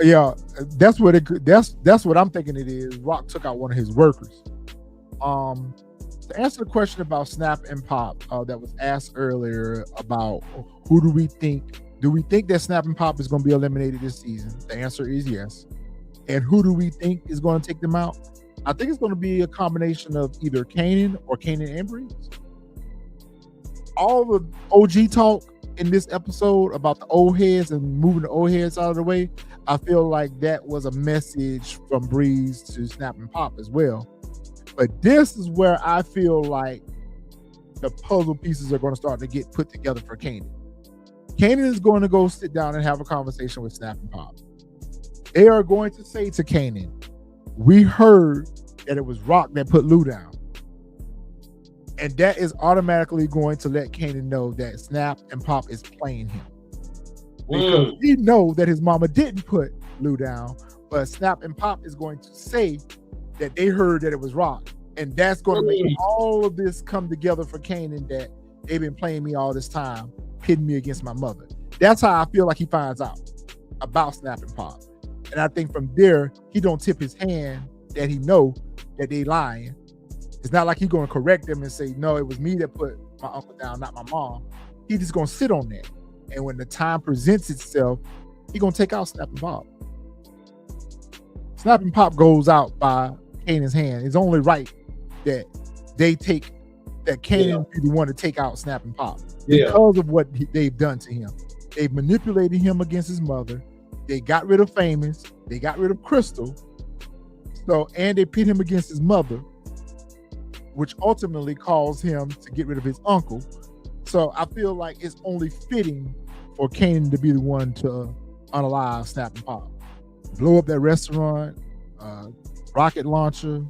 Yeah, that's what I'm thinking it is. Rock took out one of his workers. To answer the question about Snap and Pop that was asked earlier about who do we think that Snap and Pop is going to be eliminated this season? The answer is yes. And who do we think is going to take them out? I think it's going to be a combination of either Kanan or Kanan and Breeze. All the OG talk in this episode about the old heads and moving the old heads out of the way, I feel like that was a message from Breeze to Snap and Pop as well. But this is where I feel like the puzzle pieces are going to start to get put together for Kanan. Kanan is going to go sit down and have a conversation with Snap and Pop. They are going to say to Kanan, we heard that it was Rock that put Lou down. And that is automatically going to let Kanan know that Snap and Pop is playing him. Because he know that his mama didn't put Lou down, but Snap and Pop is going to say that they heard that it was Rock. And that's going to make all of this come together for Kanan, that they've been playing me all this time, pitting me against my mother. That's how I feel like he finds out about Snap and Pop. And I think from there, he don't tip his hand that he know that they lying. It's not like he's going to correct them and say, no, it was me that put my uncle down, not my mom. He's just going to sit on that. And when the time presents itself, he's going to take out Snap and Pop. Snap and Pop goes out by Kanan's hand. It's only right that Kanan be the one to take out Snap and Pop because of what they've done to him. They've manipulated him against his mother. They got rid of Famous. They got rid of Crystal. And they pit him against his mother, which ultimately caused him to get rid of his uncle. So I feel like it's only fitting for Kanan to be the one to unalive Snap and Pop. Blow up that restaurant, rocket launcher,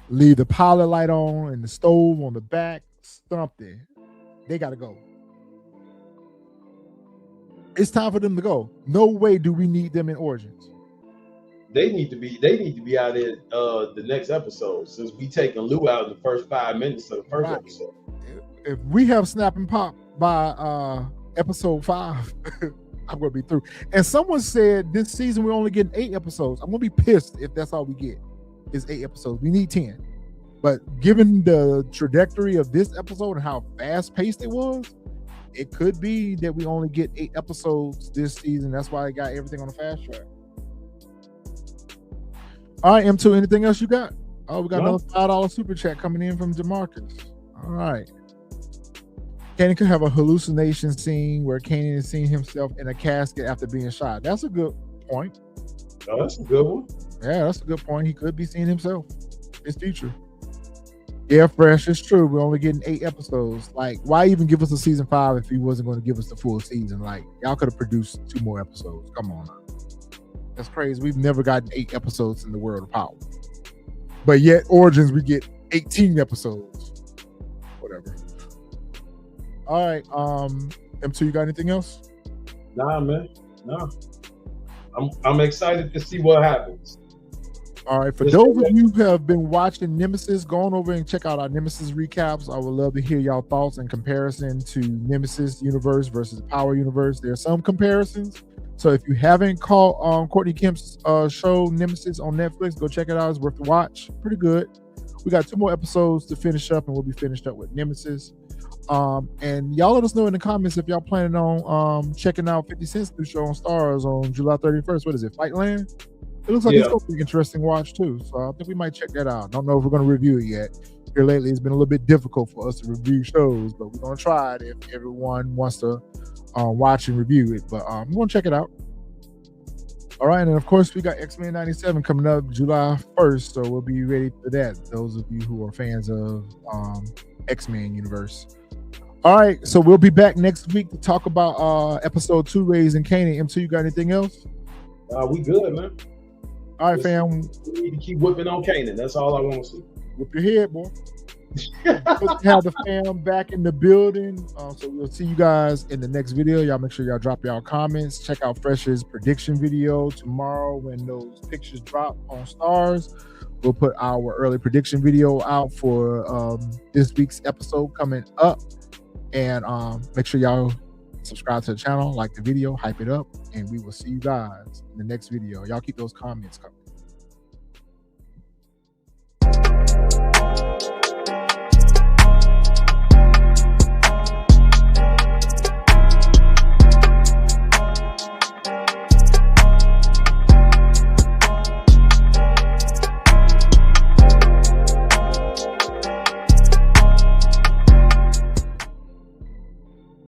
leave the pilot light on and the stove on the back, something. They got to go. It's time for them to go. No way do we need them in Origins. They need to be out in the next episode, since we taking Lou out in the first 5 minutes of the first episode. If we have Snap and Pop by episode 5, I'm gonna be through. And someone said this season we're only getting 8 episodes. I'm gonna be pissed if that's all we get is 8 episodes. We need 10. But given the trajectory of this episode and how fast paced it was, it could be that we only get 8 episodes this season. That's why I got everything on the fast track. All right, M2, anything else you got? Oh, we got another $5 super chat coming in from Jamarcus. All right. Kanan could have a hallucination scene where Kanan is seeing himself in a casket after being shot. That's a good point. Oh, that's a good one. Yeah, that's a good point. He could be seeing himself, his future. Yeah, Fresh, it's true. We're only getting 8 episodes. Like, why even give us a season 5 if he wasn't going to give us the full season? Like, y'all could have produced 2 more episodes. Come on now. That's crazy. We've never gotten 8 episodes in the World of Power. But yet, Origins, we get 18 episodes. Whatever. All right. M2, you got anything else? Nah, man. Nah. I'm excited to see what happens. All right. For those of you who have been watching Nemesis, go on over and check out our Nemesis recaps. I would love to hear y'all thoughts in comparison to Nemesis universe versus Power universe. There are some comparisons. So if you haven't caught Courtney Kemp's show Nemesis on Netflix, go check it out. It's worth the watch. Pretty good. We got 2 more episodes to finish up, and we'll be finished up with Nemesis. And y'all let us know in the comments if y'all planning on checking out 50 Cent's new show on Stars on July 31st. What is it, Fightland? It looks like it's going to be an interesting watch too. So I think we might check that out. Don't know if we're going to review it yet. Here lately, it's been a little bit difficult for us to review shows, but we're going to try it if everyone wants to watch and review it. But I'm going to check it out. All right, and of course, we got X-Men 97 coming up July 1st, so we'll be ready for that. Those of you who are fans of X-Men universe. All right, so we'll be back next week to talk about episode 2, Raising Kanan. M2, you got anything else? We good, man. All right, fam. We need to keep whipping on Kanan. That's all I want to see. Whip your head, boy. Have the fam back in the building. So we'll see you guys in the next video. Y'all make sure y'all drop y'all comments. Check out Fresh's prediction video tomorrow when those pictures drop on Stars. We'll put our early prediction video out for this week's episode coming up. And make sure y'all subscribe to the channel, like the video, hype it up, and we will see you guys in the next video. Y'all keep those comments coming.